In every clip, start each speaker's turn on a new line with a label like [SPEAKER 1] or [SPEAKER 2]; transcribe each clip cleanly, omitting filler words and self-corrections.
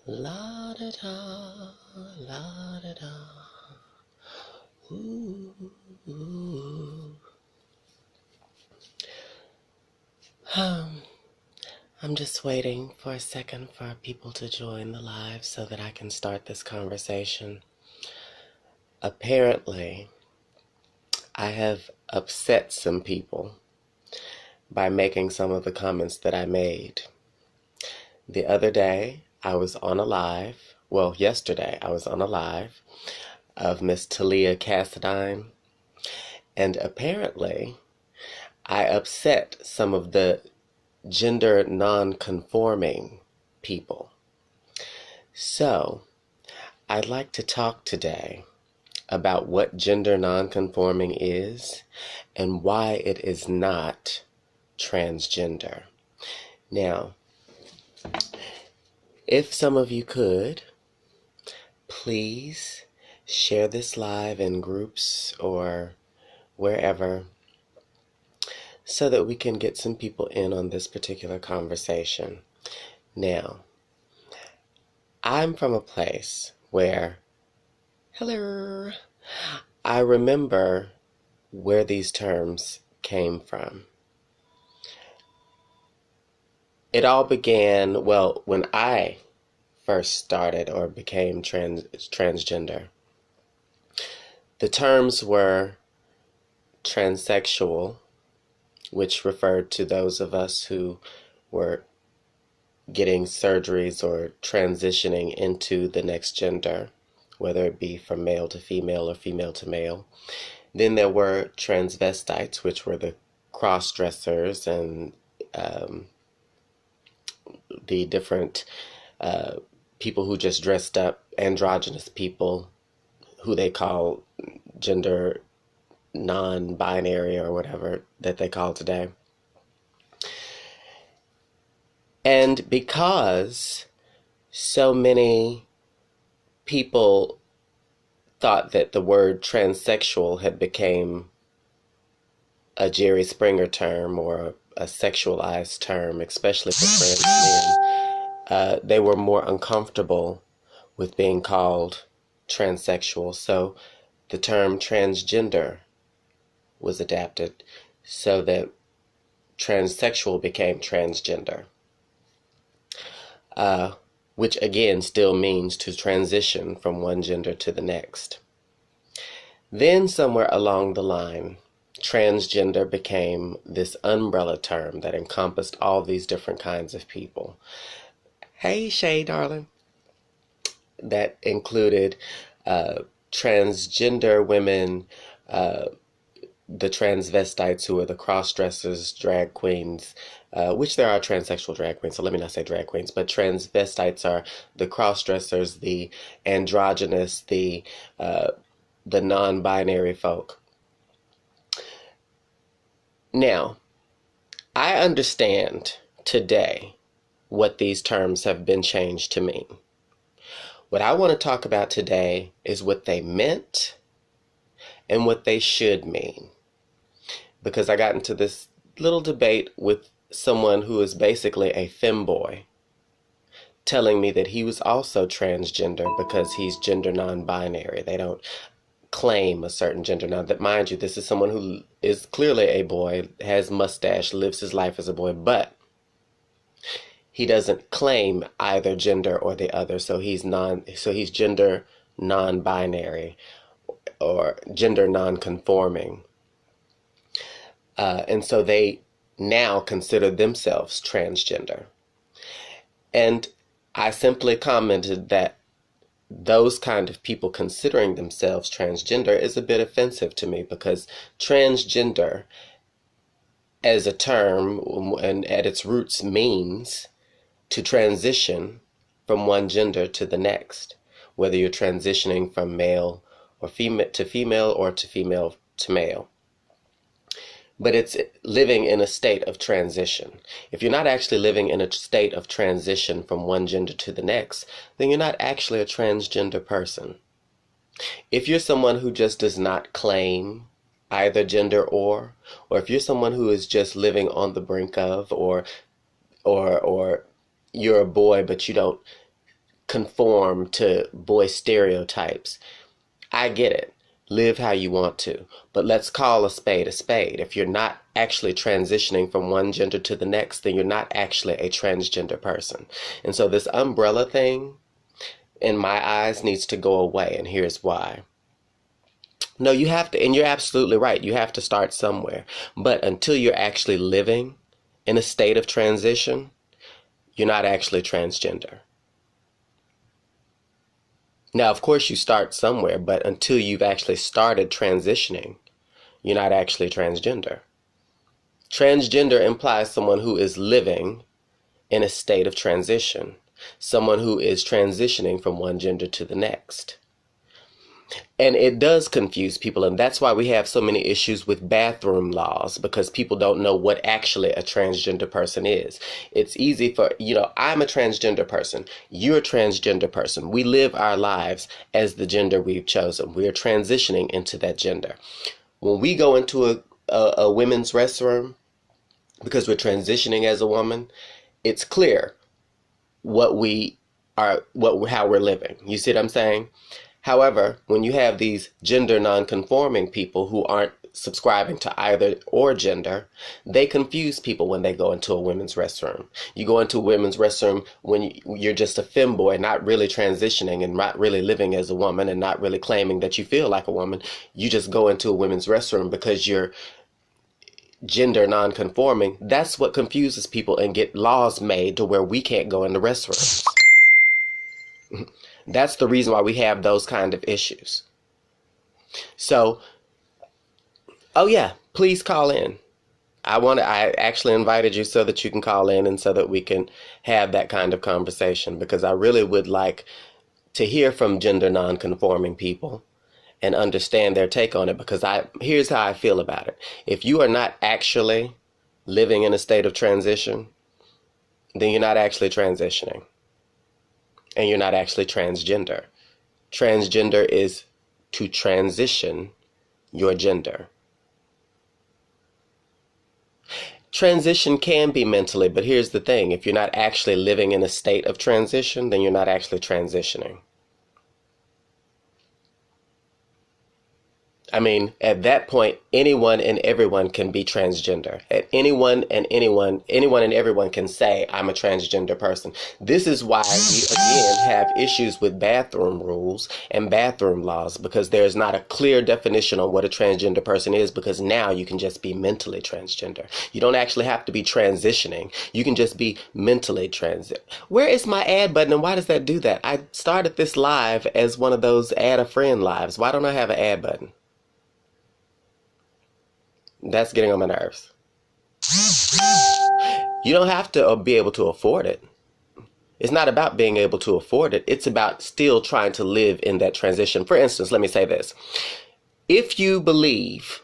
[SPEAKER 1] La da da, la da da. Ooh, ooh. I'm just waiting for a second for people to join the live so that I can start this conversation. Apparently, I have upset some people by making some of the comments that I made. The other day, I was on a live. Well, yesterday, I was on a live of Miss Talia Cassadine, and apparently, I upset some of the gender non-conforming people. So, I'd like to talk today about what gender non-conforming is and why it is not transgender. Now, if some of you could, please share this live in groups or wherever so that we can get some people in on this particular conversation. Now, I'm from a place where, hello, I remember where these terms came from. It all began, well, when I first started or became transgender. The terms were transsexual, which referred to those of us who were getting surgeries or transitioning into the next gender, whether it be from male to female or female to male. Then there were transvestites, which were the cross-dressers and the different people who just dressed up, androgynous people who they call gender non-binary or whatever that they call today. And because so many people thought that the word transsexual had become a Jerry Springer term or a sexualized term, especially for trans men, they were more uncomfortable with being called transsexual. So the term transgender was adapted so that transsexual became transgender, which again still means to transition from one gender to the next. Then somewhere along the line, transgender became this umbrella term that encompassed all these different kinds of people. Hey, Shay, darling. That included transgender women, the transvestites who are the cross-dressers, drag queens, which there are transsexual drag queens, so let me not say drag queens, but transvestites are the cross-dressers, the androgynous, the non-binary folk. Now, I understand today what these terms have been changed to mean. What I want to talk about today is what they meant and what they should mean. Because I got into this little debate with someone who is basically a femboy, telling me that he was also transgender because he's gender non-binary. They don't claim a certain gender. Now, that, mind you, this is someone who is clearly a boy, has mustache, lives his life as a boy, but he doesn't claim either gender or the other. So he's gender non-binary or gender non-conforming. And so they now consider themselves transgender. And I simply commented that those kind of people considering themselves transgender is a bit offensive to me, because transgender as a term and at its roots means to transition from one gender to the next, whether you're transitioning from male or female to female or to female to male. But it's living in a state of transition. If you're not actually living in a state of transition from one gender to the next, then you're not actually a transgender person. If you're someone who just does not claim either gender or if you're someone who is just living on the brink of, or you're a boy but you don't conform to boy stereotypes. I get it. Live how you want to. But let's call a spade a spade. If you're not actually transitioning from one gender to the next, then you're not actually a transgender person. And so this umbrella thing, in my eyes, needs to go away. And here's why. No, you have to, and you're absolutely right. You have to start somewhere. But until you're actually living in a state of transition, you're not actually transgender. Now, of course, you start somewhere, but until you've actually started transitioning, you're not actually transgender. Transgender implies someone who is living in a state of transition, someone who is transitioning from one gender to the next. And it does confuse people, and that's why we have so many issues with bathroom laws, because people don't know what actually a transgender person is. It's easy for, I'm a transgender person. You're a transgender person. We live our lives as the gender we've chosen. We are transitioning into that gender. When we go into a women's restroom, because we're transitioning as a woman, it's clear what we are, how we're living. You see what I'm saying? However, when you have these gender non-conforming people who aren't subscribing to either or gender, they confuse people when they go into a women's restroom. You go into a women's restroom when you're just a femboy, not really transitioning and not really living as a woman and not really claiming that you feel like a woman. You just go into a women's restroom because you're gender non-conforming. That's what confuses people and get laws made to where we can't go in the restrooms. That's the reason why we have those kind of issues. So, oh yeah, please call in. I actually invited you so that you can call in and so that we can have that kind of conversation, because I really would like to hear from gender non-conforming people and understand their take on it, because here's how I feel about it. If you are not actually living in a state of transition, then you're not actually transitioning. And you're not actually transgender. Transgender is to transition your gender. Transition can be mentally, but here's the thing. If you're not actually living in a state of transition, then you're not actually transitioning. I mean, at that point, anyone and everyone can be transgender. Anyone and everyone can say, I'm a transgender person. This is why we, again, have issues with bathroom rules and bathroom laws, because there's not a clear definition on what a transgender person is, because now you can just be mentally transgender. You don't actually have to be transitioning. You can just be mentally transit. Where is my add button, and why does that do that? I started this live as one of those add a friend lives. Why don't I have an add button? That's getting on my nerves. You don't have to be able to afford it. It's not about being able to afford it. It's about still trying to live in that transition. For instance, let me say this. If you believe,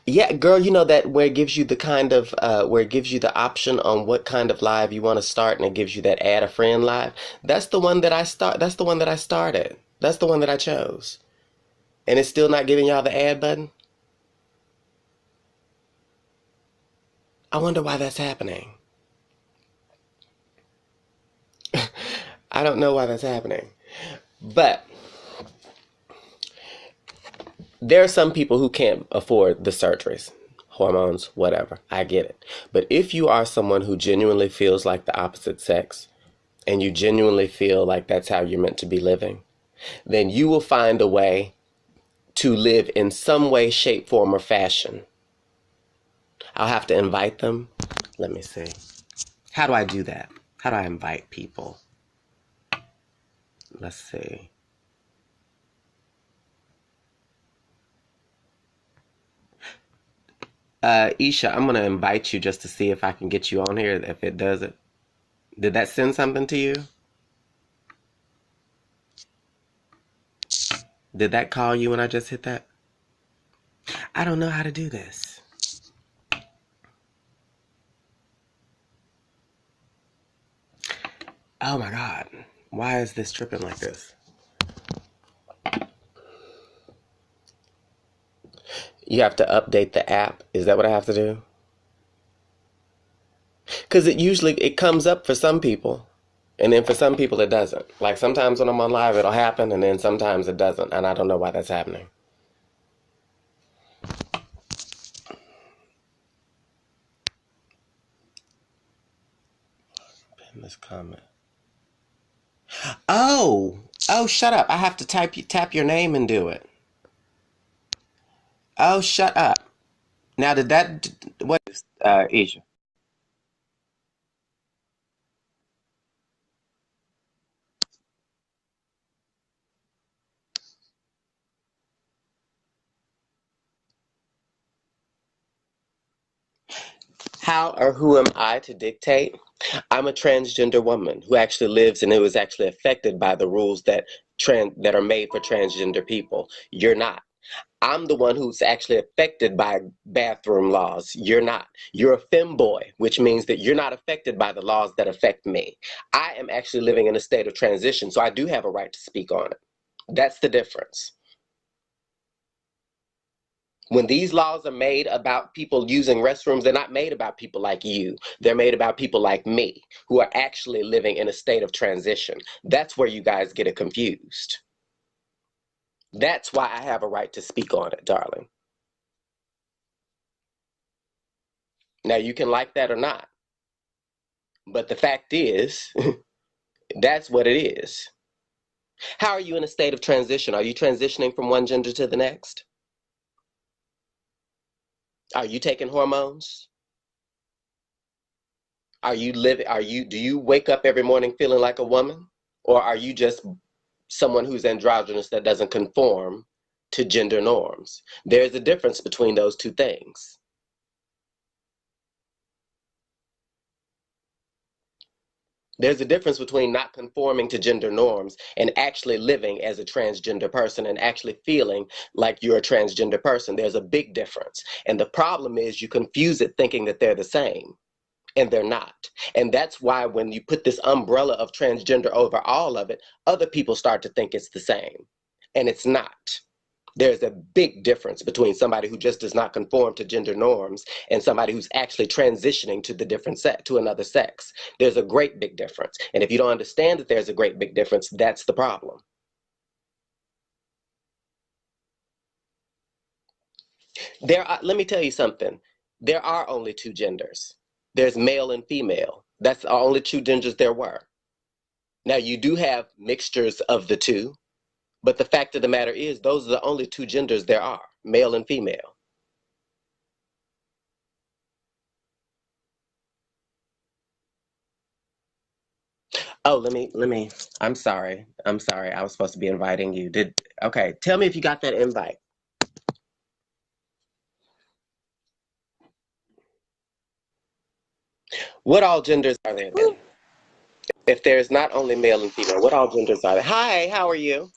[SPEAKER 1] yeah, girl, you know that where it gives you the kind of, where it gives you the option on what kind of live you want to start, and it gives you that add a friend live. That's the one that I start. That's the one that I started. That's the one that I chose. And it's still not giving y'all the add button. I wonder why that's happening. I don't know why that's happening. But there are some people who can't afford the surgeries, hormones, whatever. I get it. But if you are someone who genuinely feels like the opposite sex, and you genuinely feel like that's how you're meant to be living, then you will find a way to live in some way, shape, form, or fashion. I'll have to invite them. Let me see. How do I do that? How do I invite people? Let's see. Isha, I'm going to invite you just to see if I can get you on here, if it does it. Did that send something to you? Did that call you when I just hit that? I don't know how to do this. Oh my God. Why is this tripping like this? You have to update the app. Is that what I have to do? Because it comes up for some people, And then for some people, it doesn't. Like sometimes when I'm on live, it'll happen, and then sometimes it doesn't. And I don't know why that's happening. Pin this comment. Oh, shut up. I have to tap your name and do it. Oh, shut up. Now, did that, what is, Asia? How or who am I to dictate? I'm a transgender woman who actually lives and who is actually affected by the rules that are made for transgender people. You're not. I'm the one who's actually affected by bathroom laws. You're not. You're a femboy, which means that you're not affected by the laws that affect me. I am actually living in a state of transition, so I do have a right to speak on it. That's the difference. When these laws are made about people using restrooms, they're not made about people like you. They're made about people like me who are actually living in a state of transition. That's where you guys get it confused. That's why I have a right to speak on it, darling. Now, you can like that or not, but the fact is, that's what it is. How are you in a state of transition? Are you transitioning from one gender to the next? Are you taking hormones? Do you wake up every morning feeling like a woman? Or are you just someone who's androgynous that doesn't conform to gender norms? There's a difference between those two things. There's a difference between not conforming to gender norms and actually living as a transgender person and actually feeling like you're a transgender person. There's a big difference. And the problem is you confuse it thinking that they're the same. And they're not. And that's why when you put this umbrella of transgender over all of it, other people start to think it's the same. And it's not. There's a big difference between somebody who just does not conform to gender norms and somebody who's actually transitioning to the different sex, to another sex. There's a great big difference. And if you don't understand that there's a great big difference, that's the problem. Let me tell you something. There are only two genders. There's male and female. That's the only two genders there were. Now you do have mixtures of the two, but the fact of the matter is those are the only two genders there are, male and female. Oh, I'm sorry. I'm sorry. I was supposed to be inviting you. Okay, tell me if you got that invite. What all genders are there then? If there's not only male and female, what all genders are there? Hi, how are you?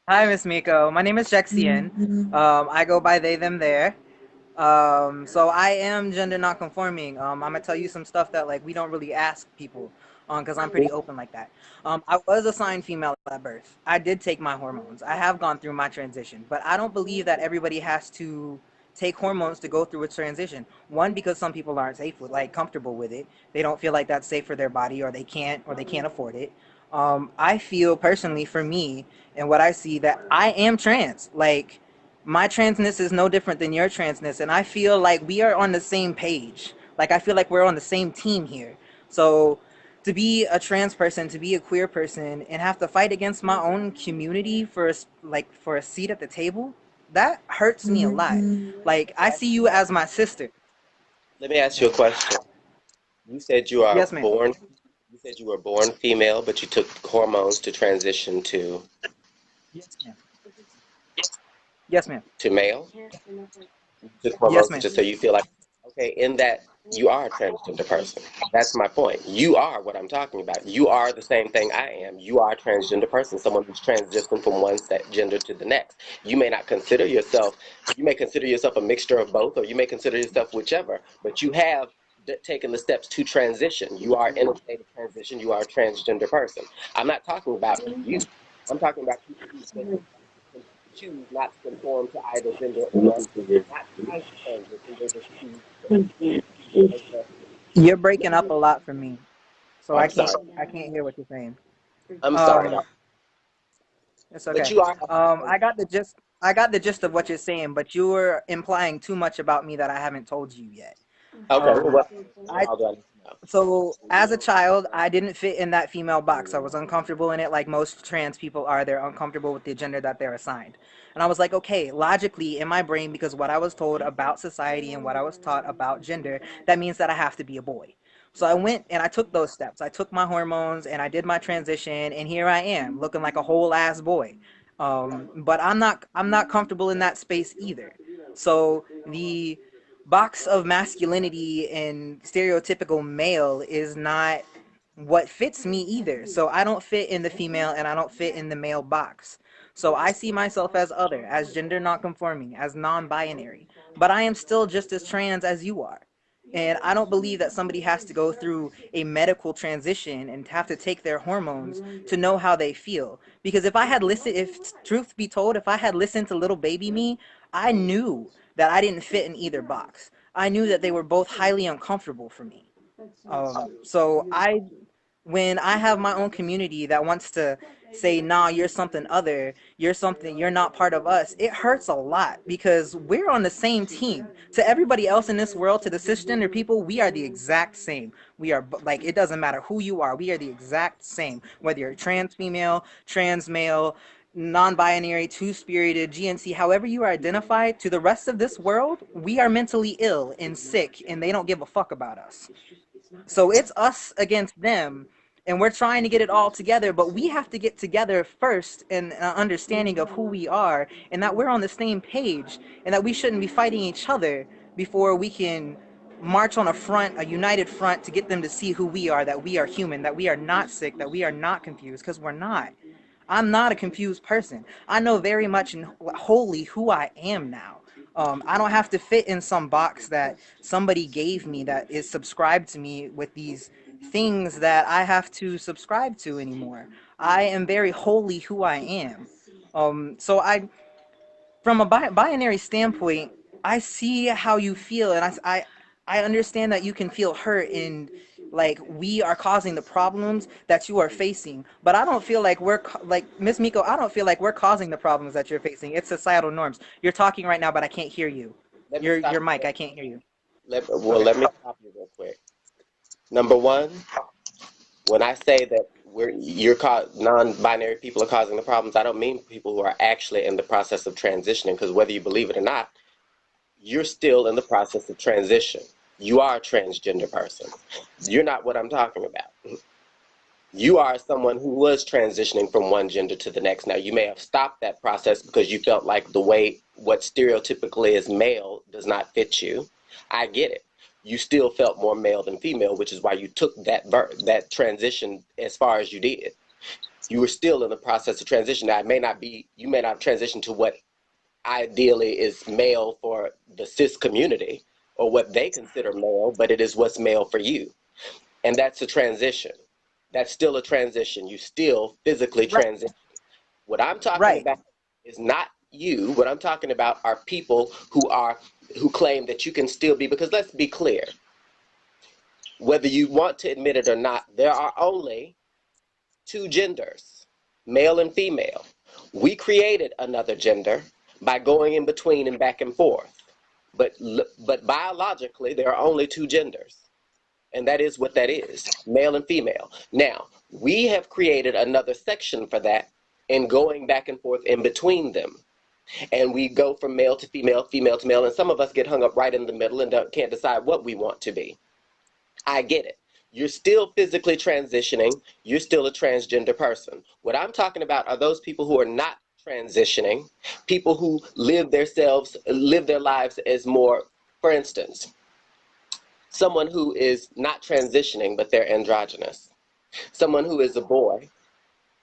[SPEAKER 2] Hi, Miss Miko. My name is Jexian. I go by they, them, there. So I am gender non-conforming. I'm gonna tell you some stuff that like we don't really ask people, because I'm pretty open like that. I was assigned female at birth. I did take my hormones. I have gone through my transition, but I don't believe that everybody has to take hormones to go through a transition. One, because some people aren't safe with, like, comfortable with it. They don't feel like that's safe for their body, or they can't afford it. I feel personally, for me and what I see, that I am trans. Like, my transness is no different than your transness, and I feel like we are on the same page. Like, I feel like we're on the same team here. So to be a trans person, to be a queer person, and have to fight against my own community for for a seat at the table, that hurts me a lot. Like, I see you as my sister.
[SPEAKER 1] Let me ask you a question. You said you are
[SPEAKER 2] Yes, ma'am.
[SPEAKER 1] born, you said you were born female, but you took hormones to transition
[SPEAKER 2] Yes, ma'am. Yes, ma'am.
[SPEAKER 1] to male? Took
[SPEAKER 2] Yes,
[SPEAKER 1] hormones
[SPEAKER 2] ma'am.
[SPEAKER 1] just so you feel like, okay, in that you are a transgender person. That's my point. You are what I'm talking about. You are the same thing I am. You are a transgender person, someone who's transitioned from one gender to the next. You may consider yourself a mixture of both, or you may consider yourself whichever, but you have taken the steps to transition. You are in a state of transition. You are a transgender person. I'm not talking about you. I'm talking about people who choose not to conform to either gender or not try to transition. They just choose to be as a
[SPEAKER 2] You're breaking up a lot for me. so
[SPEAKER 1] I'm sorry.
[SPEAKER 2] I can't hear what you're saying.
[SPEAKER 1] I'm sorry.
[SPEAKER 2] Um, it's
[SPEAKER 1] But
[SPEAKER 2] okay.
[SPEAKER 1] you are asking
[SPEAKER 2] I got the gist. I got the gist of what you're saying, but you were implying too much about me that I haven't told you yet.
[SPEAKER 1] okay, well,
[SPEAKER 2] Um,
[SPEAKER 1] what
[SPEAKER 2] I
[SPEAKER 1] all do I need to know?
[SPEAKER 2] So as a child, I didn't fit in that female box. I was uncomfortable in it, like most trans people are. They're uncomfortable with the gender that they're assigned. And I was like, okay, logically in my brain, because what I was told about society and what I was taught about gender, that means that I have to be a boy. So I went and I took those steps. I took my hormones and I did my transition, and here I am, looking like a whole ass boy. But I'm not comfortable in that space either. So the box of masculinity and stereotypical male is not what fits me either. So I don't fit in the female and I don't fit in the male box. So I see myself as other, as gender nonconforming, as non-binary. But I am still just as trans as you are. And I don't believe that somebody has to go through a medical transition and have to take their hormones to know how they feel. Because if I had listened, if truth be told, if I had listened to little baby me, I knew that I didn't fit in either box. I knew that they were both highly uncomfortable for me. So when I have my own community that wants to say, nah, you're something other, you're something, you're not part of us, it hurts a lot because we're on the same team. To everybody else in this world, to the cisgender people, we are the exact same. We are like, it doesn't matter who you are, we are the exact same. Whether you're trans female, trans male, non-binary, two-spirited, GNC, however you are identified, to the rest of this world, we are mentally ill and sick, and they don't give a fuck about us. So it's us against them, and we're trying to get it all together, but we have to get together first in an understanding of who we are and that we're on the same page and that we shouldn't be fighting each other before we can march on a front, a united front, to get them to see who we are, that we are human, that we are not sick, that we are not confused, because we're not. I'm not a confused person. I know very much and wholly who I am now. I don't have to fit in some box that somebody gave me that is subscribed to me with these things that I have to subscribe to anymore. I am very wholly who I am. So from a binary standpoint, I see how you feel, and I understand that you can feel hurt and like we are causing the problems that you are facing. But I don't feel like like Miss Miko. I don't feel like we're causing the problems that you're facing. It's societal norms. You're talking right now, but I can't hear you.
[SPEAKER 1] Let me stop
[SPEAKER 2] Your
[SPEAKER 1] you
[SPEAKER 2] mic,
[SPEAKER 1] there.
[SPEAKER 2] I can't hear you.
[SPEAKER 1] Well,
[SPEAKER 2] Okay.
[SPEAKER 1] let me stop you real quick. Number one, when I say that non-binary people are causing the problems, I don't mean people who are actually in the process of transitioning. Because whether you believe it or not, you're still in the process of transition. You are a transgender person. You're not what I'm talking about. You are someone who was transitioning from one gender to the next. Now, you may have stopped that process because you felt like the way what stereotypically is male does not fit you. I get it. You still felt more male than female, which is why you took that transition as far as you did. You were still in the process of transition. Now, you may not transition to what ideally is male for the cis community or what they consider male, but it is what's male for you. And that's a transition. That's still a transition. You still physically
[SPEAKER 2] Right.
[SPEAKER 1] transition. What I'm talking
[SPEAKER 2] Right.
[SPEAKER 1] about is not you. What I'm talking about are people who claim that you can still be, because let's be clear, whether you want to admit it or not, there are only two genders, male and female. We created another gender by going in between and back and forth. But biologically, there are only two genders. And that is what that is, male and female. Now, we have created another section for that and going back and forth in between them. And we go from male to female, female to male, and some of us get hung up right in the middle and can't decide what we want to be. I get it. You're still physically transitioning. You're still a transgender person. What I'm talking about are those people who are not transitioning, people who live their lives as more, for instance, someone who is not transitioning, but they're androgynous. Someone who is a boy,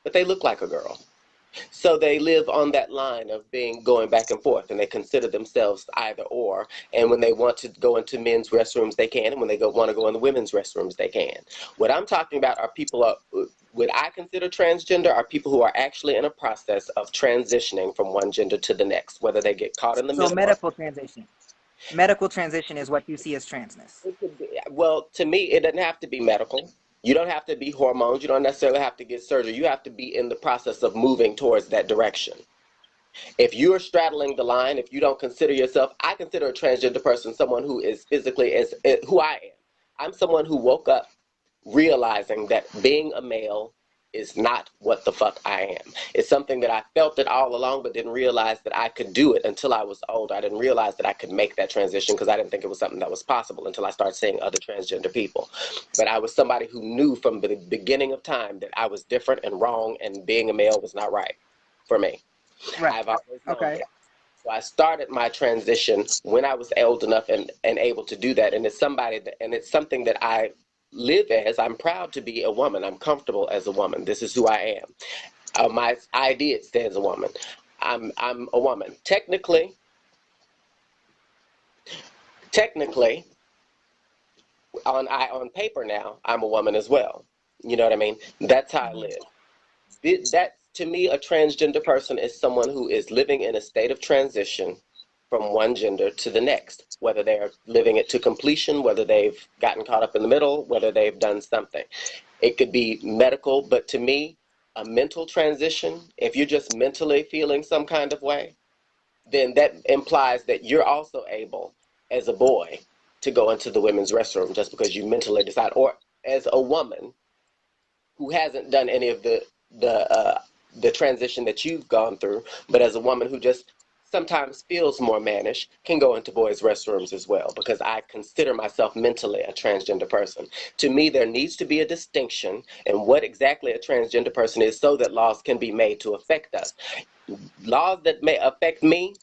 [SPEAKER 1] but they look like a girl. So they live on that line of being going back and forth, and they consider themselves either or. And when they want to go into men's restrooms, they can. And when they want to go in the women's restrooms, they can. What I'm talking about are what I consider transgender are people who are actually in a process of transitioning from one gender to the next, whether they get caught in the
[SPEAKER 2] So
[SPEAKER 1] middle or
[SPEAKER 2] medical transition. Medical transition is what you see as transness.
[SPEAKER 1] it could be, well, to me, it doesn't have to be medical. You don't have to be hormones. You don't necessarily have to get surgery. You have to be in the process of moving towards that direction. If you're straddling the line, if you don't consider yourself, I consider a transgender person someone who is physically as who I am. I'm someone who woke up realizing that being a male is not what the fuck I am. It's something that I felt it all along, but didn't realize that I could do it until I was older. I didn't realize that I could make that transition because I didn't think it was something that was possible until I started seeing other transgender people. But I was somebody who knew from the beginning of time that I was different and wrong, and being a male was not right for me.
[SPEAKER 2] Right.
[SPEAKER 1] I've always known
[SPEAKER 2] Okay.
[SPEAKER 1] that. So I started my transition when I was old enough and able to do that. And it's somebody that, and it's something that I live as. I'm proud to be a woman. I'm comfortable as a woman. This is who I am. My ID, it stands a woman. I'm a woman. Technically, on paper now, I'm a woman as well. You know what I mean? That's how I
[SPEAKER 2] Mhm.
[SPEAKER 1] live. That to me, a transgender person is someone who is living in a state of transition from one gender to the next, whether they're living it to completion, whether they've gotten caught up in the middle, whether they've done something. It could be medical, but to me, a mental transition, if you're just mentally feeling some kind of way, then that implies that you're also able, as a boy, to go into the women's restroom just because you mentally decide, or as a woman who hasn't done any of the transition that you've gone through, but as a woman who just sometimes feels more mannish, can go into boys' restrooms as well, because I consider myself mentally a transgender person. To me, there needs to be a distinction in what exactly a transgender person is so that laws can be made to affect us. Laws that may affect me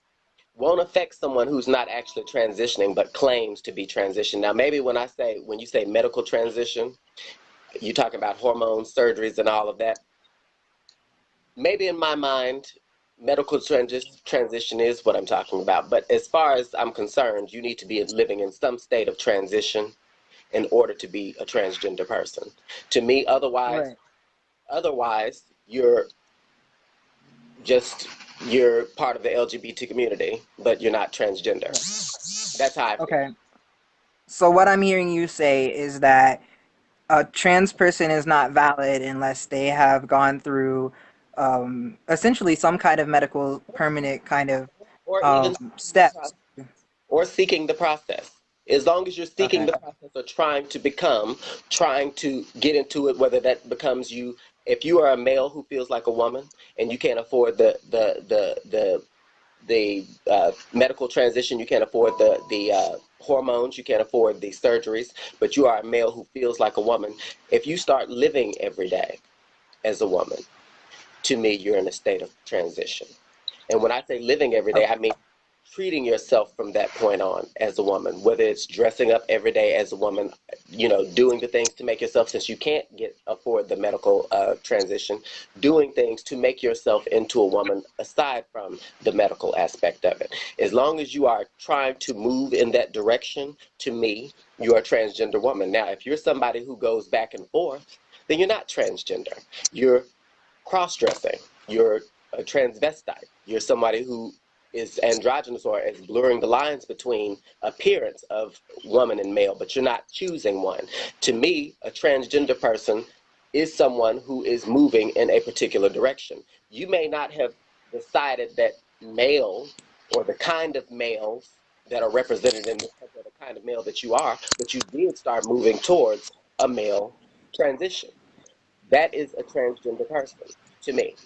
[SPEAKER 1] won't affect someone who's not actually transitioning but claims to be transition. Now, maybe when you say medical transition, you talk about hormones, surgeries, and all of that. Maybe in my mind, medical transition is what I'm talking about. But as far as I'm concerned, you need to be living in some state of transition in order to be a transgender person. To me,
[SPEAKER 2] Right.
[SPEAKER 1] otherwise, just you're part of the LGBT community, but you're not transgender.
[SPEAKER 2] Right.
[SPEAKER 1] That's how I feel.
[SPEAKER 2] Okay. So what I'm hearing you say is that a trans person is not valid unless they have gone through essentially some kind of medical permanent kind of
[SPEAKER 1] Or even
[SPEAKER 2] steps.
[SPEAKER 1] or seeking the process. As long as you're seeking
[SPEAKER 2] Okay.
[SPEAKER 1] the process or trying to get into it, whether that becomes you, if you are a male who feels like a woman and you can't afford the medical transition, you can't afford the hormones, you can't afford the surgeries, but you are a male who feels like a woman. If you start living every day as a woman, to me, you're in a state of transition. And when I say living every day,
[SPEAKER 2] Okay.
[SPEAKER 1] I mean treating yourself from that point on as a woman, whether it's dressing up every day as a woman, doing the things to make yourself, since you can't afford the medical transition, doing things to make yourself into a woman aside from the medical aspect of it. As long as you are trying to move in that direction, to me, you're a transgender woman. Now, if you're somebody who goes back and forth, then you're not transgender. You're cross-dressing. You're a transvestite. You're somebody who is androgynous or is blurring the lines between appearance of woman and male, but you're not choosing one. To me, a transgender person is someone who is moving in a particular direction. You may not have decided that male or the kind of males that are represented in the kind of male that you are, but you did start moving towards a male transition. That is a transgender person to me.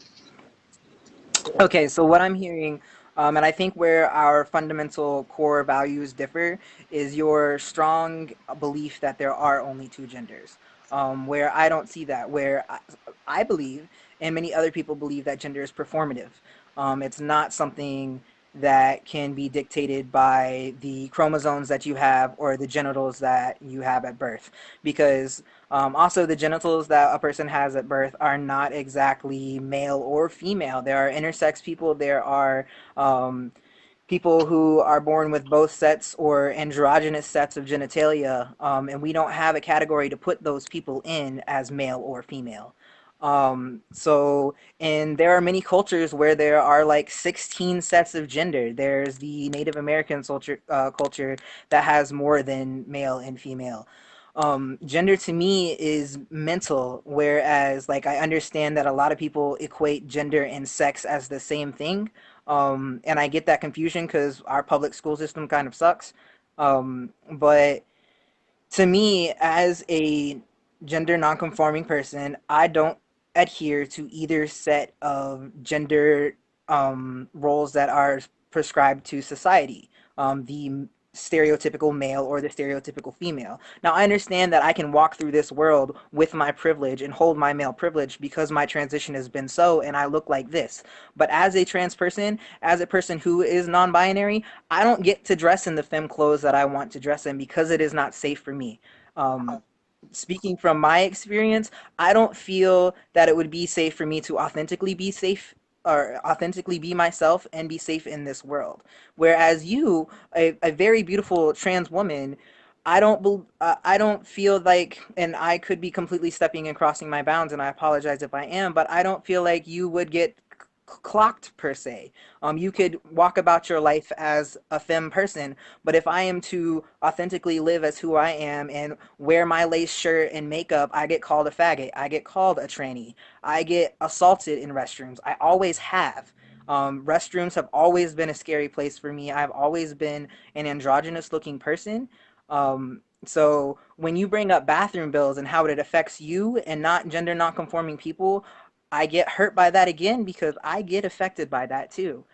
[SPEAKER 2] Okay, so what I'm hearing, and I think where our fundamental core values differ, is your strong belief that there are only two genders. Where I don't see that, I believe, and many other people believe, that gender is performative. It's not something that can be dictated by the chromosomes that you have or the genitals that you have at birth. Because also, the genitals that a person has at birth are not exactly male or female. There are intersex people. There are people who are born with both sets or androgynous sets of genitalia, and we don't have a category to put those people in as male or female. And there are many cultures where there are like 16 sets of gender. There's the Native American culture that has more than male and female. Gender to me is mental, whereas like I understand that a lot of people equate gender and sex as the same thing. And I get that confusion because our public school system kind of sucks. But to me, as a gender nonconforming person, I don't adhere to either set of gender roles that are prescribed to society. The stereotypical male or the stereotypical female. Now, I understand that I can walk through this world with my privilege and hold my male privilege because my transition has been so and I look like this. But as a trans person, as a person who is non binary, I don't get to dress in the femme clothes that I want to dress in because it is not safe for me. Um, Speaking from my experience, I don't feel that it would be safe for me to authentically be safe or authentically be myself and be safe in this world. Whereas you, a very beautiful trans woman, I don't feel like, and I could be completely stepping and crossing my bounds, and I apologize if I am, but I don't feel like you would get clocked per se. You could walk about your life as a femme person, but if I am to authentically live as who I am and wear my lace shirt and makeup, I get called a faggot. I get called a tranny. I get assaulted in restrooms. I always have. Restrooms have always been a scary place for me. I've always been an androgynous looking person. So when you bring up bathroom bills and how it affects you and not gender non-conforming people, I get hurt by that again because I get affected by that too.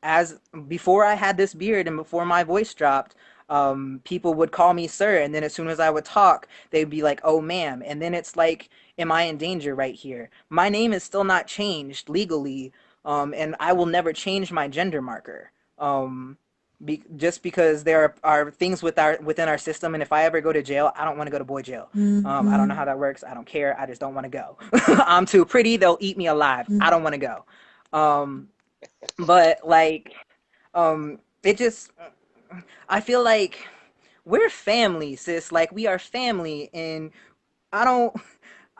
[SPEAKER 2] As before I had this beard and before my voice dropped, people would call me sir, and then as soon as I would talk, they'd be like, "Oh, ma'am," and then it's like, "Am I in danger right here?" My name is still not changed legally, and I will never change my gender marker. Just because there are things within our system, and if I ever go to jail, I don't want to go to boy jail. I don't know how that works. I don't care. I just don't want to go. I'm too pretty. They'll eat me alive. I don't want to go. Um, but like, it just, I feel like we're family, sis. Like we are family, and I don't.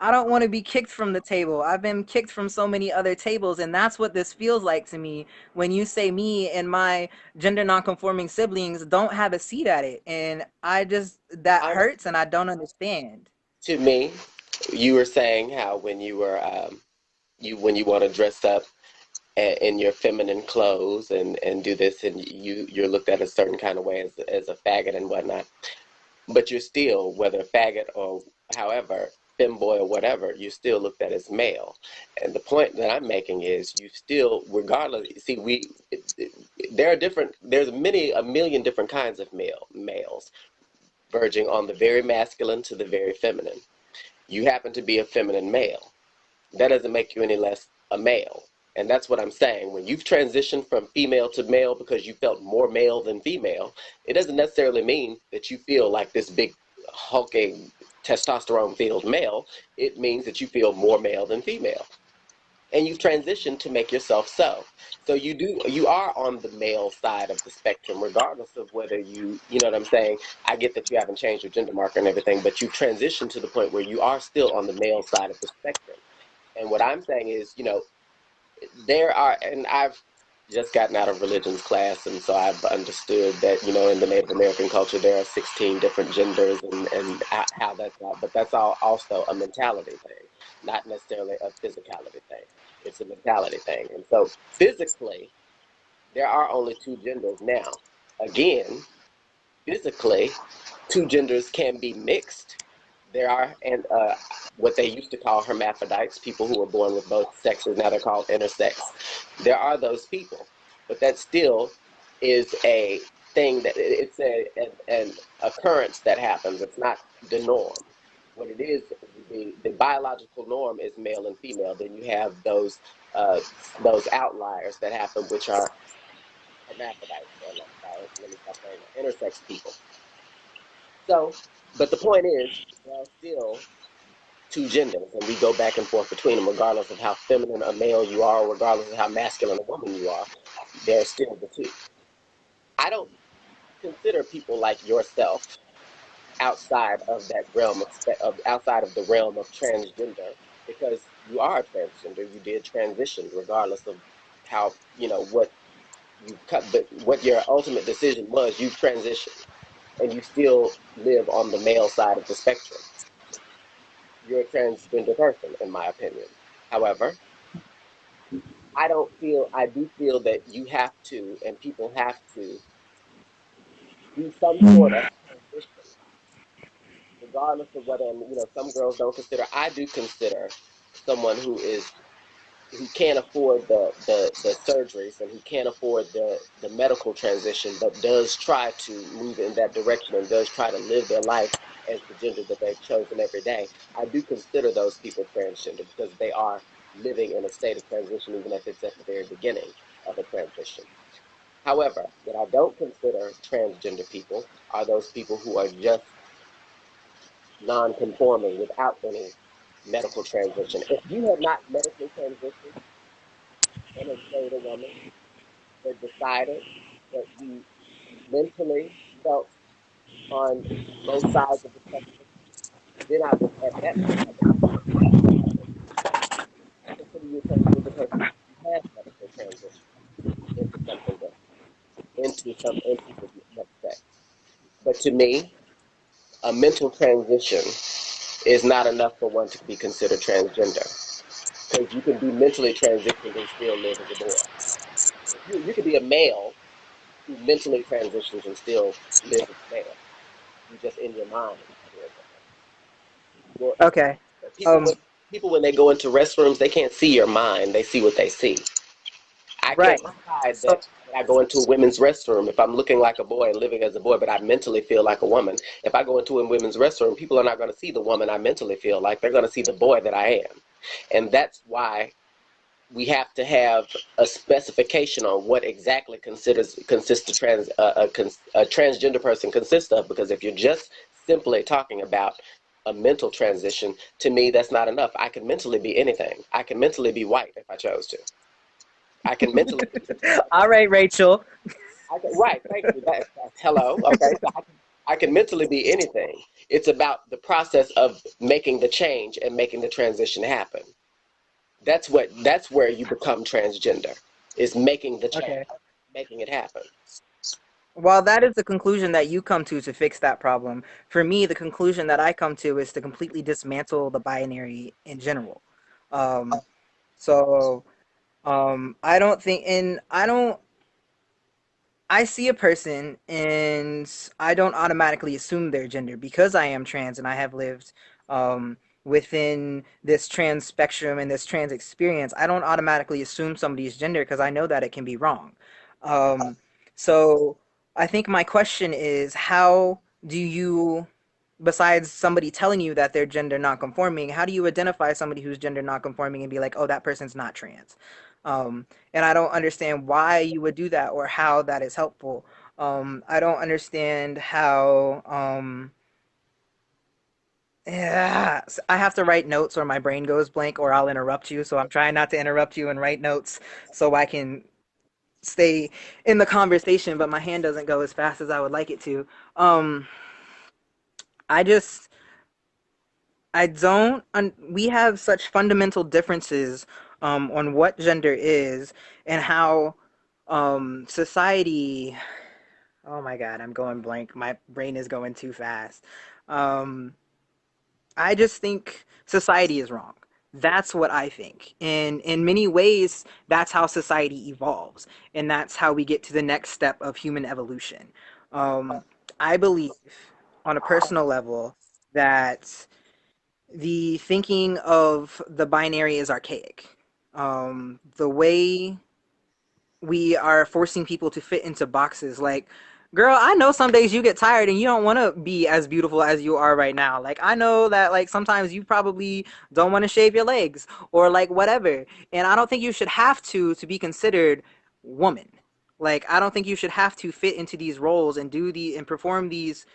[SPEAKER 2] I don't want to be kicked from the table. I've been kicked from so many other tables, and that's what this feels like to me when you say me and my gender nonconforming siblings don't have a seat at it. And I just, that
[SPEAKER 1] I,
[SPEAKER 2] hurts, and I don't understand.
[SPEAKER 1] to me, you were saying how when you were when you want to dress up in your feminine clothes and do this and you're looked at a certain kind of way as a faggot and whatnot, but you're still, whether faggot or however, femboy or whatever, you're still looked at as male. And the point that I'm making is you still, regardless, see, there are different, there's a million different kinds of males, verging on the very masculine to the very feminine. You happen to be a feminine male. That doesn't make you any less a male. And that's what I'm saying. When you've transitioned from female to male because you felt more male than female, it doesn't necessarily mean that you feel like this big, hulking, testosterone filled male. It means that you feel more male than female. And you've transitioned to make yourself so. So you are on the male side of the spectrum, regardless of whether you know what I'm saying. I get that you haven't changed your gender marker and everything, but you've transitioned to the point where you are still on the male side of the spectrum. And what I'm saying is, there are, and I've just gotten out of religions class, and so I've understood that, in the Native American culture, there are 16 different genders and how that's all, but that's all also a mentality thing, not necessarily a physicality thing. It's a mentality thing. And so physically, there are only two genders now. Again, physically, two genders can be mixed. There are, and what they used to call hermaphrodites, people who were born with both sexes, now they're called intersex. There are those people, but that still is a thing that it's an occurrence that happens. It's not the norm. What it is, the biological norm is male and female. Then you have uh, those outliers that happen, which are hermaphrodites, or let me stop saying that, intersex people. So, but the point is, there are still two genders, and we go back and forth between them, regardless of how feminine a male you are, or regardless of how masculine a woman you are. There's still the two. I don't consider people like yourself outside of that realm of outside of the realm of transgender, because you are a transgender. You did transition, regardless of how what you cut, but what your ultimate decision was. You transitioned. and you still live on the male side of the spectrum. You're a transgender person, in my opinion. However, I do feel that you have to, and people have to, do some sort of transition, regardless of whether, some girls don't consider, I do consider someone who can't afford the surgeries and who can't afford the medical transition, but does try to move in that direction and does try to live their life as the gender that they've chosen every day. I do consider those people transgender because they are living in a state of transition, even if it's at the very beginning of a transition. However, what I don't consider transgender people are those people who are just non-conforming without any medical transition. If you have not medically transitioned and have played a woman, but decided that you mentally felt on both sides of the spectrum, then I would, at that point, I would consider you I consider you a transgender person if you have medical transition into something different, into the next sex. But to me, a mental transition is not enough for one to be considered transgender because you can be mentally transitioned and still live as a boy. You could be a male who mentally transitions and still live as a male. You just in your mind. Well,
[SPEAKER 2] Okay.
[SPEAKER 1] people
[SPEAKER 2] Um,
[SPEAKER 1] when people when they go into restrooms, they can't see your mind. They see what they see. I can't
[SPEAKER 2] right.
[SPEAKER 1] decide
[SPEAKER 2] So,
[SPEAKER 1] that I go into a women's restroom if I'm looking like a boy and living as a boy, but I mentally feel like a woman. If I go into a women's restroom, people are not going to see the woman I mentally feel like. They're going to see the boy that I am, and that's why we have to have a specification on what exactly consists a transgender person consists of. Because if you're just simply talking about a mental transition, to me that's not enough. I can mentally be anything. I can mentally be white if I chose to. I can mentally be
[SPEAKER 2] all right, Rachel.
[SPEAKER 1] right. Thank you. Hello. Okay. So I can mentally be anything. It's about the process of making the change and making the transition happen. That's where you become transgender, is making the change,
[SPEAKER 2] Okay.
[SPEAKER 1] making it happen.
[SPEAKER 2] While that is the conclusion that you come to fix that problem, for me, the conclusion that I come to is to completely dismantle the binary in general. Um, so, I don't think, and I see a person and I don't automatically assume their gender because I am trans and I have lived within this trans spectrum and this trans experience. I don't automatically assume somebody's gender because I know that it can be wrong. Um, so I think my question is, how do you, besides somebody telling you that they're gender nonconforming, how do you identify somebody who's gender nonconforming and be like, oh, that person's not trans? And I don't understand why you would do that or how that is helpful. I don't understand how. Yeah, I have to write notes or my brain goes blank or I'll interrupt you. So I'm trying not to interrupt you and write notes so I can stay in the conversation, but my hand doesn't go as fast as I would like it to. Um, I just I don't. We have such fundamental differences on what gender is and how society. Oh my God, I'm going blank. My brain is going too fast. Um, I just think society is wrong. That's what I think. And in many ways, that's how society evolves, and that's how we get to the next step of human evolution. I believe, on a personal level, that the thinking of the binary is archaic. The way we are forcing people to fit into boxes, like, girl, I know some days you get tired and you don't want to be as beautiful as you are right now. Like, I know that, like, sometimes you probably don't want to shave your legs or like whatever. And I don't think you should have to be considered woman. Like, I don't think you should have to fit into these roles and perform these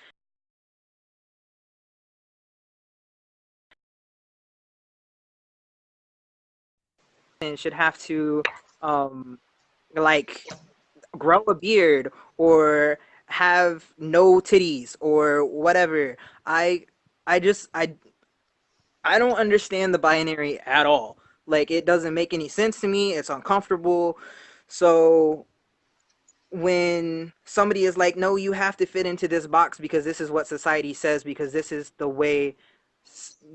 [SPEAKER 2] and should have to um like grow a beard or have no titties or whatever. I I just I don't understand the binary at all. Like, it doesn't make any sense to me. It's uncomfortable. So when somebody is like, no, you have to fit into this box because this is what society says, because this is the way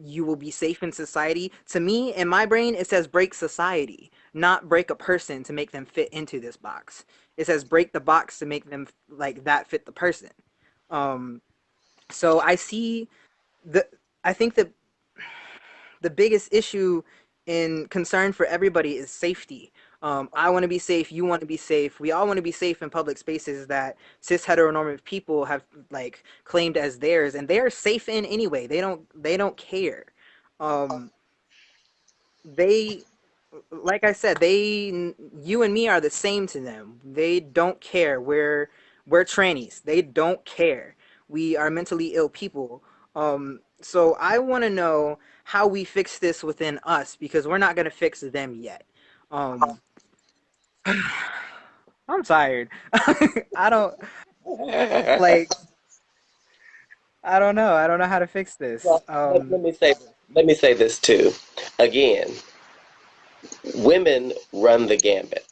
[SPEAKER 2] you will be safe in society. To me, in my brain, it says break society, not break a person to make them fit into this box. It says break the box to make them like that fit the person. Um, so I see the, I think that the biggest issue in concern for everybody is safety. I want to be safe. You want to be safe. We all want to be safe in public spaces that cis heteronormative people have like claimed as theirs, and they are safe in anyway. They don't care. Um, they like I said, you and me are the same to them. They don't care. We're trannies. They don't care. We are mentally ill people. So I want to know how we fix this within us because we're not gonna fix them yet. Um, I'm tired. I don't like. I don't know. I don't know how to fix this.
[SPEAKER 1] Well, let me say this too. Again, women run the gambit.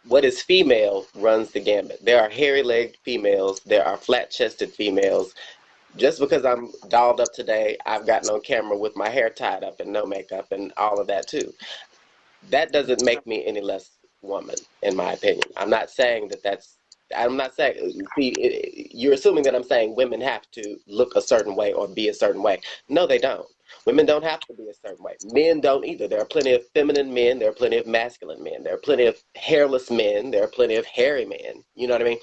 [SPEAKER 1] What is female runs the gambit. There are hairy-legged females. There are flat-chested females. Just because I'm dolled up today, I've gotten on camera with my hair tied up and no makeup and all of that too. That doesn't make me any less woman, in my opinion. I'm not saying, see, you're assuming that I'm saying women have to look a certain way or be a certain way. No, they don't. Women don't have to be a certain way. Men don't either. There are plenty of feminine men. There are plenty of masculine men. There are plenty of hairless men. There are plenty of hairy men. You know what I mean?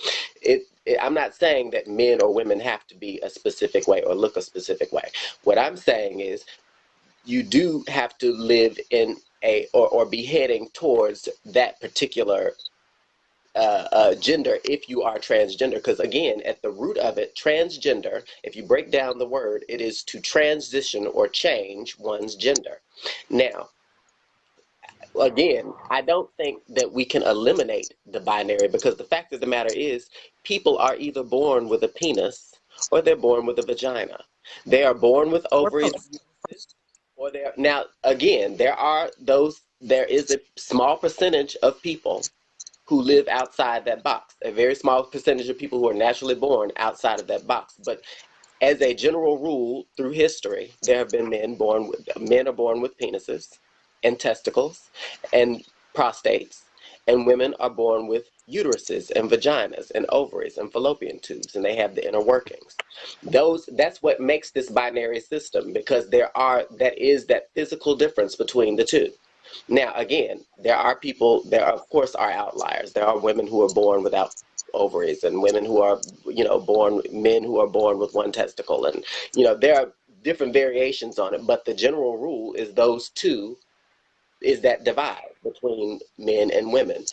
[SPEAKER 1] I'm not saying that men or women have to be a specific way or look a specific way. What I'm saying is you do have to live in or be heading towards that particular gender if you are transgender. Because again, at the root of it, transgender, if you break down the word, it is to transition or change one's gender. Now, again, I don't think that we can eliminate the binary because the fact of the matter is people are either born with a penis or they're born with a vagina. They are born with
[SPEAKER 2] Or
[SPEAKER 1] ovaries
[SPEAKER 2] both.
[SPEAKER 1] or they're now again there is a small percentage of people who live outside that box, a very small percentage of people who are naturally born outside of that box. But as a general rule through history, there have been men are born with penises and testicles and prostates, and women are born with uteruses and vaginas and ovaries and fallopian tubes, and they have the inner workings. That's what makes this binary system, because that is that physical difference between the two. Now, again, there of course are outliers. There are women who are born without ovaries and women who are, men who are born with one testicle. And, there are different variations on it, but the general rule is is that divide between men and women.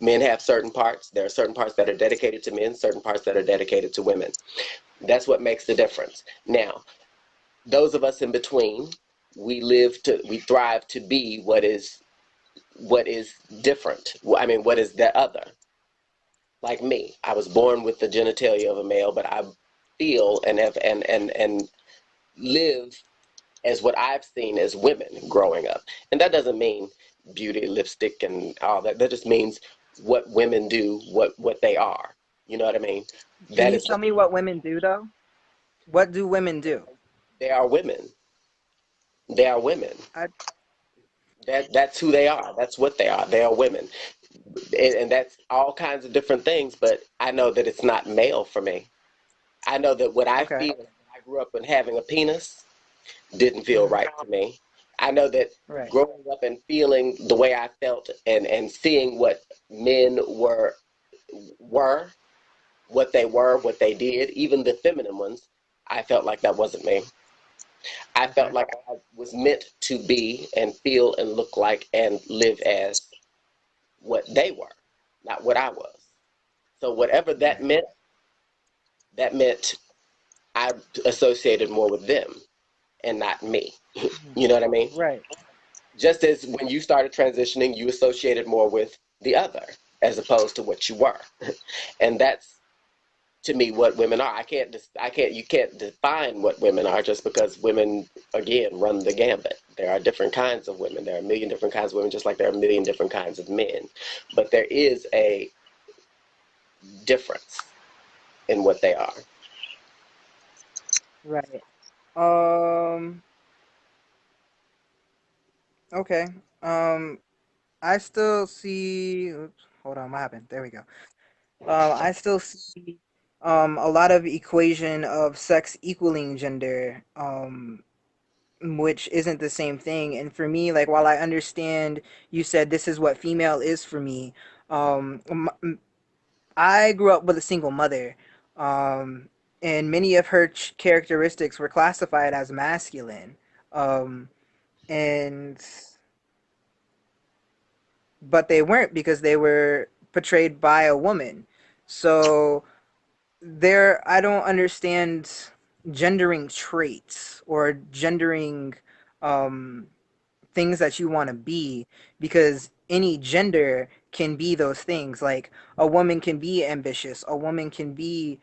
[SPEAKER 1] Men have certain parts. There are certain parts that are dedicated to men, certain parts that are dedicated to women. That's what makes the difference. Now, those of us in between, we thrive to be what is different. I mean, what is the other? Like me, I was born with the genitalia of a male, but I feel and have and live as what I've seen as women growing up. And that doesn't mean beauty, lipstick, and all that. That just means what women do, what they are. You know what I mean?
[SPEAKER 2] Can
[SPEAKER 1] That
[SPEAKER 2] you
[SPEAKER 1] is
[SPEAKER 2] tell
[SPEAKER 1] just,
[SPEAKER 2] me what women do though? What do women do?
[SPEAKER 1] they are women. They are women.
[SPEAKER 2] I,
[SPEAKER 1] That's who they are. That's what they are. They are women. And that's all kinds of different things, but I know that it's not male for me. I know that what I
[SPEAKER 2] okay.
[SPEAKER 1] feel when I grew up and having a penis didn't feel
[SPEAKER 2] Hmm.
[SPEAKER 1] right to me. I know that
[SPEAKER 2] Right.
[SPEAKER 1] growing up and feeling the way I felt and seeing what men were, what they did, even the feminine ones, I felt like that wasn't me. I felt
[SPEAKER 2] Okay.
[SPEAKER 1] like I was meant to be and feel and look like and live as what they were, not what I was. So whatever
[SPEAKER 2] Right.
[SPEAKER 1] that meant I associated more with them and not me.
[SPEAKER 2] Mhm.
[SPEAKER 1] You know what I mean?
[SPEAKER 2] Right.
[SPEAKER 1] Just as when you started transitioning, you associated more with the other as opposed to what you were. And that's to me what women are. You can't define what women are just because women again run the gambit. There are different kinds of women. There are a million different kinds of women, just like there are a million different kinds of men. But there is difference in what they are.
[SPEAKER 2] Right. Um, okay. Um, I still see, oops, hold on, what happened? There we go. I still see a lot of equation of sex equaling gender, which isn't the same thing. And for me, like while I understand you said this is what female is for me, I grew up with a single mother, um, and many of her characteristics were classified as masculine. Um, and but they weren't because they were portrayed by a woman. So there, I don't understand gendering traits or gendering um things that you want to be, because any gender can be those things. Like a woman can be ambitious, a woman can be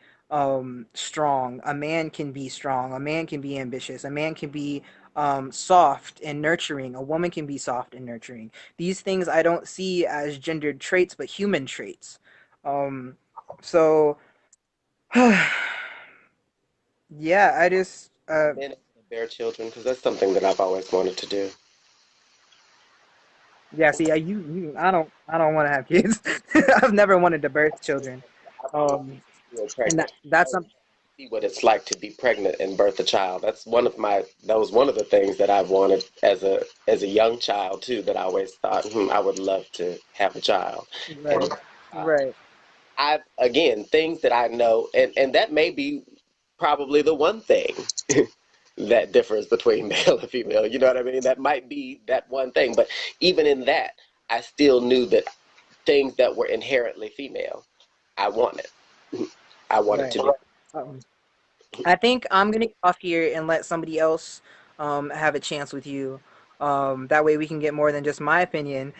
[SPEAKER 2] strong, a man can be strong, a man can be ambitious, a man can be soft and nurturing, a woman can be soft and nurturing. These things I don't see as gendered traits but human traits. um so yeah, I just
[SPEAKER 1] I've been able to bear children because that's something that I've always wanted to do.
[SPEAKER 2] yeah, see, I don't want to have kids. I've never wanted to birth children.
[SPEAKER 1] I've always
[SPEAKER 2] Um,
[SPEAKER 1] been
[SPEAKER 2] and
[SPEAKER 1] pregnant.
[SPEAKER 2] that's something.
[SPEAKER 1] See what it's like to be pregnant and birth a child. That was one of the things that I've wanted as a young child too, that I always thought, I would love to have a child. And
[SPEAKER 2] Right, right,
[SPEAKER 1] I've, again, things that I know, and that may be probably the one thing that differs between male and female. You know what I mean? That might be that one thing. But even in that, I still knew that things that were inherently female, I wanted. I wanted
[SPEAKER 2] right.
[SPEAKER 1] to be.
[SPEAKER 2] Um, I think I'm gonna get off here and let somebody else have a chance with you. That way we can get more than just my opinion.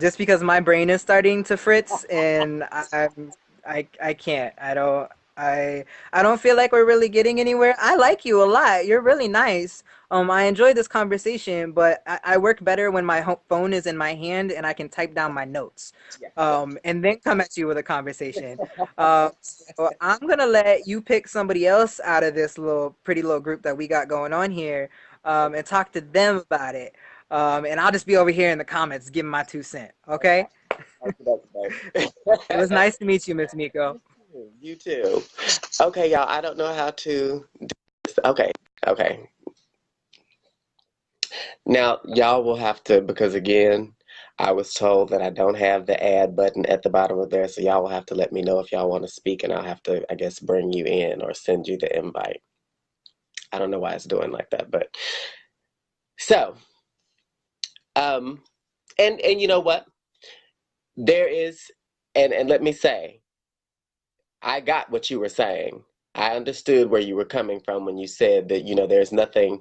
[SPEAKER 2] Just because my brain is starting to fritz and I can't. I I don't feel like we're really getting anywhere. I like you a lot. You're really nice. I enjoyed this conversation, but I work better when my phone is in my hand and I can type down my notes.
[SPEAKER 1] Yeah,
[SPEAKER 2] And then come at you with a conversation. So I'm gonna let you pick somebody else out of this little pretty little group that we got going on here, and talk to them about it. And I'll just be over here in the comments giving my 2 cents. Okay?
[SPEAKER 1] okay,
[SPEAKER 2] It was nice to meet you, Miss Miko.
[SPEAKER 1] you too. Okay, y'all. I don't know how to. Okay, okay. Now, y'all will have to, because again, I was told that I don't have the add button at the bottom of there, so y'all will have to let me know if y'all want to speak, and I'll have to, I guess, bring you in or send you the invite. I don't know why it's doing like that, but so, um, and you know what? There is, and let me say, I got what you were saying. I understood where you were coming from when you said that, there's nothing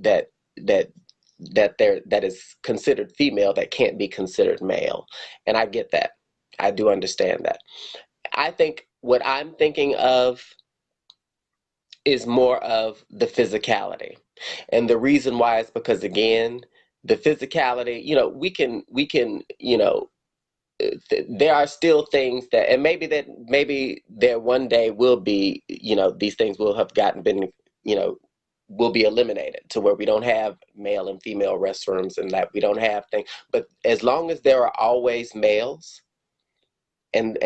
[SPEAKER 1] that that that is considered female that can't be considered male. And I get that. I do understand that. I think what I'm thinking of is more of the physicality. And the reason why is because, again, the physicality, we can, there are still things that, and maybe there one day will be, these things will have you know will be eliminated to where we don't have male and female restrooms, and that we don't have things. But as long as there are always males and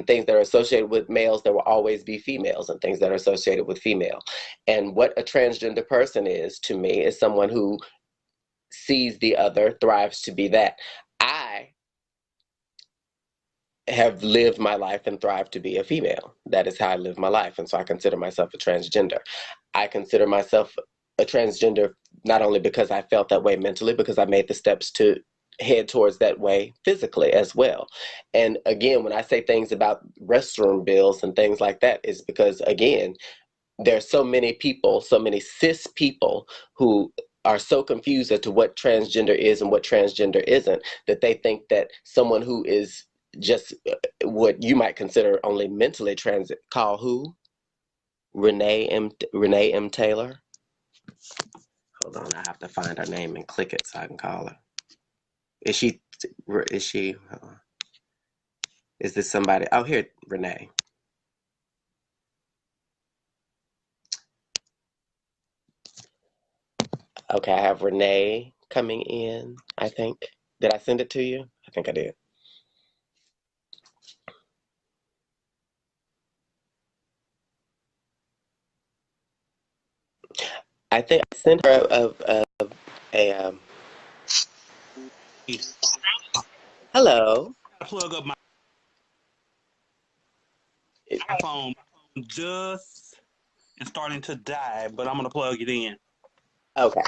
[SPEAKER 1] things that are associated with males, there will always be females and things that are associated with female. And what a transgender person is to me is someone who sees the other, thrives to be that. I have lived my life and thrived to be a female. That is how I live my life. And so I consider myself a transgender. I consider myself a transgender not only because I felt that way mentally, because I made the steps to head towards that way physically as well. And again, when I say things about restroom bills and things like that, is because, again, there's so many people, so many cis people who are so confused as to what transgender is and what transgender isn't, that they think that someone who is just what you might consider only mentally trans, call who? Renee M. Taylor. Hold on, I have to find her name and click it so I can call her. Is she? Is she? Is this somebody? Oh, here, Renee. Okay, I have Renee coming in, I think. Did I send it to you? I think I did. I think I sent her a hello.
[SPEAKER 3] Plug up my phone. Just it's starting to die, but I'm gonna plug it in.
[SPEAKER 1] Okay.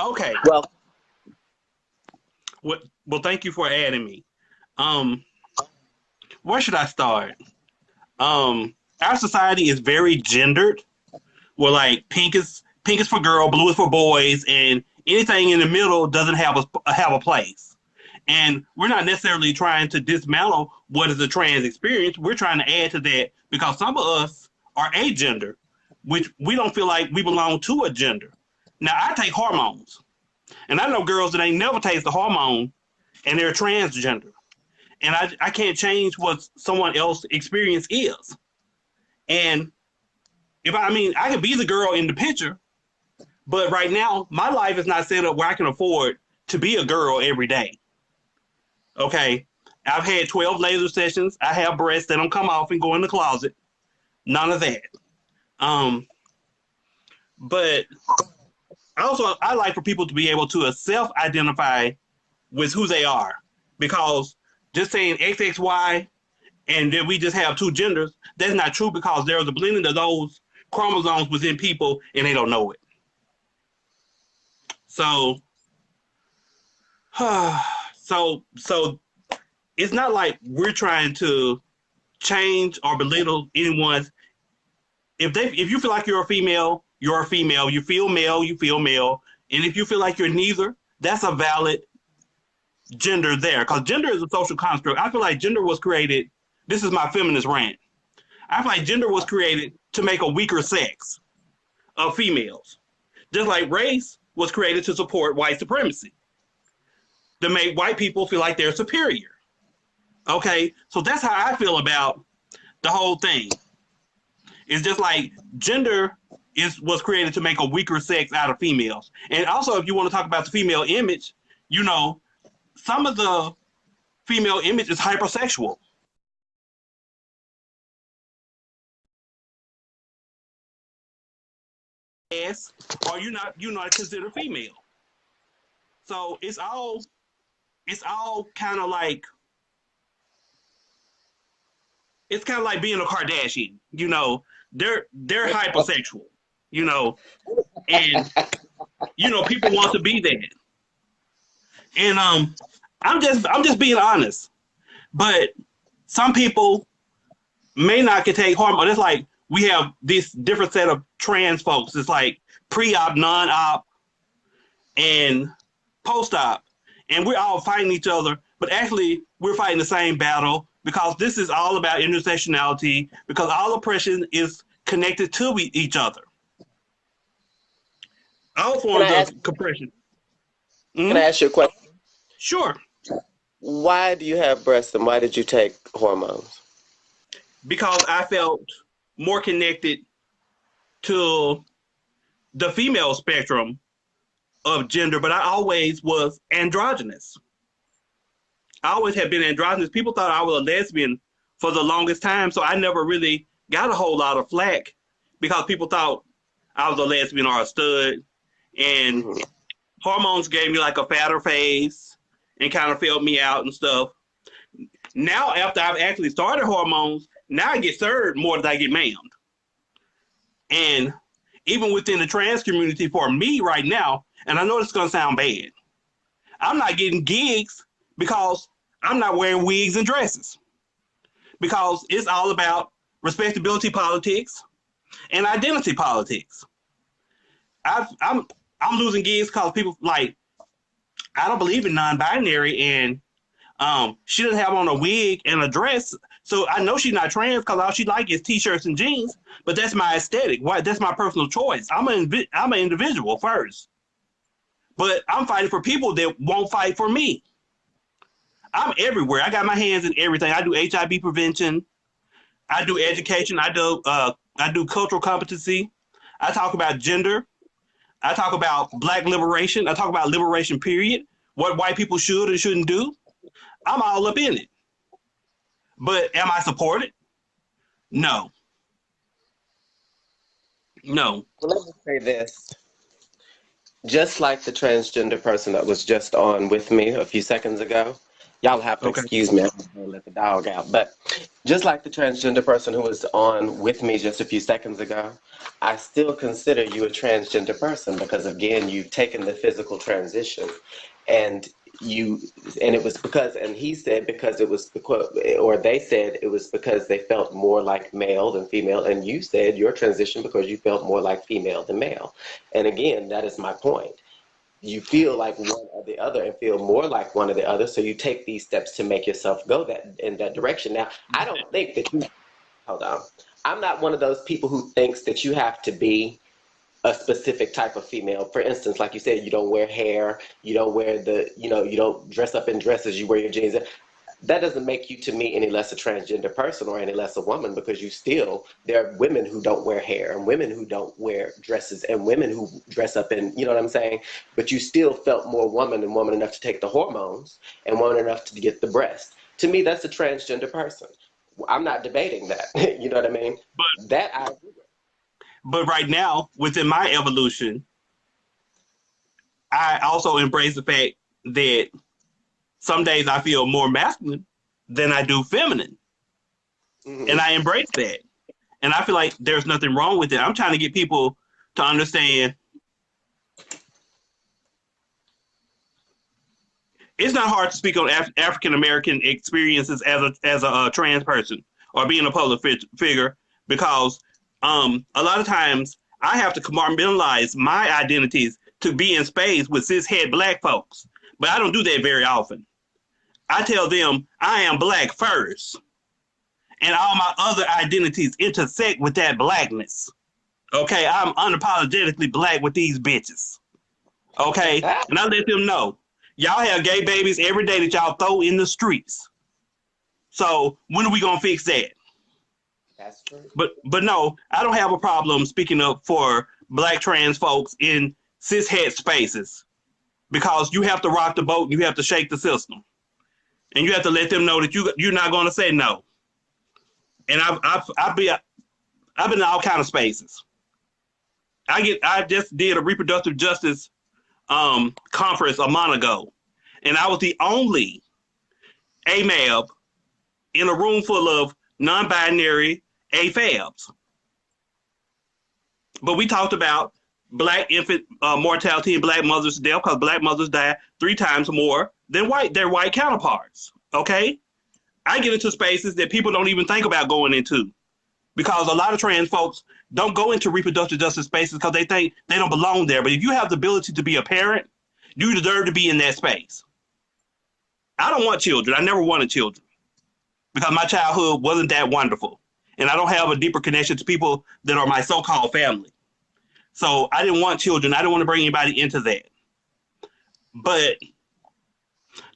[SPEAKER 3] Okay.
[SPEAKER 1] Well,
[SPEAKER 3] Well, thank you for adding me. Um, where should I start? Our society is very gendered. Where like pink is for girl, blue is for boys, and anything in the middle doesn't have a place. And we're not necessarily trying to dismantle what is a trans experience. We're trying to add to that because some of us are agender, which we don't feel like we belong to a gender. Now, I take hormones, and I know girls that ain't never taste a hormone, and they're transgender. And I can't change what someone else's experience is. And I mean, I could be the girl in the picture, but right now, my life is not set up where I can afford to be a girl every day. Okay. I've had 12 laser sessions. I have breasts that don't come off and go in the closet. None of that. But also, I like for people to be able to self-identify with who they are, because just saying XXY and then we just have two genders, that's not true, because there's a blending of those chromosomes within people and they don't know it. So, so it's not like we're trying to change or belittle anyone's. If you feel like you're a female, you're a female. You feel male, you feel male. And if you feel like you're neither, that's a valid gender there, because gender is a social construct. I feel like gender was created. This is my feminist rant. I feel like gender was created to make a weaker sex of females, just like race was created to support white supremacy, to make white people feel like they're superior. Okay, so that's how I feel about the whole thing. It's just like gender was created to make a weaker sex out of females. And also, if you want to talk about the female image, some of the female image is hypersexual. Yes, or you're not considered female. So it's all kind of like being a Kardashian. They're hypersexual. And people want to be that. And I'm just being honest. But some people may not can take hormone. It's like we have this different set of trans folks. It's like pre-op, non-op, and post-op. And we're all fighting each other, but actually we're fighting the same battle, because this is all about intersectionality, because all oppression is connected to each other. All forms of compression.
[SPEAKER 1] Can I ask you a question?
[SPEAKER 3] Sure.
[SPEAKER 1] Why do you have breasts and why did you take hormones?
[SPEAKER 3] Because I felt more connected to the female spectrum of gender, but I always was androgynous. I always have been androgynous. People thought I was a lesbian for the longest time, so I never really got a whole lot of flack, because people thought I was a lesbian or a stud. And hormones gave me like a fatter face and kind of filled me out and stuff. Now, after I've actually started hormones, now I get served more than I get manned. And even within the trans community, for me right now, and I know it's going to sound bad, I'm not getting gigs because I'm not wearing wigs and dresses, because it's all about respectability politics and identity politics. I'm losing gigs because people like, I don't believe in non-binary, and she doesn't have on a wig and a dress, so I know she's not trans because all she like is t-shirts and jeans. But that's my aesthetic. That's my personal choice. I'm an individual first. But I'm fighting for people that won't fight for me. I'm everywhere. I got my hands in everything. I do HIV prevention. I do education. I do cultural competency. I talk about gender. I talk about Black liberation. I talk about liberation, period. What white people should and shouldn't do. I'm all up in it. But am I supported? No. No.
[SPEAKER 1] Well, let me say this. Just like the transgender person that was just on with me a few seconds ago, y'all have to
[SPEAKER 3] Okay.
[SPEAKER 1] excuse me, I'm going to let the dog out. But just like the transgender person who was on with me just a few seconds ago, I still consider you a transgender person because, again, you've taken the physical transition. And it was because, and he said because it was because, or they said it was because they felt more like male than female, and you said your transition because you felt more like female than male. And again, that is my point. You feel like one or the other and feel more like one or the other, so you take these steps to make yourself go in that direction. Now, I don't think that hold on. I'm not one of those people who thinks that you have to be a specific type of female. For instance, like you said, you don't wear hair, you don't wear you don't dress up in dresses, you wear your jeans. That doesn't make you, to me, any less a transgender person or any less a woman, because there are women who don't wear hair and women who don't wear dresses and women who dress up in, you know what I'm saying? But you still felt more woman and woman enough to take the hormones and woman enough to get the breast. To me, that's a transgender person. I'm not debating that. You know what I mean? That I agree with.
[SPEAKER 3] But right now, within my evolution, I also embrace the fact that some days I feel more masculine than I do feminine. Mm-hmm. And I embrace that. And I feel like there's nothing wrong with it. I'm trying to get people to understand it's not hard to speak on African American experiences as a trans person or being a public figure, because a lot of times I have to compartmentalize my identities to be in space with cishet Black folks, but I don't do that very often. I tell them I am Black first, and all my other identities intersect with that Blackness. Okay, I'm unapologetically Black with these bitches. Okay, and I let them know y'all have gay babies every day that y'all throw in the streets. So when are we gonna fix that?
[SPEAKER 1] That's true.
[SPEAKER 3] But no, I don't have a problem speaking up for Black trans folks in cishet spaces, because you have to rock the boat, you have to shake the system, and you have to let them know that you're not going to say no. And I've been in all kind of spaces. I just did a reproductive justice conference a month ago, and I was the only AMAB in a room full of non-binary AFABs. But we talked about Black infant mortality and Black mothers' death, because Black mothers die 3 times more than their white counterparts. Okay? I get into spaces that people don't even think about going into, because a lot of trans folks don't go into reproductive justice spaces because they think they don't belong there. But if you have the ability to be a parent, you deserve to be in that space. I don't want children. I never wanted children because my childhood wasn't that wonderful. And I don't have a deeper connection to people that are my so-called family. So I didn't want children. I didn't want to bring anybody into that. But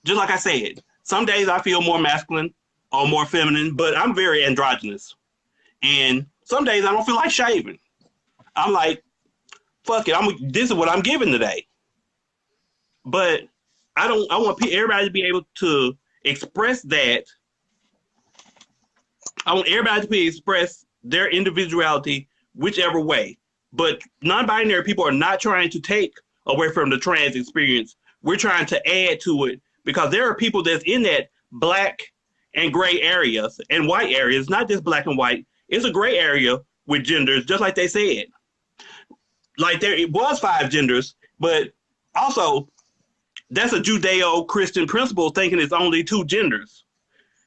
[SPEAKER 3] just like I said, some days I feel more masculine or more feminine, but I'm very androgynous. And some days I don't feel like shaving. I'm like, fuck it. This is what I'm giving today. But I want everybody to be able to express that. I want everybody to express their individuality whichever way. But non-binary people are not trying to take away from the trans experience. We're trying to add to it, because there are people that's in that Black and gray areas and white areas, not just Black and white. It's a gray area with genders, just like they said. Like it was 5 genders, but also that's a Judeo-Christian principle, thinking it's only 2 genders,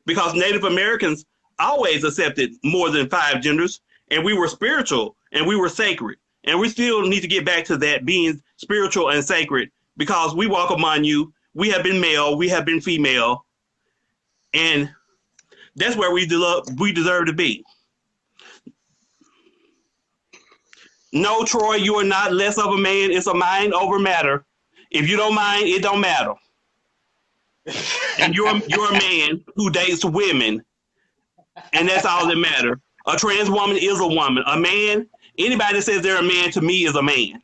[SPEAKER 3] because Native Americans always accepted more than 5 genders, and we were spiritual and we were sacred. And we still need to get back to that, being spiritual and sacred, because we walk among you. We have been male, we have been female, and that's where we deserve to be. No, Troy, you are not less of a man. It's a mind over matter. If you don't mind, it don't matter. And you're a man who dates women, and that's all that matters. A trans woman is a woman. A man, anybody that says they're a man to me is a man.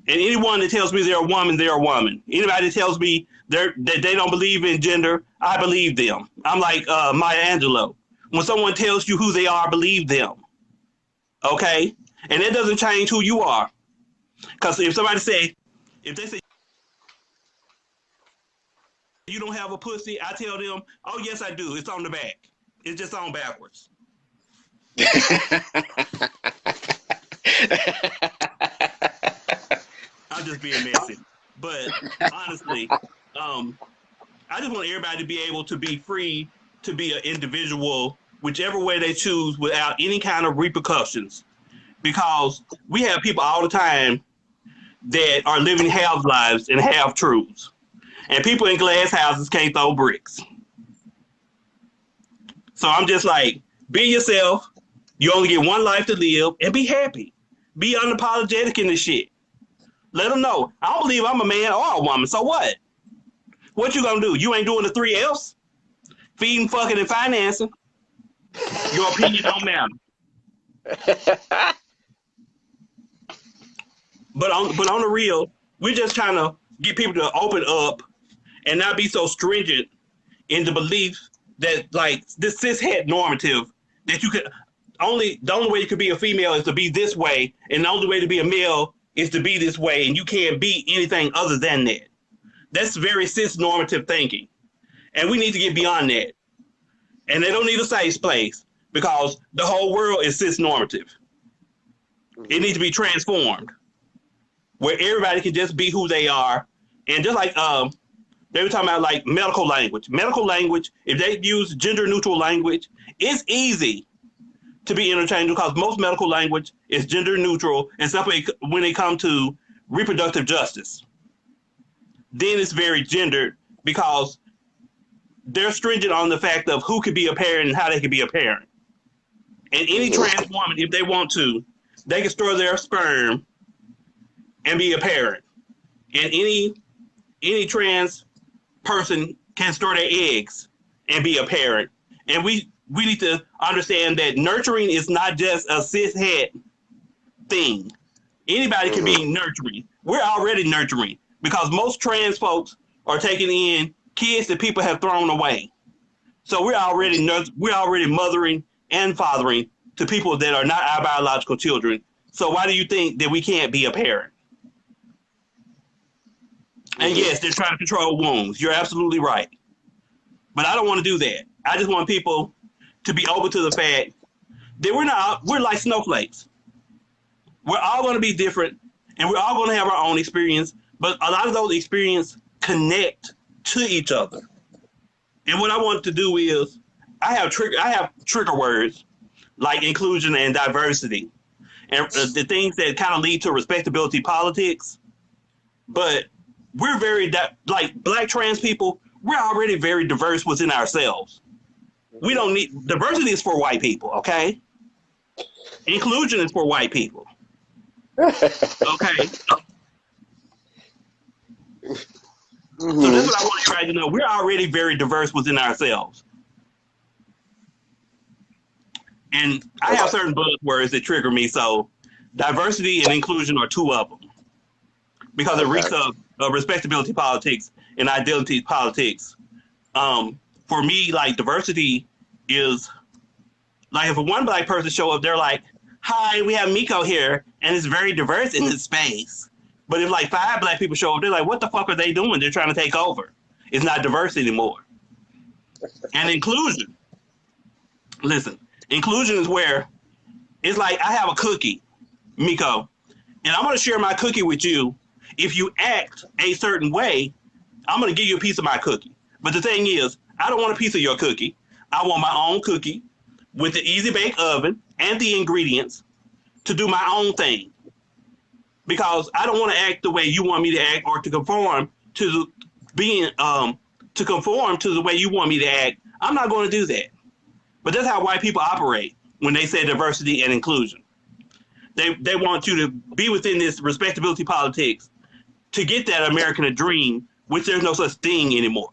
[SPEAKER 3] And anyone that tells me they're a woman, they're a woman. Anybody that tells me that they don't believe in gender, I believe them. I'm like Maya Angelou. When someone tells you who they are, believe them. Okay? And that doesn't change who you are. Because if they say you don't have a pussy, I tell them, oh, yes, I do. It's on the back. It's just on backwards. I'm just being messy. But honestly, I just want everybody to be able to be free to be an individual, whichever way they choose, without any kind of repercussions. Because we have people all the time that are living half lives and half truths. And people in glass houses can't throw bricks. So I'm just like, be yourself. You only get one life to live, and be happy. Be unapologetic in this shit. Let them know, I don't believe I'm a man or a woman, so what? What you gonna do? You ain't doing the 3 F's? Feeding, fucking, and financing. Your opinion don't matter. But on the real, we're just trying to get people to open up and not be so stringent in the belief that, like, this cishet normative, that you could the only way you could be a female is to be this way, and the only way to be a male is to be this way, and you can't be anything other than that. That's very cis normative thinking. And we need to get beyond that. And they don't need a safe place, because the whole world is cis normative. It needs to be transformed, where everybody can just be who they are. And just like they were talking about, like, medical language. Medical language, if they use gender neutral language, it's easy to be interchangeable, because most medical language is gender neutral, and especially when they come to reproductive justice. Then it's very gendered, because they're stringent on the fact of who could be a parent and how they could be a parent. And any trans woman, if they want to, they can store their sperm and be a parent. And any trans person can store their eggs and be a parent. And we need to understand that nurturing is not just a cishet thing. Anybody can be nurturing. We're already nurturing, because most trans folks are taking in kids that people have thrown away. So we're already mothering and fathering to people that are not our biological children. So why do you think that we can't be a parent? And yes, they're trying to control wombs. You're absolutely right. But I don't want to do that. I just want people to be open to the fact that we're like snowflakes. We're all going to be different, and we're all going to have our own experience, but a lot of those experiences connect to each other. And what I want to do is, I have trigger words like inclusion and diversity, and the things that kind of lead to respectability politics. But we're like Black trans people, we're already very diverse within ourselves. We don't need, diversity is for white people, okay? Inclusion is for white people. Okay. So that's what I want everybody to know. We're already very diverse within ourselves. And I have certain buzzwords that trigger me, so diversity and inclusion are two of them. Because it reeks of respectability politics and identity politics. For me, like, diversity is, like, if a one Black person show up, they're like, hi, we have Miko here, and it's very diverse in this space. But if, like, 5 Black people show up, they're like, what the fuck are they doing? They're trying to take over. It's not diverse anymore. And inclusion. Listen, inclusion is where it's like, I have a cookie, Miko, and I'm going to share my cookie with you. If you act a certain way, I'm going to give you a piece of my cookie. But the thing is, I don't want a piece of your cookie. I want my own cookie with the easy bake oven and the ingredients to do my own thing. Because I don't want to act the way you want me to act, or to conform to conform to the way you want me to act. I'm not going to do that. But that's how white people operate when they say diversity and inclusion. They want you to be within this respectability politics to get that American dream, which there's no such thing anymore.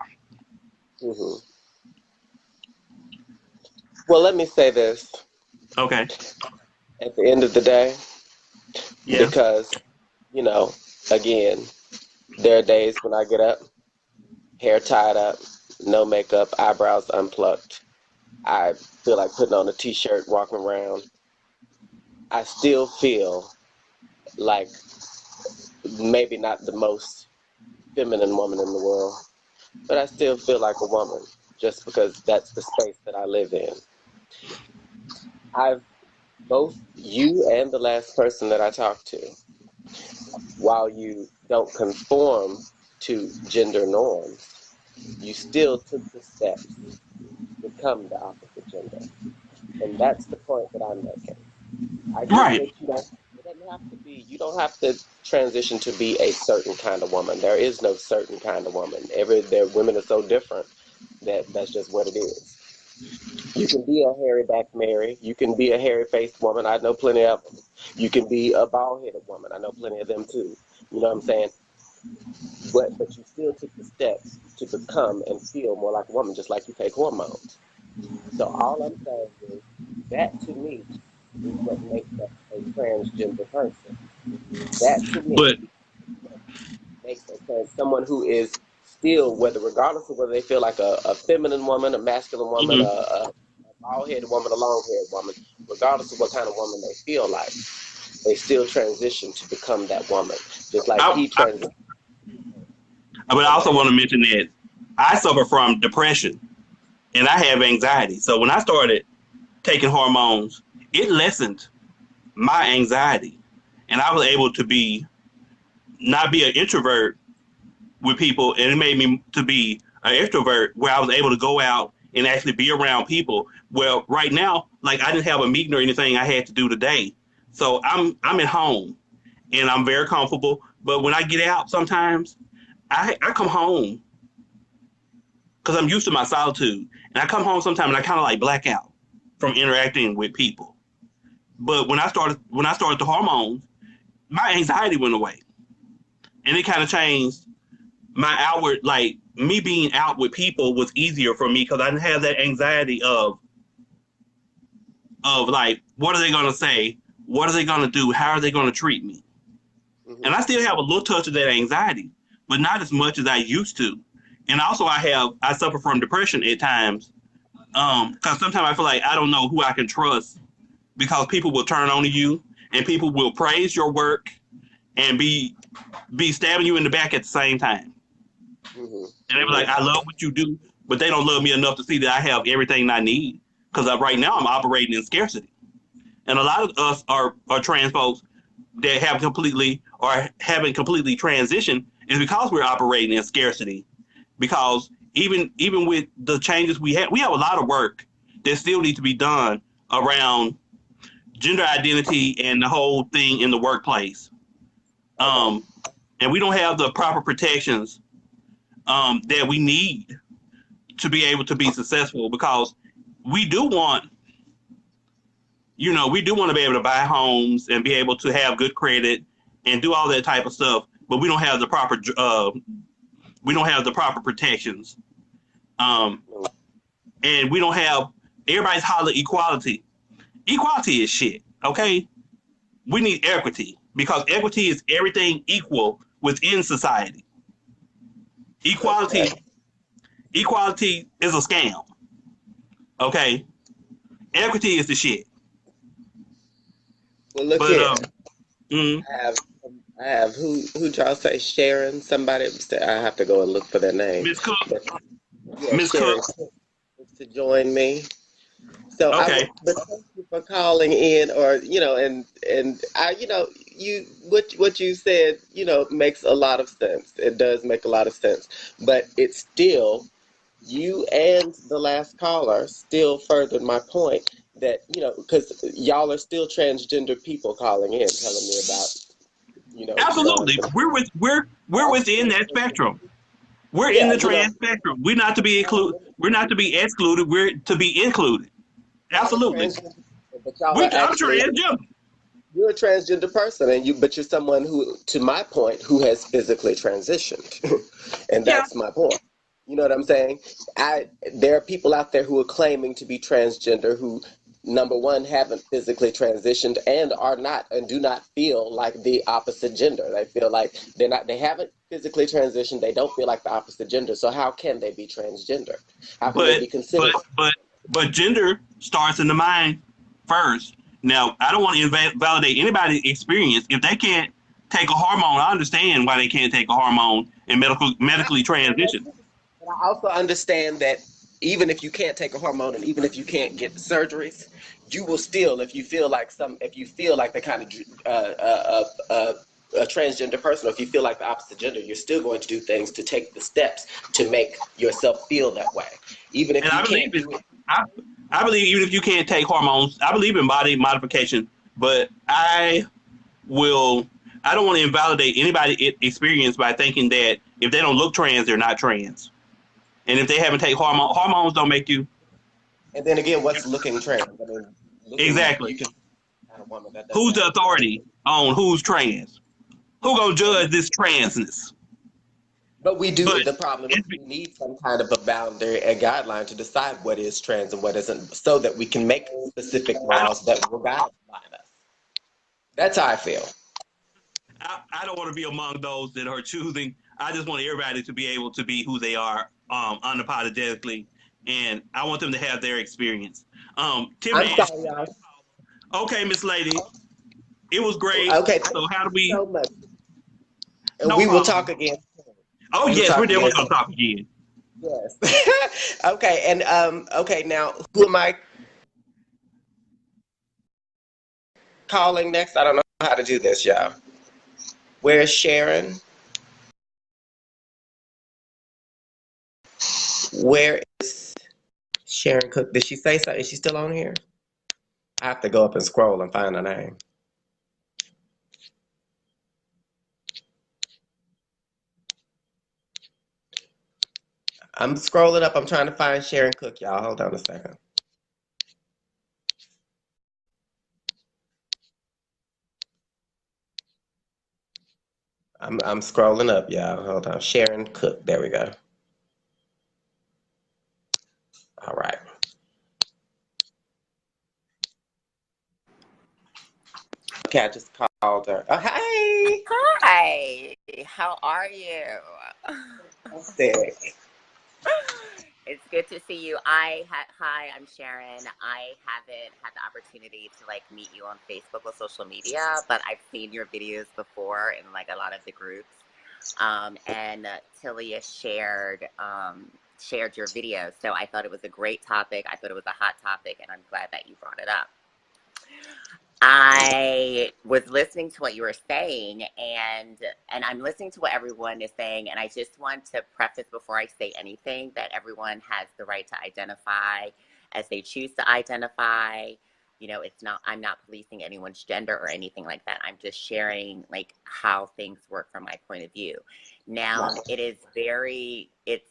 [SPEAKER 1] Mm-hmm. Well, let me say this.
[SPEAKER 3] Okay.
[SPEAKER 1] At the end of the day,
[SPEAKER 3] Yeah.
[SPEAKER 1] because, you know, again, there are days when I get up, hair tied up, no makeup, eyebrows unplucked. I feel like putting on a t-shirt, walking around. I still feel like maybe not the most feminine woman in the world, but I still feel like a woman just because that's the space that I live in. I've both you and the last person that I talked to, while you don't conform to gender norms, you still took the steps to become the opposite gender. And that's the point that I'm making. I get
[SPEAKER 3] Right.
[SPEAKER 1] that it doesn't have to be, you don't have to transition to be a certain kind of woman. There is no certain kind of woman. Women are so different that that's just what it is. You can be a hairy-backed Mary. You can be a hairy-faced woman. I know plenty of them. You can be a bald-headed woman. I know plenty of them too. You know what I'm saying? But you still took the steps to become and feel more like a woman, just like you take hormones. So all I'm saying is that to me is what makes us a transgender person. That to me
[SPEAKER 3] But
[SPEAKER 1] makes someone who is still, regardless of whether they feel like a feminine woman, a masculine woman, a bald-headed woman, a long-haired woman, regardless of what kind of woman they feel like, they still transition to become that woman. Just like he transitioned.
[SPEAKER 3] But I also want to mention that I suffer from depression and I have anxiety. So when I started taking hormones, it lessened my anxiety, and I was able to not be an introvert with people, and it made me to be an extrovert where I was able to go out and actually be around people. Well, right now, like I didn't have a meeting or anything I had to do today, so I'm at home and I'm very comfortable. But when I get out, sometimes I come home because I'm used to my solitude, and I come home sometimes and I kind of like black out from interacting with people. But when I started the hormones, my anxiety went away, and it kind of changed my outward, like me being out with people was easier for me because I didn't have that anxiety of like, what are they gonna say? What are they gonna do? How are they gonna treat me?
[SPEAKER 1] Mm-hmm.
[SPEAKER 3] And I still have a little touch of that anxiety, but not as much as I used to. And also I suffer from depression at times. Because sometimes I feel like I don't know who I can trust because people will turn on you and people will praise your work and be stabbing you in the back at the same time.
[SPEAKER 1] Mm-hmm.
[SPEAKER 3] And they be like, I love what you do, but they don't love me enough to see that I have everything I need. Because right now I'm operating in scarcity. And a lot of us are trans folks that have completely or haven't completely transitioned is because we're operating in scarcity. Because even with the changes we have a lot of work that still needs to be done around gender identity and the whole thing in the workplace. And we don't have the proper protections that we need to be able to be successful, because we do want to be able to buy homes and be able to have good credit and do all that type of stuff, but we don't have the proper protections. And we don't have, everybody's hollering equality. Equality is shit, okay? We need equity, because equity is everything equal within society. Equality is a scam, okay? Equity is the shit.
[SPEAKER 1] Well, look here. I have who y'all say, Sharon? Somebody, I have to go and look for their name.
[SPEAKER 3] Miss Cook.
[SPEAKER 1] Yeah,
[SPEAKER 3] Miss
[SPEAKER 1] Sharon
[SPEAKER 3] Cook.
[SPEAKER 1] to join me. So
[SPEAKER 3] okay.
[SPEAKER 1] but thank you for calling in, or and I, what you said, makes a lot of sense. It does make a lot of sense, but it's still, you and the last caller still furthered my point that because y'all are still transgender people calling in, telling me about
[SPEAKER 3] Absolutely, we're within that spectrum. We're in the trans spectrum. We're not to be excluded. We're not to be excluded. We're to be included. Absolutely.
[SPEAKER 1] But y'all
[SPEAKER 3] I'm
[SPEAKER 1] are actually
[SPEAKER 3] transgender.
[SPEAKER 1] you're a transgender person, but you're someone who, to my point, who has physically transitioned, and
[SPEAKER 3] Yeah,
[SPEAKER 1] that's my point. You know what I'm saying? There are people out there who are claiming to be transgender who, number one, haven't physically transitioned and are not and do not feel like the opposite gender. They feel like they haven't physically transitioned. They don't feel like the opposite gender. So how can they be transgender? How can they
[SPEAKER 3] but
[SPEAKER 1] be considered?
[SPEAKER 3] but gender starts in the mind first. Now, I don't want to invalidate anybody's experience. If they can't take a hormone, I understand why they can't take a hormone and medically transition.
[SPEAKER 1] But I also understand that even if you can't take a hormone and even if you can't get surgeries, you will still, if you feel like the kind of a transgender person, or if you feel like the opposite gender, you're still going to do things to take the steps to make yourself feel that way, even
[SPEAKER 3] And
[SPEAKER 1] if you
[SPEAKER 3] I believe
[SPEAKER 1] can't
[SPEAKER 3] it.
[SPEAKER 1] do it.
[SPEAKER 3] I, I believe even if you can't take hormones, I believe in body modification. But will. I don't want to invalidate anybody's experience by thinking that if they don't look trans, they're not trans. And if they haven't taken hormones don't make you
[SPEAKER 1] And then again, what's looking trans? I mean, you
[SPEAKER 3] exactly.
[SPEAKER 1] can find a woman that doesn't
[SPEAKER 3] Who's
[SPEAKER 1] have
[SPEAKER 3] the
[SPEAKER 1] a trans.
[SPEAKER 3] authority on who's trans? Who gonna judge this transness?
[SPEAKER 1] But we do.
[SPEAKER 3] But
[SPEAKER 1] The problem is
[SPEAKER 3] it's,
[SPEAKER 1] we need some kind of a boundary, a guideline to decide what is trans and what isn't, so that we can make specific
[SPEAKER 3] I don't.
[SPEAKER 1] laws that will guideline us. That's how I feel.
[SPEAKER 3] I don't want to be among those that are choosing. I just want everybody to be able to be who they are, unapologetically, and I want them to have their experience. Tiffany
[SPEAKER 1] I'm
[SPEAKER 3] asked,
[SPEAKER 1] sorry, y'all.
[SPEAKER 3] okay, Miss Lady, it was great.
[SPEAKER 1] Okay, thank
[SPEAKER 3] So how do
[SPEAKER 1] you
[SPEAKER 3] we?
[SPEAKER 1] so much. And
[SPEAKER 3] No
[SPEAKER 1] we will
[SPEAKER 3] problem.
[SPEAKER 1] talk again.
[SPEAKER 3] Oh
[SPEAKER 1] We will
[SPEAKER 3] yes, we're
[SPEAKER 1] talk
[SPEAKER 3] definitely
[SPEAKER 1] again
[SPEAKER 3] gonna
[SPEAKER 1] soon.
[SPEAKER 3] talk again.
[SPEAKER 1] Yes. Okay, and okay, now who am I calling next? I don't know how to do this, y'all. Where's Sharon? Where is Sharon Cook? Did she say something? Is she still on here? I have to go up and scroll and find her name. I'm scrolling up. I'm trying to find Sharon Cook, y'all. Hold on a second. I'm scrolling up, y'all. Hold on. Sharon Cook. There we go. All right. Okay, I just called her. Oh, hi.
[SPEAKER 4] Hi, how are you?
[SPEAKER 1] Fantastic.
[SPEAKER 4] It's good to see you. Hi, I'm Sharon. I haven't had the opportunity to like meet you on Facebook or social media, but I've seen your videos before in like a lot of the groups. And Tilia shared your video, so I thought it was a great topic. I thought it was a hot topic, and I'm glad that you brought it up. I was listening to what you were saying, and I'm listening to what everyone is saying, and I just want to preface before I say anything that everyone has the right to identify as they choose to identify. You know, I'm not policing anyone's gender or anything like that. I'm just sharing like how things work from my point of view. Now, it is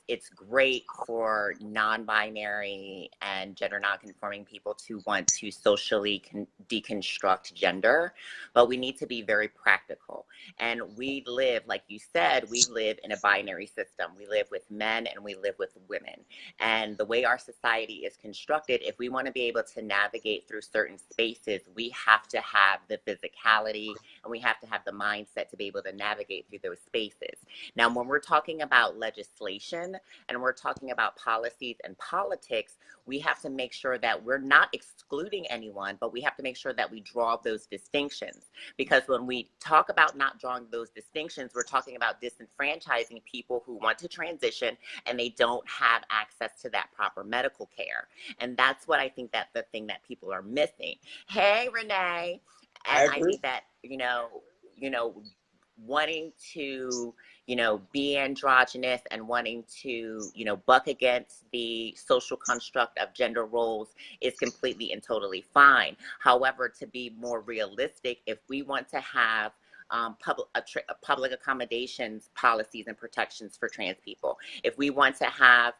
[SPEAKER 4] it's great for non-binary and gender non-conforming people to want to socially deconstruct gender, but we need to be very practical. And we live, like you said, we live in a binary system. We live with men and we live with women. And the way our society is constructed, if we want to be able to navigate through certain spaces, we have to have the physicality and we have to have the mindset to be able to navigate through those spaces. Now, when we're talking about legislation and we're talking about policies and politics, we have to make sure that we're not excluding anyone, but we have to make sure that we draw those distinctions. Because when we talk about not drawing those distinctions, we're talking about disenfranchising people who want to transition and they don't have access to that proper medical care. And that's what I think that the thing that people are missing. Hey, Renee.
[SPEAKER 1] I
[SPEAKER 4] And I
[SPEAKER 1] agree.
[SPEAKER 4] think that, wanting to, be androgynous and wanting to, buck against the social construct of gender roles is completely and totally fine. However, to be more realistic, if we want to have public accommodations policies and protections for trans people, if we want to have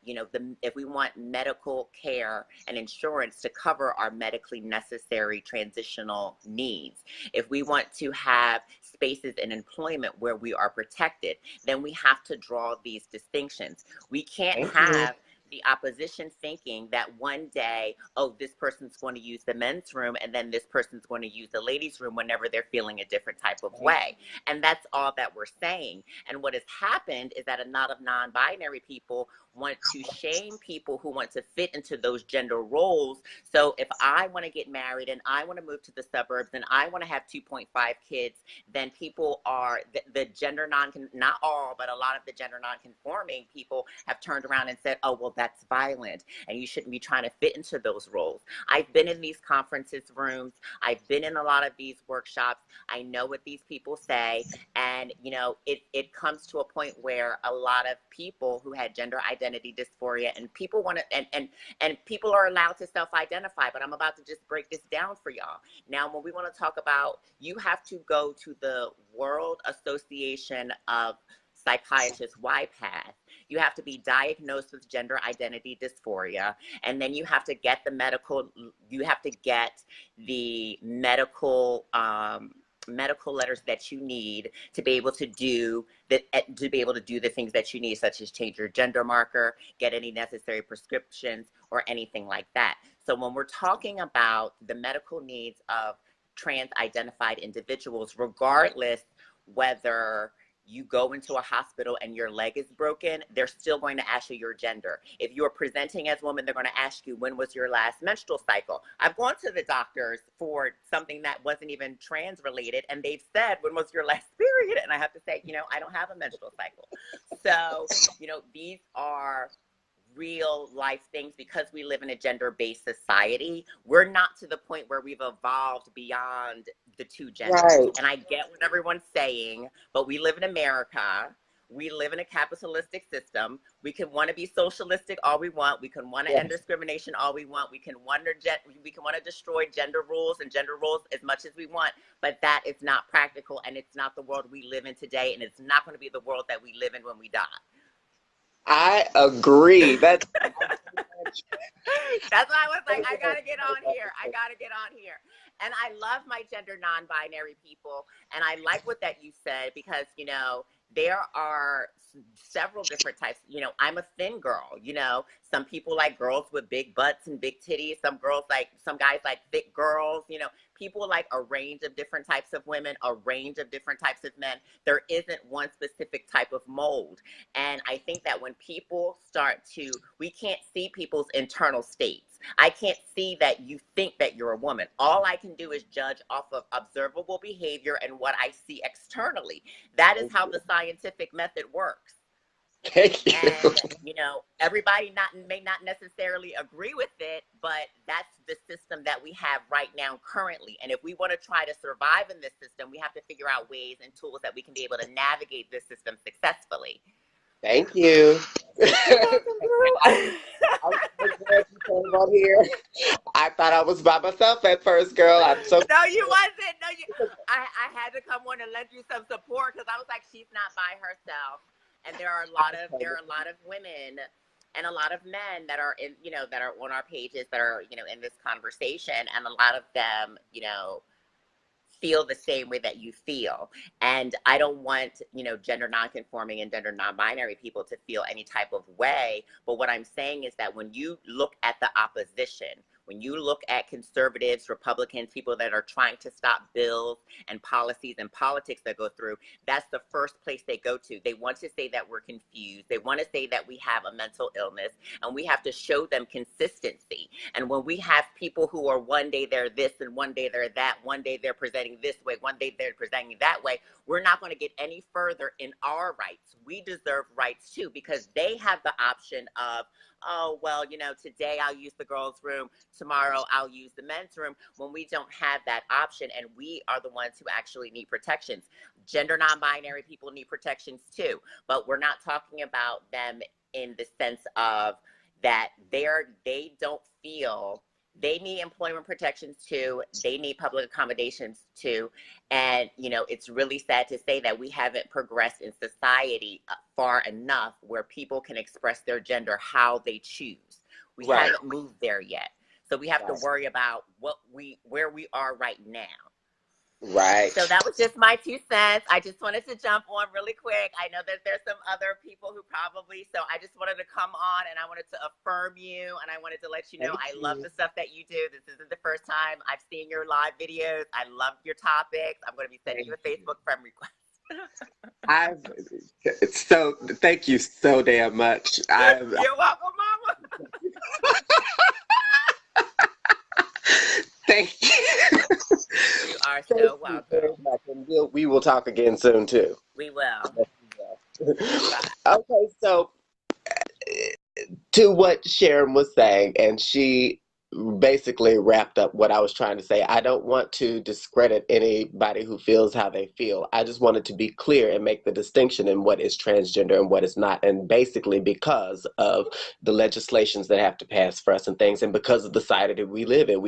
[SPEAKER 4] You know, if we want medical care and insurance to cover our medically necessary transitional needs, if we want to have spaces in employment where we are protected, then we have to draw these distinctions. We can't
[SPEAKER 1] Thank you.
[SPEAKER 4] have the opposition thinking that one day, oh, this person's going to use the men's room and then this person's going to use the ladies' room whenever they're feeling a different type of way. And that's all that we're saying. And what has happened is that a lot of non-binary people want to shame people who want to fit into those gender roles. So if I want to get married and I want to move to the suburbs and I want to have 2.5 kids, then people are the gender not all, but a lot of the gender non-conforming people have turned around and said, oh, well, that's violent and you shouldn't be trying to fit into those roles. I've been in these conferences rooms. I've been in a lot of these workshops. I know what these people say. And, you know, it comes to a point where a lot of people who had gender identity dysphoria and people want to, and people are allowed to self-identify, but I'm about to just break this down for y'all. Now, when we want to talk about, you have to go to the World Association of Psychiatrists YPATH. You have to be diagnosed with gender identity dysphoria, and then you have to get the medical, medical letters that you need to be able to do the things that you need, such as change your gender marker, get any necessary prescriptions, or anything like that. So when we're talking about the medical needs of trans identified individuals, regardless whether you go into a hospital and your leg is broken, they're still going to ask you your gender. If you're presenting as a woman, they're going to ask you, when was your last menstrual cycle? I've gone to the doctors for something that wasn't even trans related, and they've said, when was your last period? And I have to say, you know, I don't have a menstrual cycle. So, you know, these are real life things. Because we live in a gender-based society, we're not to the point where we've evolved beyond the two genders.
[SPEAKER 1] Right.
[SPEAKER 4] And I get what everyone's saying, but we live in America. We live in a capitalistic system. We can want to be socialistic all we want. We can want to end discrimination all we want. We can want to destroy gender rules and gender roles as much as we want. But that is not practical, and it's not the world we live in today, and it's not going to be the world that we live in when we die.
[SPEAKER 1] I agree. That's
[SPEAKER 4] why I was like, I gotta get on here. And I love my gender non-binary people. And I like what that you said, because, you know, there are several different types. You know, I'm a thin girl, you know, some people like girls with big butts and big titties. Some guys like thick girls, you know, people like a range of different types of women, a range of different types of men. There isn't one specific type of mold. And I think that when people we can't see people's internal states. I can't see that you think that you're a woman. All I can do is judge off of observable behavior and what I see externally. That is how the scientific method works.
[SPEAKER 1] Thank you.
[SPEAKER 4] And, you know, everybody may not necessarily agree with it, but that's the system that we have right now currently. And if we want to try to survive in this system, we have to figure out ways and tools that we can be able to navigate this system successfully.
[SPEAKER 1] Thank you. I was glad you came on here. I thought I was by myself at first, girl. I'm so
[SPEAKER 4] No, you wasn't. No, I had to come on and lend you some support, because I was like, she's not by herself. And there are a lot of women and a lot of men that are that are on our pages, that are, you know, in this conversation, and a lot of them, you know, feel the same way that you feel. And I don't want, you know, gender non-conforming and gender non-binary people to feel any type of way. But what I'm saying is that when you look at the opposition, when you look at conservatives, Republicans, people that are trying to stop bills and policies and politics that go through, that's the first place they go to. They want to say that we're confused. They want to say that we have a mental illness, and we have to show them consistency. And when we have people who are one day they're this and one day they're that, one day they're presenting this way, one day they're presenting that way, we're not going to get any further in our rights. We deserve rights too, because they have the option of, oh, well, you know, today I'll use the girls' room, tomorrow I'll use the men's room, when we don't have that option, and we are the ones who actually need protections. Gender non-binary people need protections too, but we're not talking about them in the sense of that they don't feel they need employment protections too. They need public accommodations too. And, you know, it's really sad to say that we haven't progressed in society far enough where people can express their gender how they choose. We haven't moved there yet. So we have to worry about where we are right now.
[SPEAKER 1] Right.
[SPEAKER 4] So that was just my 2 cents. I just wanted to jump on really quick. I know that there's some other people who probably, so I just wanted to come on and I wanted to affirm you and I wanted to let you know I love the stuff that you do. This isn't the first time I've seen your live videos. I love your topics. I'm going to be sending you a Facebook friend request.
[SPEAKER 1] Thank you so damn much.
[SPEAKER 4] You're welcome, Mama.
[SPEAKER 1] Thank you.
[SPEAKER 4] You are so welcome.
[SPEAKER 1] We will talk again soon too.
[SPEAKER 4] We will.
[SPEAKER 1] Okay, so to what Sharon was saying, and she basically wrapped up what I was trying to say. I don't want to discredit anybody who feels how they feel. I just wanted to be clear and make the distinction in what is transgender and what is not. And basically because of the legislations that have to pass for us and things, and because of the society we live in,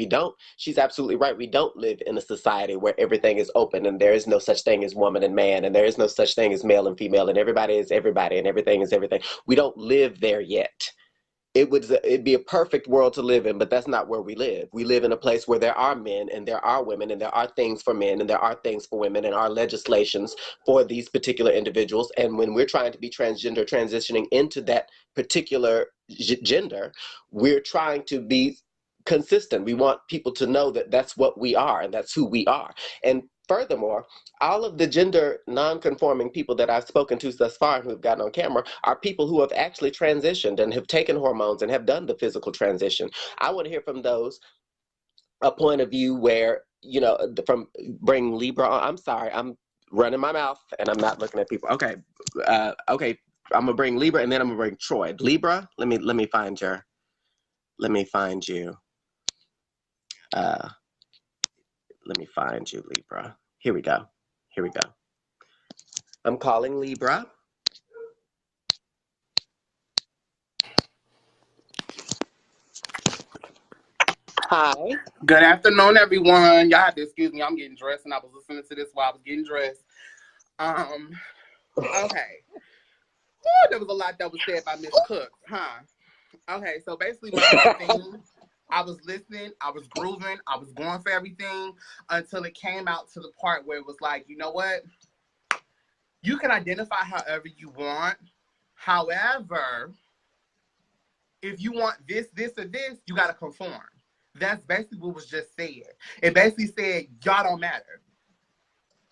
[SPEAKER 1] she's absolutely right. We don't live in a society where everything is open and there is no such thing as woman and man, and there is no such thing as male and female, and everybody is everybody and everything is everything. We don't live there yet. It'd be a perfect world to live in, but that's not where we live. We live in a place where there are men and there are women and there are things for men and there are things for women and are legislations for these particular individuals. And when we're trying to be transgender, transitioning into that particular gender, we're trying to be consistent. We want people to know that that's what we are and that's who we are. And furthermore, all of the gender non-conforming people that I've spoken to thus far who have gotten on camera are people who have actually transitioned and have taken hormones and have done the physical transition. I want to hear from those a point of view where, you know, from bring Libra on. I'm sorry, I'm running my mouth and I'm not looking at people. Okay, okay, I'm gonna bring Libra and then I'm gonna bring Troy. Libra, let me find you. Let me find you, Libra. Here we go. I'm calling Libra. Hi.
[SPEAKER 5] Good afternoon, everyone. Y'all have to excuse me. I'm getting dressed, and I was listening to this while I was getting dressed. Okay. Woo, there was a lot that was said by Miss Cook, huh? Okay, so basically my thing, I was listening, I was grooving, I was going for everything until it came out to the part where it was like, you know what? You can identify however you want. However, if you want this, or this, you got to conform. That's basically what was just said. It basically said, y'all don't matter.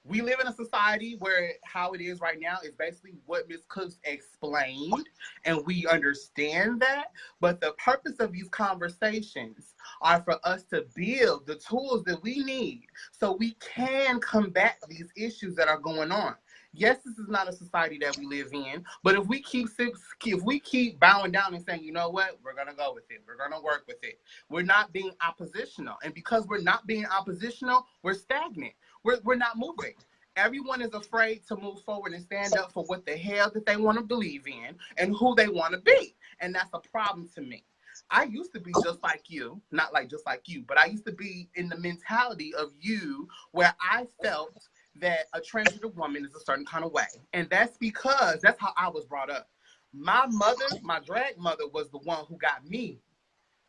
[SPEAKER 5] We live in a society where how it is right now is basically what Ms. Cooks explained, and we understand that. But the purpose of these conversations are for us to build the tools that we need so we can combat these issues that are going on. Yes, this is not a society that we live in, but if we keep bowing down and saying, you know what, we're gonna go with it, we're gonna work with it, we're not being oppositional, and because we're not being oppositional, we're stagnant. We're not moving. Everyone is afraid to move forward and stand up for what the hell that they want to believe in and who they want to be, and that's a problem to me. I used to be just like you, not like just like you, but I used to be in the mentality of you where I felt that a transgender woman is a certain kind of way. And that's because that's how I was brought up. My mother, my drag mother, was the one who got me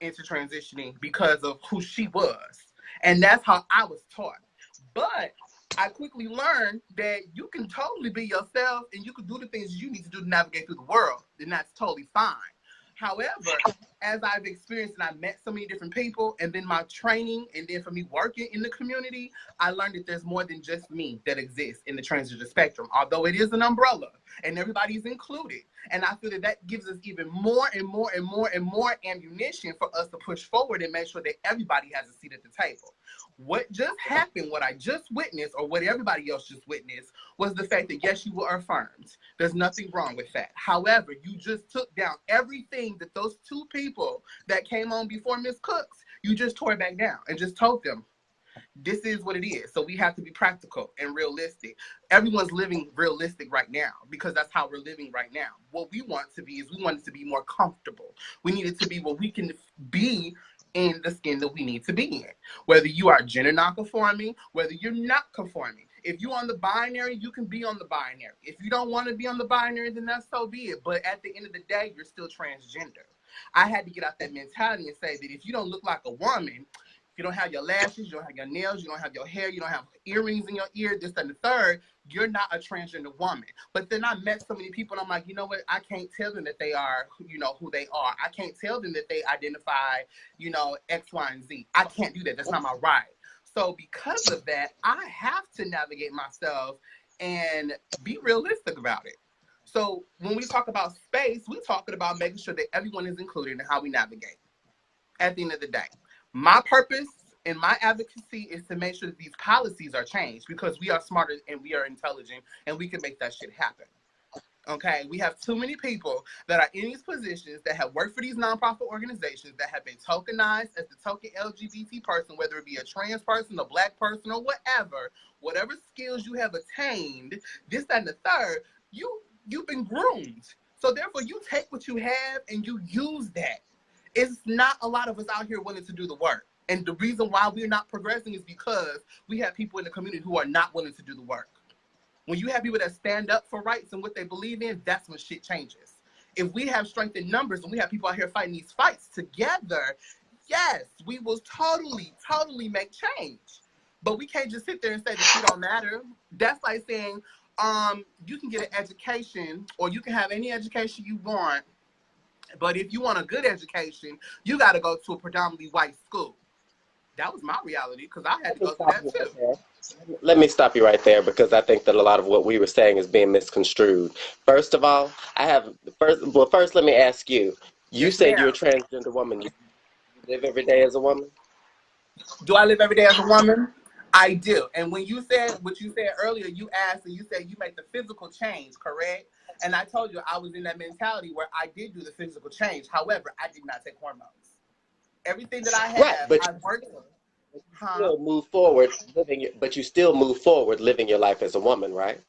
[SPEAKER 5] into transitioning because of who she was. And that's how I was taught. But I quickly learned that you can totally be yourself and you can do the things you need to do to navigate through the world. And that's totally fine. However, as I've experienced and I've met so many different people, and then my training, and then for me working in the community, I learned that there's more than just me that exists in the transgender spectrum, although it is an umbrella and everybody's included. And I feel that that gives us even more and more and more and more ammunition for us to push forward and make sure that everybody has a seat at the table. What just happened, what I just witnessed, or what everybody else just witnessed, was the fact that, yes, you were affirmed. There's nothing wrong with that. However, you just took down everything that those two people that came on before Ms. Cooks, you just tore it back down and just told them, this is what it is. So we have to be practical and realistic. Everyone's living realistic right now because that's how we're living right now. What we want to be is we want it to be more comfortable. We need it to be where we can be in the skin that we need to be in. Whether you are gender non-conforming, whether you're not conforming. If you're on the binary, you can be on the binary. If you don't want to be on the binary, then that's so be it. But at the end of the day, you're still transgender. I had to get out that mentality and say that if you don't look like a woman, if you don't have your lashes, you don't have your nails, you don't have your hair, you don't have earrings in your ear, this and the third, you're not a transgender woman. But then I met so many people and I'm like, you know what? I can't tell them that they are, you know, who they are. I can't tell them that they identify, you know, X, Y, and Z. I can't do that. That's not my right. So because of that, I have to navigate myself and be realistic about it. So when we talk about space, we're talking about making sure that everyone is included in how we navigate at the end of the day. My purpose and my advocacy is to make sure that these policies are changed because we are smarter and we are intelligent and we can make that shit happen. Okay, we have too many people that are in these positions that have worked for these nonprofit organizations that have been tokenized as the token LGBT person, whether it be a trans person, a black person, or whatever skills you have attained, this, that, and the third, you've been groomed. So therefore, you take what you have and you use that. It's not a lot of us out here willing to do the work. And the reason why we're not progressing is because we have people in the community who are not willing to do the work. When you have people that stand up for rights and what they believe in, that's when shit changes. If we have strength in numbers and we have people out here fighting these fights together, yes, we will totally make change. But we can't just sit there and say that you don't matter. That's like saying, you can get an education or you can have any education you want, but if you want a good education, you got to go to a predominantly white school. That was my reality because I had to go through that too.
[SPEAKER 1] Let me stop you right there because I think that a lot of what we were saying is being misconstrued. First of all, first let me ask you. You
[SPEAKER 5] Yes,
[SPEAKER 1] said you're a
[SPEAKER 5] ma'am.
[SPEAKER 1] transgender woman. You live every day as a woman?
[SPEAKER 5] Do I live every day as a woman? I do. And when you said what you said earlier, you asked and you said you make the physical change, correct? And I told you I was in that mentality where I did do the physical change. However, I did not take hormones. Everything that I have,
[SPEAKER 1] Right, but
[SPEAKER 5] I worked on.
[SPEAKER 1] you still move forward living your life as a woman, right?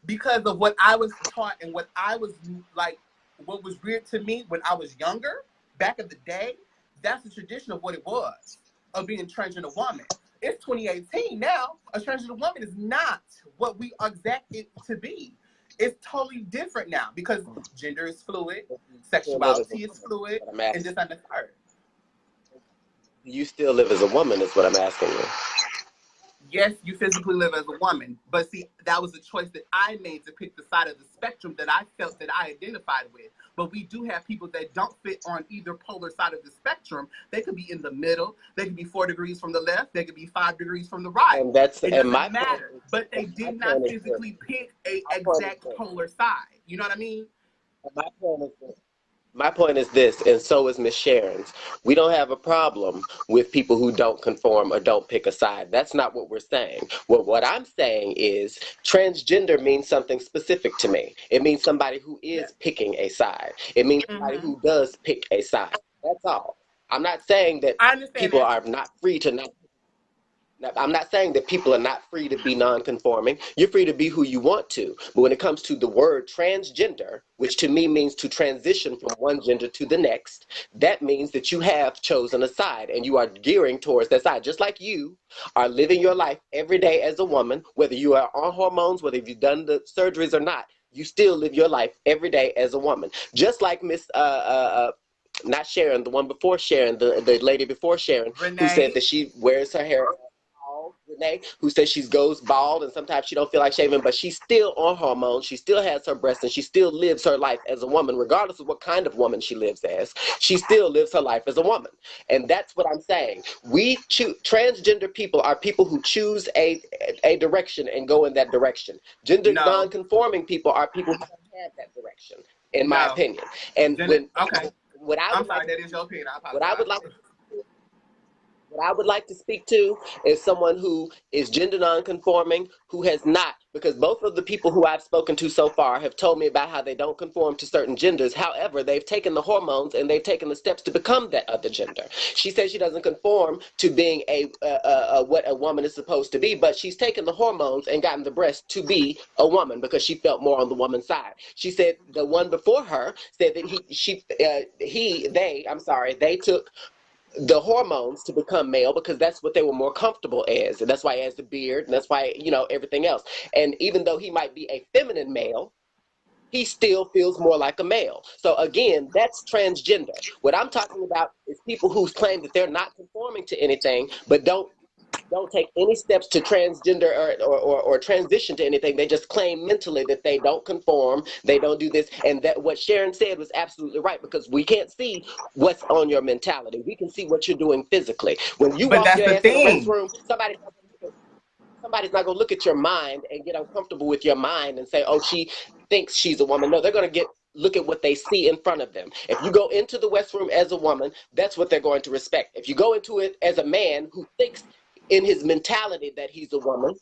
[SPEAKER 5] Because of what I was taught and what I was like, what was weird to me when I was younger, back in the day, that's the tradition of what it was, of being a transgender woman. It's 2018 now. A transgender woman is not what we exact it to be. It's totally different now because gender is fluid, sexuality is fluid, and this and the third.
[SPEAKER 1] You still live as a woman is what I'm asking you.
[SPEAKER 5] Yes, you physically live as a woman, but see, that was a choice that I made to pick the side of the spectrum that I felt that I identified with. But we do have people that don't fit on either polar side of the spectrum. They could be in the middle. They could be 4 degrees from the left. They could be 5 degrees from the right.
[SPEAKER 1] And
[SPEAKER 5] It doesn't matter. But they did not physically pick a exact polar side. You know what I mean?
[SPEAKER 1] My point is this, and so is Miss Sharon's. We don't have a problem with people who don't conform or don't pick a side. That's not what we're saying. What I'm saying is transgender means something specific to me. It means somebody who is picking a side. It means somebody who does pick a side. That's all. I'm not saying that people are not free to not. Now, I'm not saying that people are not free to be non-conforming. You're free to be who you want to. But when it comes to the word transgender, which to me means to transition from one gender to the next, that means that you have chosen a side and you are gearing towards that side. Just like you are living your life every day as a woman, whether you are on hormones, whether you've done the surgeries or not, you still live your life every day as a woman. Just like Miss not Sharon, the one before Sharon, the lady before Sharon,
[SPEAKER 5] Renee,
[SPEAKER 1] who said that she wears her hair. Renee, who says she goes bald and sometimes she don't feel like shaving, but she's still on hormones. She still has her breasts and she still lives her life as a woman, regardless of what kind of woman she lives as. She still lives her life as a woman. And that's what I'm saying. We choose, transgender people are people who choose a direction and go in that direction. Gender non-conforming people are people who don't have that direction, in my opinion. And what I would like to speak to is someone who is gender non-conforming, who has not, because both of the people who I've spoken to so far have told me about how they don't conform to certain genders. However, they've taken the hormones and they've taken the steps to become that other gender. She says she doesn't conform to being what a woman is supposed to be, but she's taken the hormones and gotten the breast to be a woman because she felt more on the woman's side. She said the one before her said that they took the hormones to become male because that's what they were more comfortable as. And that's why he has the beard, and that's why, everything else. And even though he might be a feminine male, he still feels more like a male. So again, that's transgender. What I'm talking about is people who claim that they're not conforming to anything, but don't take any steps to transgender or transition to anything. They just claim mentally that they don't conform, they don't do this. And that what Sharon said was absolutely right, because we can't see what's on your mentality. We can see what you're doing physically. When you
[SPEAKER 5] But
[SPEAKER 1] walk
[SPEAKER 5] that's
[SPEAKER 1] your
[SPEAKER 5] the
[SPEAKER 1] ass in the
[SPEAKER 5] thing.
[SPEAKER 1] restroom, somebody's not going to look at your mind and get uncomfortable with your mind and say, oh, she thinks she's a woman. No, they're going to look at what they see in front of them. If you go into the restroom as a woman, that's what they're going to respect. If you go into it as a man who thinks in his mentality that he's a woman,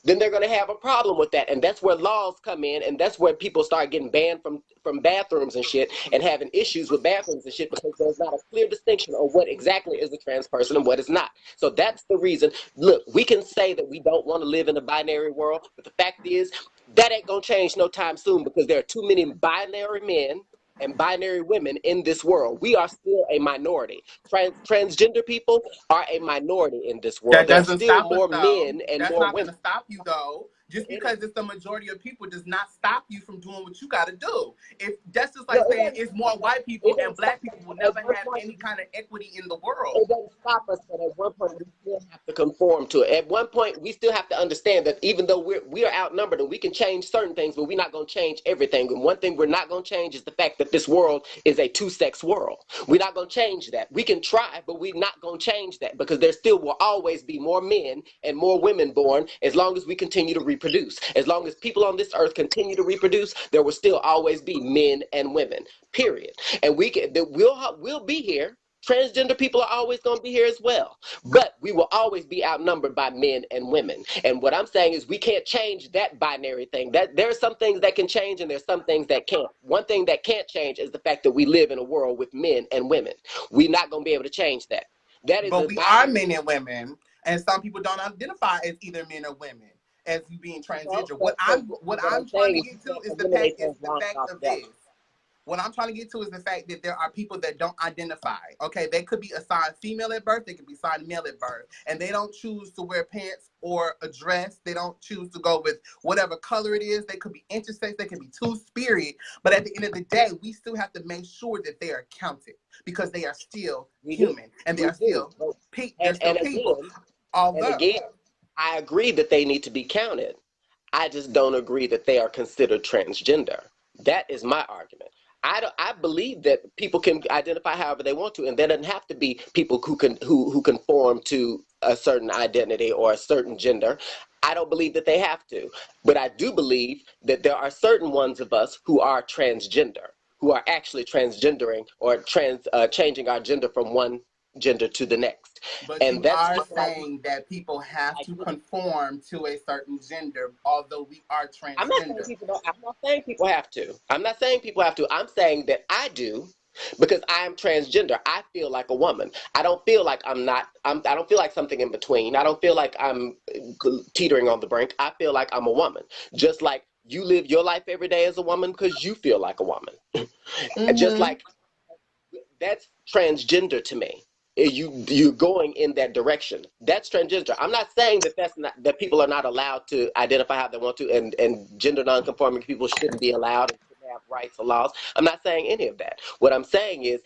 [SPEAKER 1] then they're going to have a problem with that. And that's where laws come in, and that's where people start getting banned from bathrooms and shit, and having issues with bathrooms and shit, because there's not a clear distinction on what exactly is a trans person and what is not. So that's the reason. Look, we can say that we don't want to live in a binary world, but the fact is that ain't going to change no time soon, because there are too many binary men and binary women in this world. We are still a minority. Transgender people are a minority in this world.
[SPEAKER 5] That
[SPEAKER 1] There are
[SPEAKER 5] doesn't
[SPEAKER 1] still
[SPEAKER 5] stop us,
[SPEAKER 1] more
[SPEAKER 5] though.
[SPEAKER 1] men and
[SPEAKER 5] That's
[SPEAKER 1] more
[SPEAKER 5] not going
[SPEAKER 1] women.
[SPEAKER 5] to stop you, though. Just because it's the majority of people does not stop you from doing what you got to do. If that's just like saying it's more white people and black people will never have any kind of equity in the world.
[SPEAKER 1] It doesn't stop us, but at one point we still have to conform to it. At one point, we still have to understand that even though we are outnumbered and we can change certain things, but we're not going to change everything. And one thing we're not going to change is the fact that this world is a two-sex world. We're not going to change that. We can try, but we're not going to change that, because there still will always be more men and more women born as long as we continue to reproduce. As long as people on this earth continue to reproduce, there will still always be men and women, period. And we'll be here. Transgender people are always going to be here as well, but we will always be outnumbered by men and women. And what I'm saying is we can't change that binary thing. That there are some things that can change and there's some things that can't. One thing that can't change is the fact that we live in a world with men and women. We're not going to be able to change that. That is
[SPEAKER 5] But we are men and women, and some people don't identify as either men or women as you being transgender. What I'm trying to get to is the fact of this. What I'm trying to get to is the fact that there are people that don't identify. Okay, they could be assigned female at birth, they could be assigned male at birth, and they don't choose to wear pants or a dress. They don't choose to go with whatever color it is. They could be intersex, they could be two-spirit, but at the end of the day, we still have to make sure that they are counted, because they are still human and they are still people.
[SPEAKER 1] Again, I agree that they need to be counted. I just don't agree that they are considered transgender. That is my argument. I believe that people can identify however they want to, and there doesn't have to be people who conform to a certain identity or a certain gender. I don't believe that they have to, but I do believe that there are certain ones of us who are transgender, who are actually transgendering or changing our gender from one gender to the next.
[SPEAKER 5] But
[SPEAKER 1] and
[SPEAKER 5] you
[SPEAKER 1] that's
[SPEAKER 5] are saying that people have to conform to a certain gender, although we are transgender.
[SPEAKER 1] I'm not saying people have to. I'm not saying people have to. I'm saying that I do, because I am transgender. I feel like a woman. I don't feel like I'm not. I don't feel like something in between. I don't feel like I'm teetering on the brink. I feel like I'm a woman. Just like you live your life every day as a woman because you feel like a woman. Just like that's transgender to me. You're going in that direction. That's transgender. I'm not saying that people are not allowed to identify how they want to, and gender non-conforming people shouldn't be allowed and shouldn't have rights or laws. I'm not saying any of that. What I'm saying is,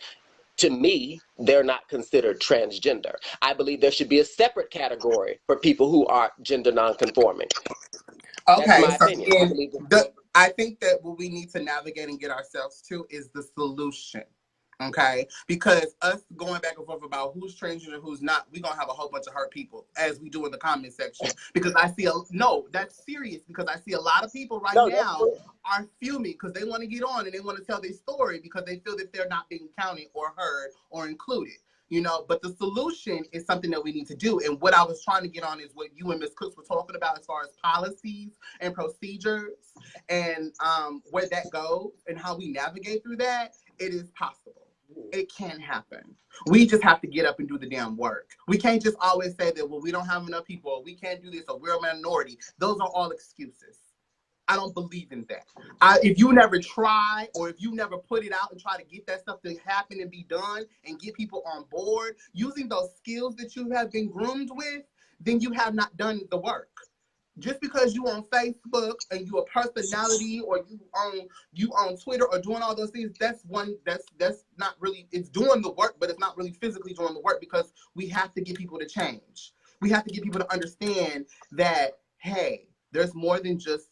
[SPEAKER 1] to me, they're not considered transgender. I believe there should be a separate category for people who are gender non-conforming.
[SPEAKER 5] Okay,
[SPEAKER 1] that's my opinion.
[SPEAKER 5] I think that what we need to navigate and get ourselves to is the solution. Okay, because us going back and forth about who's transgender and who's not, we're gonna have a whole bunch of hurt people, as we do in the comment section. Because I see that's serious, because I see a lot of people now are fuming because they want to get on and they want to tell their story because they feel that they're not being counted or heard or included. But the solution is something that we need to do. And what I was trying to get on is what you and Ms. Cooks were talking about as far as policies and procedures and where that goes and how we navigate through that. It is possible. It can happen. We just have to get up and do the damn work. We can't just always say that, well, we don't have enough people, or we can't do this, or we're a minority. Those are all excuses. I don't believe in that. If you never try, or if you never put it out and try to get that stuff to happen and be done and get people on board using those skills that you have been groomed with, then you have not done the work. Just because you on Facebook and you a personality, or you on Twitter or doing all those things, that's not really, it's doing the work, but it's not really physically doing the work, because we have to get people to change. We have to get people to understand that, hey, there's more than just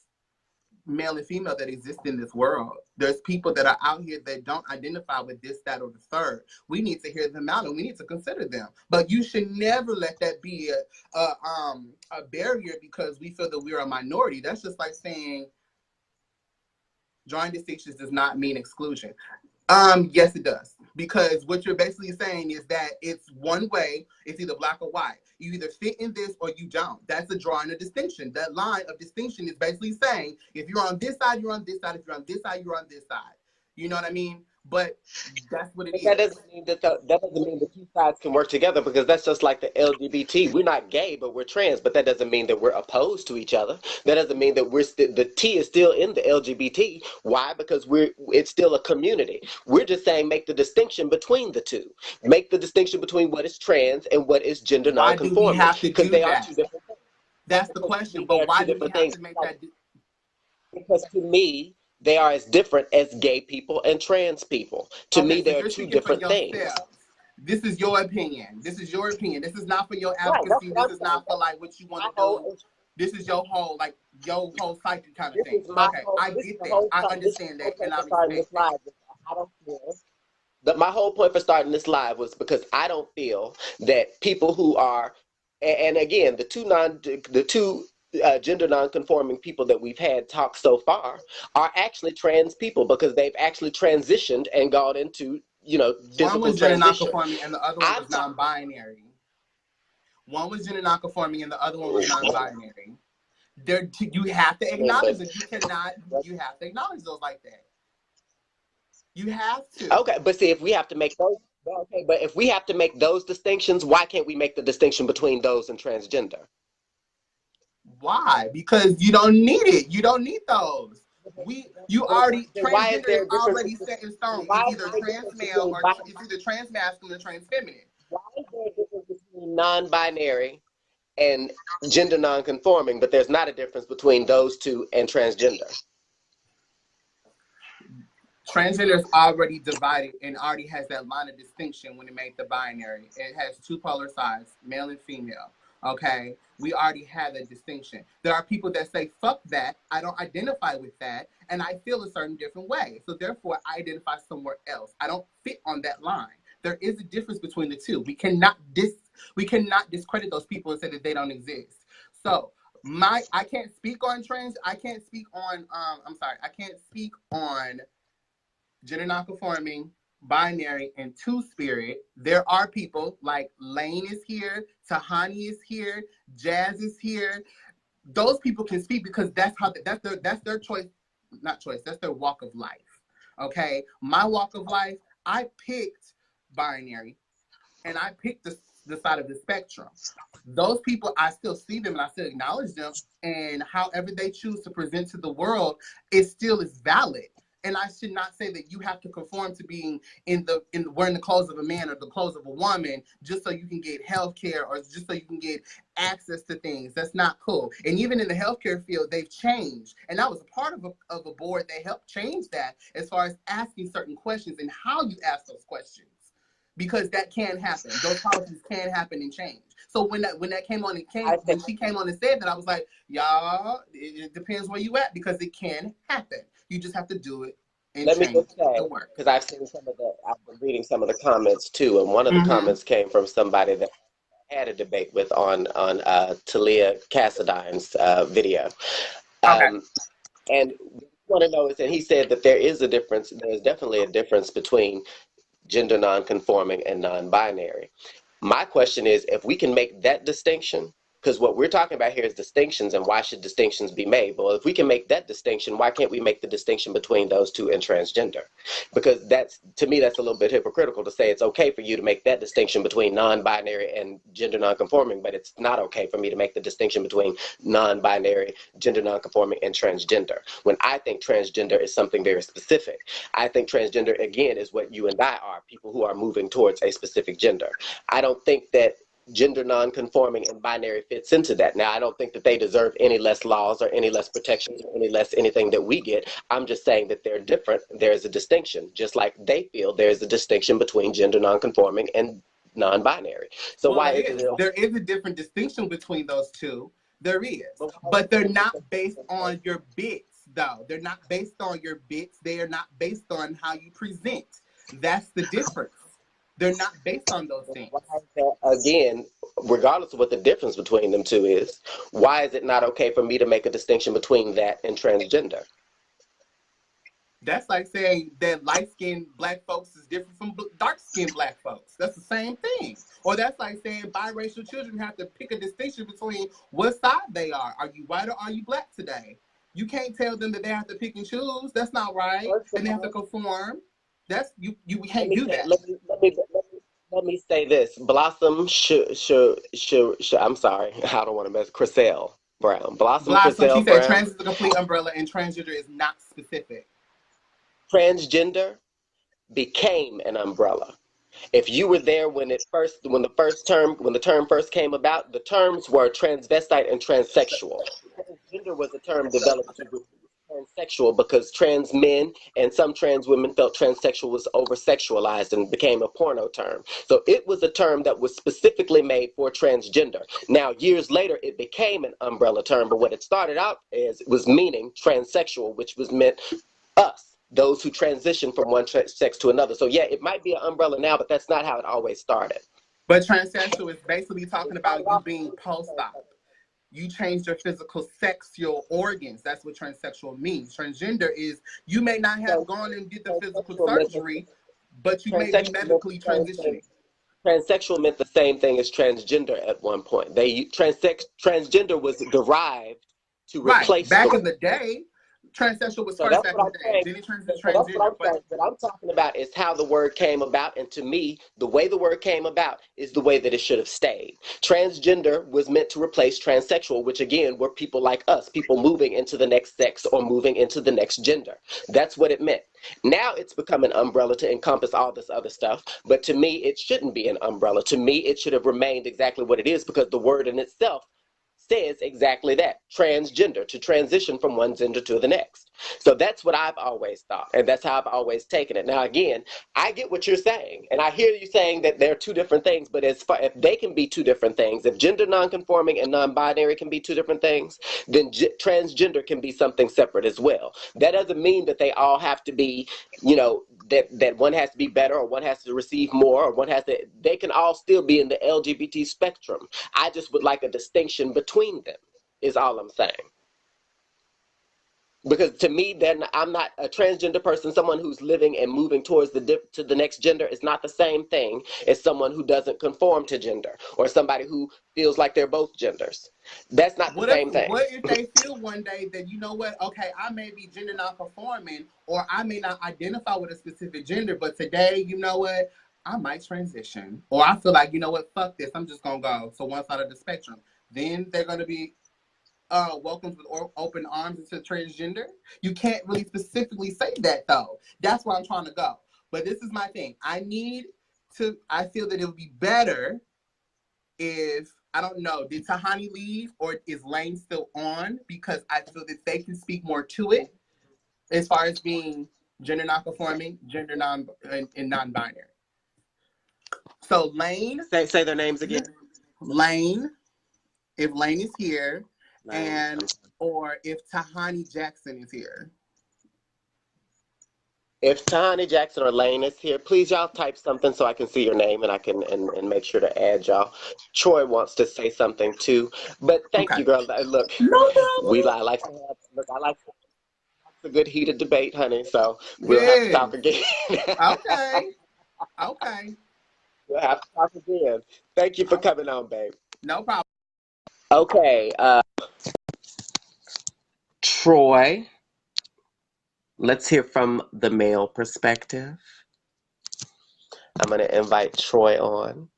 [SPEAKER 5] male and female that exist in this world. There's people that are out here that don't identify with this, that, or the third. We need to hear them out, and we need to consider them. But you should never let that be a barrier because we feel that we're a minority. That's just like saying drawing distinctions does not mean exclusion. Yes, it does. Because what you're basically saying is that it's one way, it's either black or white. You either fit in this or you don't. That's the drawing a distinction. That line of distinction is basically saying, if you're on this side, you're on this side. If you're on this side, you're on this side. You know what I mean? But that's what it is.
[SPEAKER 1] That doesn't mean that that doesn't mean the two sides can work together, because that's just like the LGBT. We're not gay, but we're trans. But that doesn't mean that we're opposed to each other. That doesn't mean that the T is still in the LGBT. Why? Because it's still a community. We're just saying make the distinction between the two. Make the distinction between what is trans and what is gender
[SPEAKER 5] Why do we
[SPEAKER 1] nonconforming.
[SPEAKER 5] have to
[SPEAKER 1] Because
[SPEAKER 5] do
[SPEAKER 1] they are
[SPEAKER 5] that?
[SPEAKER 1] two different things.
[SPEAKER 5] That's the question. But why do we have to make that?
[SPEAKER 1] Because to me, they are as different as gay people and trans people. To me,
[SPEAKER 5] So
[SPEAKER 1] they are
[SPEAKER 5] you're
[SPEAKER 1] two
[SPEAKER 5] speaking for
[SPEAKER 1] different things.
[SPEAKER 5] yourself. This is your opinion. This is your opinion. This is not for your
[SPEAKER 1] Right,
[SPEAKER 5] advocacy.
[SPEAKER 1] that's
[SPEAKER 5] This is not for like what you want to do. This is your whole psyche kind of thing. Okay, I get that. I understand that, and I respect that.
[SPEAKER 1] I don't feel that my whole point for starting this live was because I don't feel that people who are, and again, the two gender non-conforming people that we've had talk so far are actually trans people, because they've actually transitioned and gone into
[SPEAKER 5] One
[SPEAKER 1] physical
[SPEAKER 5] was gender
[SPEAKER 1] transition.
[SPEAKER 5] non-conforming, and the other one was non-binary. One was gender non-conforming, and the other one was non-binary. You have to acknowledge it. You have to acknowledge those like that. You have to.
[SPEAKER 1] Okay, but see, if we have to make those, okay, but if we have to make those distinctions, why can't we make the distinction between those and transgender?
[SPEAKER 5] Why? Because you don't need it. You don't need those. Transgender is already set in stone. It's either trans male or it's either trans masculine or trans feminine.
[SPEAKER 1] Why is there a difference between non-binary and gender non-conforming, but there's not a difference between those two and transgender?
[SPEAKER 5] Transgender is already divided and already has that line of distinction when it made the binary. It has two polar sides, male and female. Okay, we already have a distinction. There are people that say, fuck that, I don't identify with that, and I feel a certain different way. So therefore, I identify somewhere else. I don't fit on that line. There is a difference between the two. We cannot discredit those people and say that they don't exist. So I can't speak on I can't speak on gender nonconforming, binary, and two-spirit. There are people like Lane is here, Tahani is here, Jazz is here. Those people can speak because that's their choice, not choice, that's their walk of life. Okay, my walk of life, I picked binary, and I picked the side of the spectrum. Those people, I still see them and I still acknowledge them, and however they choose to present to the world, it still is valid. And I should not say that you have to conform to being wearing the clothes of a man or the clothes of a woman just so you can get healthcare or just so you can get access to things. That's not cool. And even in the healthcare field, they've changed. And I was a part of a board that helped change that as far as asking certain questions and how you ask those questions. Because that can happen. Those policies can happen and change. So when she came on and said that, I was like, y'all, it depends where you at, because it can happen. You just have to do it and change the work.
[SPEAKER 1] Because I've been reading some of the comments too, and one of the comments came from somebody that I had a debate with on Talia Cassadine's video. And what I want to know is that he said that there is a difference. There's definitely a difference between gender non-conforming and non-binary. My question is, if we can make that distinction, Because what we're talking about here is distinctions, and why should distinctions be made? Well, if we can make that distinction, why can't we make the distinction between those two and transgender? Because that's, to me, that's a little bit hypocritical to say it's okay for you to make that distinction between non-binary and gender non-conforming, but it's not okay for me to make the distinction between non-binary, gender non-conforming, and transgender. When I think transgender is something very specific. I think transgender, again, is what you and I are, people who are moving towards a specific gender. I don't think that gender non-conforming and binary fits into that. Now, I don't think that they deserve any less laws or any less protections or any less anything that we get. I'm just saying that they're different. There's a distinction, just like they feel there's a distinction between gender non-conforming and non-binary. So
[SPEAKER 5] Well,
[SPEAKER 1] why is it?
[SPEAKER 5] there is a different distinction between those two. There is, but they're not based on your bits, though. They're not based on your bits. They are not based on how you present. That's the difference. They're not based on those things.
[SPEAKER 1] Again, regardless of what the difference between them two is, why is it not okay for me to make a distinction between that and transgender?
[SPEAKER 5] That's like saying that light-skinned black folks is different from dark-skinned black folks. That's the same thing. Or that's like saying biracial children have to pick a distinction between what side they are. Are you white or are you black today? You can't tell them that they have to pick and choose. That's not right. And they have to conform. That's you can't do that.
[SPEAKER 1] Let me say this. Blossom I'm sorry, I don't want to mess. Chriselle Brown. Blossom
[SPEAKER 5] She
[SPEAKER 1] Chriselle
[SPEAKER 5] said
[SPEAKER 1] Brown.
[SPEAKER 5] trans is a complete umbrella and transgender is not specific.
[SPEAKER 1] Transgender became an umbrella. If you were there when the term first came about, the terms were transvestite and transsexual. Transgender was a term developed to replace transsexual because trans men and some trans women felt transsexual was over-sexualized and became a porno term. So it was a term that was specifically made for transgender. Now, years later, it became an umbrella term, but what it started out as was meaning transsexual, which was meant us, those who transition from one sex to another. So yeah, it might be an umbrella now, but that's not how it always started.
[SPEAKER 5] But transsexual is basically talking about you being post-op. You changed your physical sexual organs. That's what transsexual means. Transgender is you may not have gone and did the physical surgery, but you may be medically transitioning.
[SPEAKER 1] Transsexual meant the same thing as transgender at one point. Transgender was derived to replace.
[SPEAKER 5] Back in the day, transsexual was first back in the day. Then it transitioned to transgender.
[SPEAKER 1] What I'm talking about is how the word came about, and to me, the way the word came about is the way that it should have stayed. Transgender was meant to replace transsexual, which again were people like us, people moving into the next sex or moving into the next gender. That's what it meant. Now it's become an umbrella to encompass all this other stuff, but to me, it shouldn't be an umbrella. To me, it should have remained exactly what it is because the word in itself says exactly that, transgender, to transition from one gender to the next. So that's what I've always thought, and that's how I've always taken it. Now, again, I get what you're saying, and I hear you saying that they're two different things, but as far if they can be two different things, if gender non-conforming and non-binary can be two different things, then transgender can be something separate as well. That doesn't mean that they all have to be, that one has to be better or one has to receive more or one has to, they can all still be in the LGBT spectrum. I just would like a distinction between them, is all I'm saying. Because to me, then I'm not a transgender person. Someone who's living and moving towards to the next gender is not the same thing as someone who doesn't conform to gender or somebody who feels like they're both genders. That's not the same thing.
[SPEAKER 5] What if they feel one day that, you know what, okay, I may be gender non-conforming or I may not identify with a specific gender, but today, you know what, I might transition. Or I feel like, you know what, fuck this, I'm just going to go to one side of the spectrum. Then they're going to be welcomed with open arms into transgender. You can't really specifically say that, though. That's where I'm trying to go. But this is my thing. I feel that it would be better if, I don't know, did Tahani leave or is Lane still on? Because I feel that they can speak more to it as far as being gender non-conforming, and non-binary. So Lane.
[SPEAKER 1] Say their names again.
[SPEAKER 5] Lane, if Lane is here, or if Tahani Jackson is here.
[SPEAKER 1] If Tahani Jackson or Lane is here, please y'all type something so I can see your name and I can and make sure to add y'all. Troy wants to say something too, but thank you, girl. Look, I like a good heated debate, honey. So we'll have to talk again.
[SPEAKER 5] Okay.
[SPEAKER 1] We'll have to talk again. Thank you for coming on, babe.
[SPEAKER 5] No problem.
[SPEAKER 1] Okay, Troy, let's hear from the male perspective. I'm going to invite Troy on.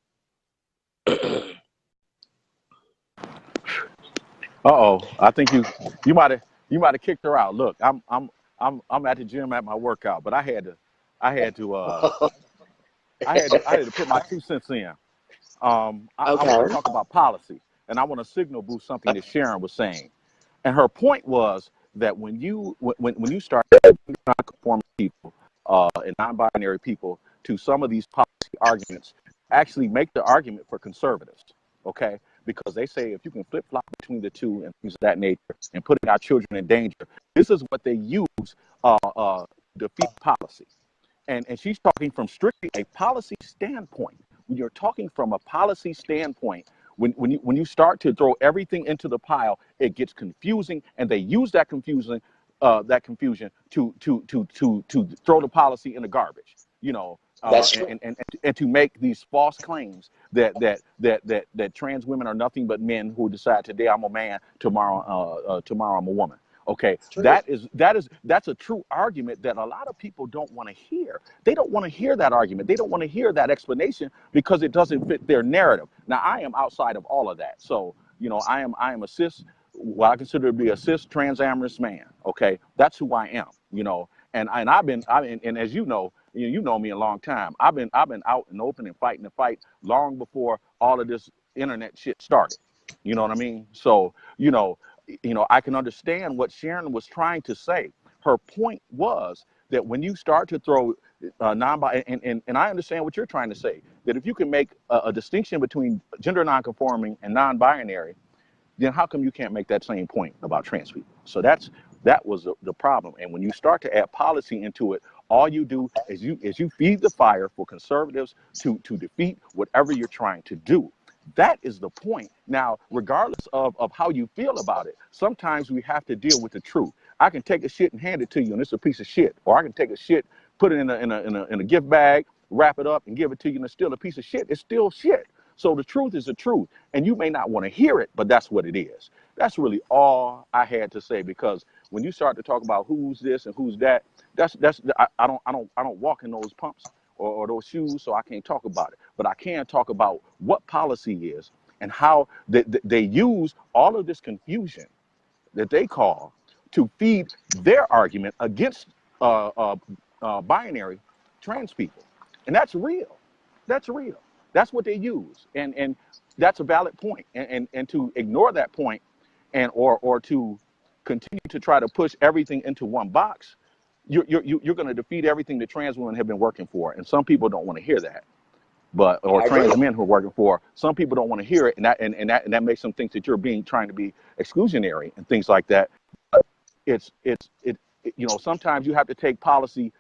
[SPEAKER 6] Uh-oh. I think you might have kicked her out. Look, I'm at the gym at my workout, but I had to put my 2 cents in. I want to
[SPEAKER 1] Okay.
[SPEAKER 6] talk about policy, and I want to signal boost something that Sharon was saying. And her point was that when you start non-conforming people and non-binary people to some of these policy arguments, actually make the argument for conservatives, okay? Because they say if you can flip-flop between the two and things of that nature and putting our children in danger, this is what they use to defeat policy. And she's talking from strictly a policy standpoint. When you're talking from a policy standpoint, when you start to throw everything into the pile, it gets confusing, and they use that confusion to throw the policy in the garbage. You know,
[SPEAKER 1] That's true.
[SPEAKER 6] and to make these false claims that trans women are nothing but men who decide today I'm a man, tomorrow I'm a woman. Okay,
[SPEAKER 1] It's true.
[SPEAKER 6] that's a true argument that a lot of people don't want to hear. They don't want to hear that argument. They don't want to hear that explanation because it doesn't fit their narrative. Now, I am outside of all of that. So, I am a cis, what I consider to be a cis transamorous man. Okay, that's who I am. And and as you know me a long time. I've been out and open and fighting the fight long before all of this internet shit started. You know what I mean? So, I can understand what Sharon was trying to say. Her point was that when you start to throw and I understand what you're trying to say, that if you can make a distinction between gender nonconforming and non-binary, then how come you can't make that same point about trans people? So that was the problem. And when you start to add policy into it, all you do is you feed the fire for conservatives to defeat whatever you're trying to do. That is the point. Now, regardless of how you feel about it, sometimes we have to deal with the truth. I can take a shit and hand it to you, and it's a piece of shit. Or I can take a shit, put it in a gift bag, wrap it up, and give it to you, and it's still a piece of shit. It's still shit. So the truth is the truth, and you may not want to hear it, but that's what it is. That's really all I had to say, because when you start to talk about who's this and who's that, I don't walk in those pumps or those shoes, so I can't talk about it. But I can talk about what policy is and how they use all of this confusion that they call to feed their argument against uh, uh, binary trans people, and that's real. That's real. That's what they use, and that's a valid point. And to ignore that point, or to continue to try to push everything into one box, you're going to defeat everything that trans women have been working for, and some people don't want to hear that. Or
[SPEAKER 1] I agree.
[SPEAKER 6] trans men who are working for, some people don't want to hear it, and that makes them think that you're trying to be exclusionary and things like that. It's it, sometimes you have to take policy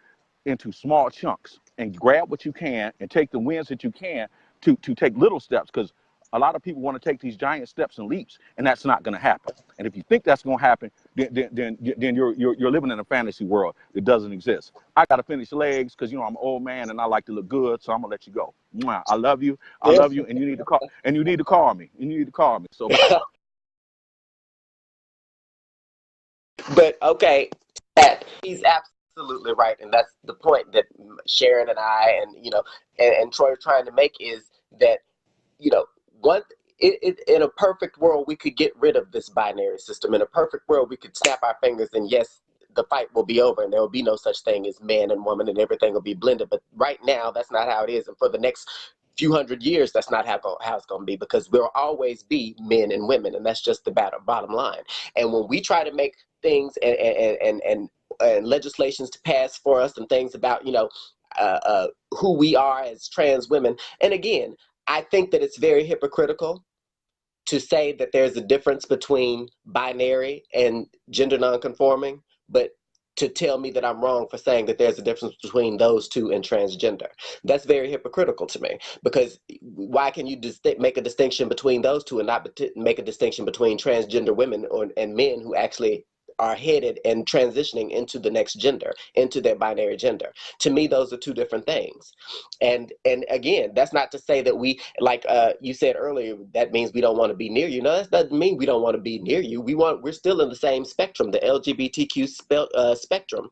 [SPEAKER 6] into small chunks and grab what you can and take the wins that you can to take little steps, because a lot of people want to take these giant steps and leaps, and that's not going to happen. And if you think that's going to happen, then you're living in a fantasy world that doesn't exist. I got to finish legs because I'm an old man and I like to look good, so I'm gonna let you go. Mwah. I love you, and you need to call me. So
[SPEAKER 1] But okay, that he's absolutely right, and that's the point that Sharon and I and Troy are trying to make, is that you know one in a perfect world we could get rid of this binary system. In a perfect world we could snap our fingers and yes, the fight will be over and there will be no such thing as man and woman and everything will be blended. But right now that's not how it is, and for the next few hundred years that's not how it's going to be, because we'll always be men and women, and that's just the bottom line. And when we try to make things and legislations to pass for us and things about who we are as trans women, and again, I think that it's very hypocritical to say that there's a difference between binary and gender nonconforming, but to tell me that I'm wrong for saying that there's a difference between those two and transgender. That's very hypocritical to me, because why can you make a distinction between those two and not make a distinction between transgender women and men who actually are headed and transitioning into the next gender, into their binary gender. To me, those are two different things. And again, that's not to say that we, like you said earlier, that means we don't want to be near you. No, that doesn't mean we don't want to be near you. We're still in the same spectrum, the LGBTQ spectrum,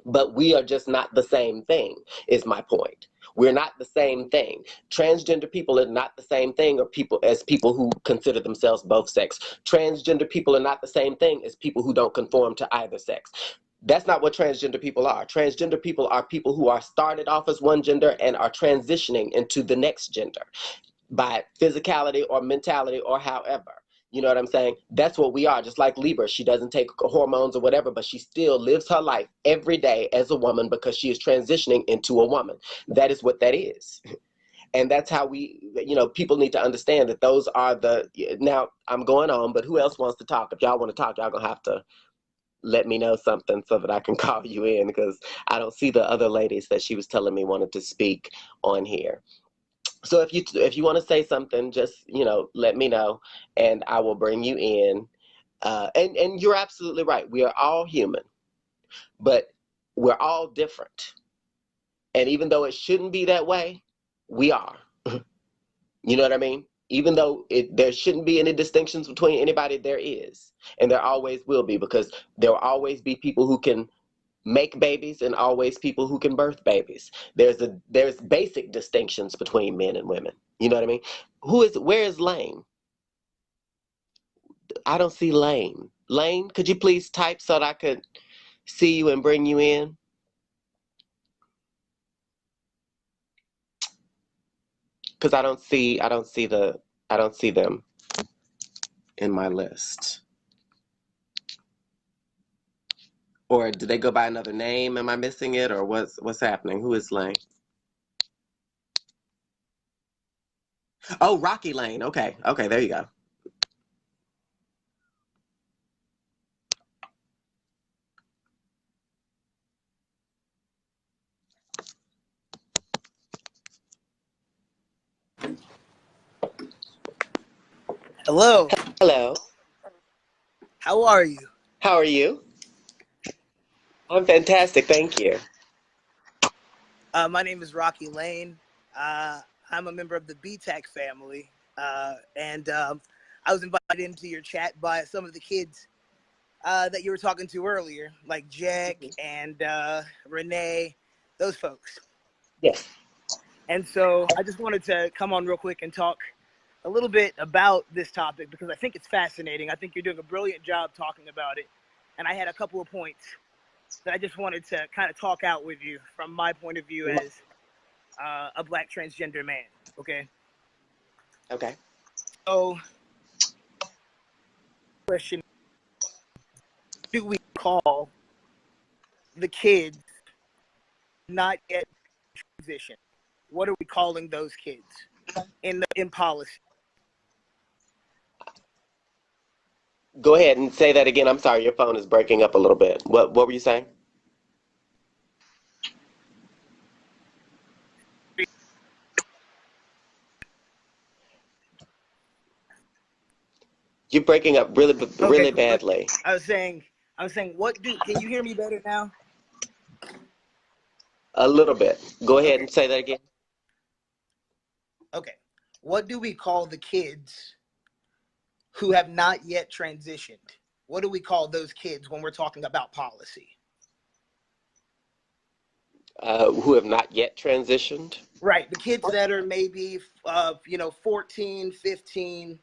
[SPEAKER 1] but we are just not the same thing, is my point. We're not the same thing. Transgender people are not the same thing as people who consider themselves both sex. Transgender people are not the same thing as people who don't conform to either sex. That's not what transgender people are. Transgender people are people who are started off as one gender and are transitioning into the next gender by physicality or mentality or however. You know what I'm saying? That's what we are. Just like Libra, she doesn't take hormones or whatever, but she still lives her life every day as a woman because she is transitioning into a woman. That is what that is. And that's how we, people need to understand that those are now I'm going on, but who else wants to talk? If y'all want to talk, y'all gonna have to let me know something so that I can call you in, because I don't see the other ladies that she was telling me wanted to speak on here. So if you want to say something, just let me know, and I will bring you in. And you're absolutely right. We are all human, but we're all different. And even though it shouldn't be that way, we are. You know what I mean? Even though there shouldn't be any distinctions between anybody, there is, and there always will be, because there will always be people who can make babies and always people who can birth babies. There's basic distinctions between men and women. You know what I mean? Where is Lane? I don't see Lane. Lane, could you please type so that I could see you and bring you in? Because I don't see them in my list. Or did they go by another name? Am I missing it, or what's happening? Who is Lane? Oh, Rocky Lane. Okay, there you go.
[SPEAKER 7] Hello.
[SPEAKER 1] Hello.
[SPEAKER 7] How are you?
[SPEAKER 1] How are you? I'm fantastic, thank you.
[SPEAKER 7] My name is Rocky Lane. I'm a member of the BTAC family, and I was invited into your chat by some of the kids that you were talking to earlier, like Jack and Renee, those folks.
[SPEAKER 1] Yes.
[SPEAKER 7] And so I just wanted to come on real quick and talk a little bit about this topic because I think it's fascinating. I think you're doing a brilliant job talking about it. And I had a couple of points that I just wanted to kind of talk out with you from my point of view as a Black transgender man. Okay.
[SPEAKER 1] Okay.
[SPEAKER 7] So, question: do we call the kids not yet transition? What are we calling those kids in policy?
[SPEAKER 1] Go ahead and say that again. I'm sorry, your phone is breaking up a little bit. What were you saying? You're breaking up really
[SPEAKER 7] Okay,
[SPEAKER 1] badly.
[SPEAKER 7] I was saying, can you hear me better now?
[SPEAKER 1] A little bit. Go ahead and say that again.
[SPEAKER 7] Okay. What do we call the kids who have not yet transitioned? What do we call those kids when we're talking about policy?
[SPEAKER 1] Who have not yet transitioned?
[SPEAKER 7] Right. The kids that are maybe, 14, 15,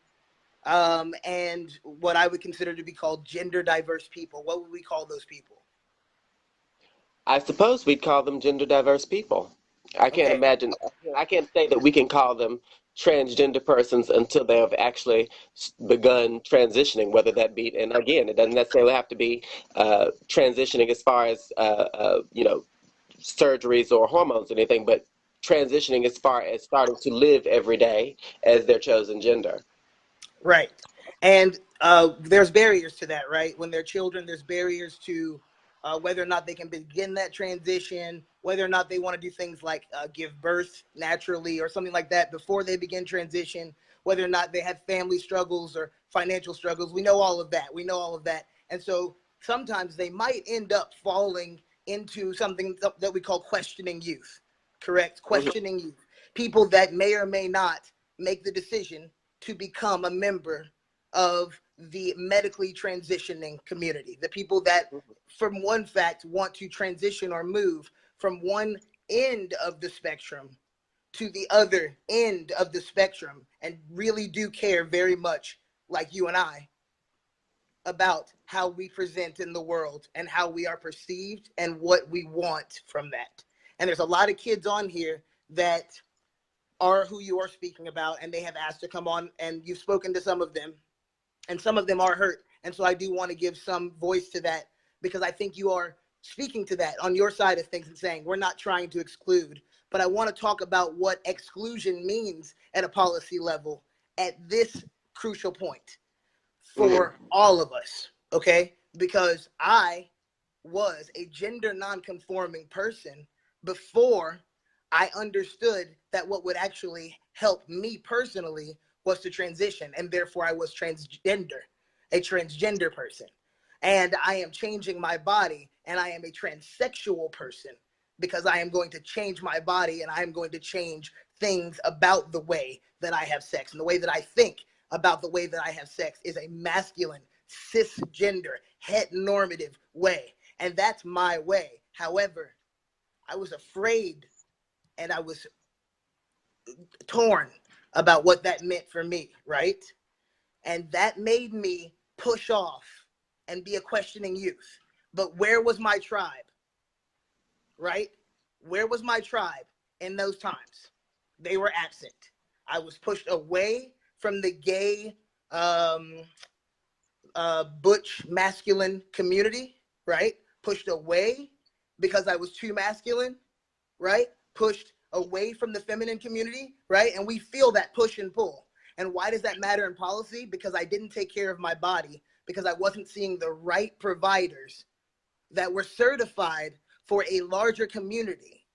[SPEAKER 7] and what I would consider to be called gender diverse people. What would we call those people?
[SPEAKER 1] I suppose we'd call them gender diverse people. I can't imagine. I can't say that we can call them transgender persons until they have actually begun transitioning, whether that be, and again, it doesn't necessarily have to be transitioning as far as, surgeries or hormones or anything, but transitioning as far as starting to live every day as their chosen gender.
[SPEAKER 7] Right. And there's barriers to that, right? When they're children, there's barriers to whether or not they can begin that transition, whether or not they want to do things like give birth naturally or something like that before they begin transition, whether or not they have family struggles or financial struggles. We know all of that. And so sometimes they might end up falling into something that we call questioning youth, correct? Questioning youth. People that may or may not make the decision to become a member of the medically transitioning community. The people that, from one fact, want to transition or move from one end of the spectrum to the other end of the spectrum and really do care very much, like you and I, about how we present in the world and how we are perceived and what we want from that. And there's a lot of kids on here that are who you are speaking about, and they have asked to come on, and you've spoken to some of them, and some of them are hurt. And so I do want to give some voice to that, because I think you are speaking to that on your side of things and saying we're not trying to exclude, but I want to talk about what exclusion means at a policy level at this crucial point for all of us, okay? Because I was a gender non-conforming person before I understood that what would actually help me personally was to transition, and therefore I was transgender, a transgender person. And I am changing my body, and I am a transsexual person because I am going to change my body, and I am going to change things about the way that I have sex. And the way that I think about the way that I have sex is a masculine, cisgender, heteronormative way. And that's my way. However, I was afraid and I was torn about what that meant for me, right? And that made me push off and be a questioning youth. But where was my tribe, right? Where was my tribe in those times? They were absent. I was pushed away from the gay, butch, masculine community, right? Pushed away because I was too masculine, right? Pushed away from the feminine community, right? And we feel that push and pull. And why does that matter in policy? Because I didn't take care of my body, because I wasn't seeing the right providers that were certified for a larger community.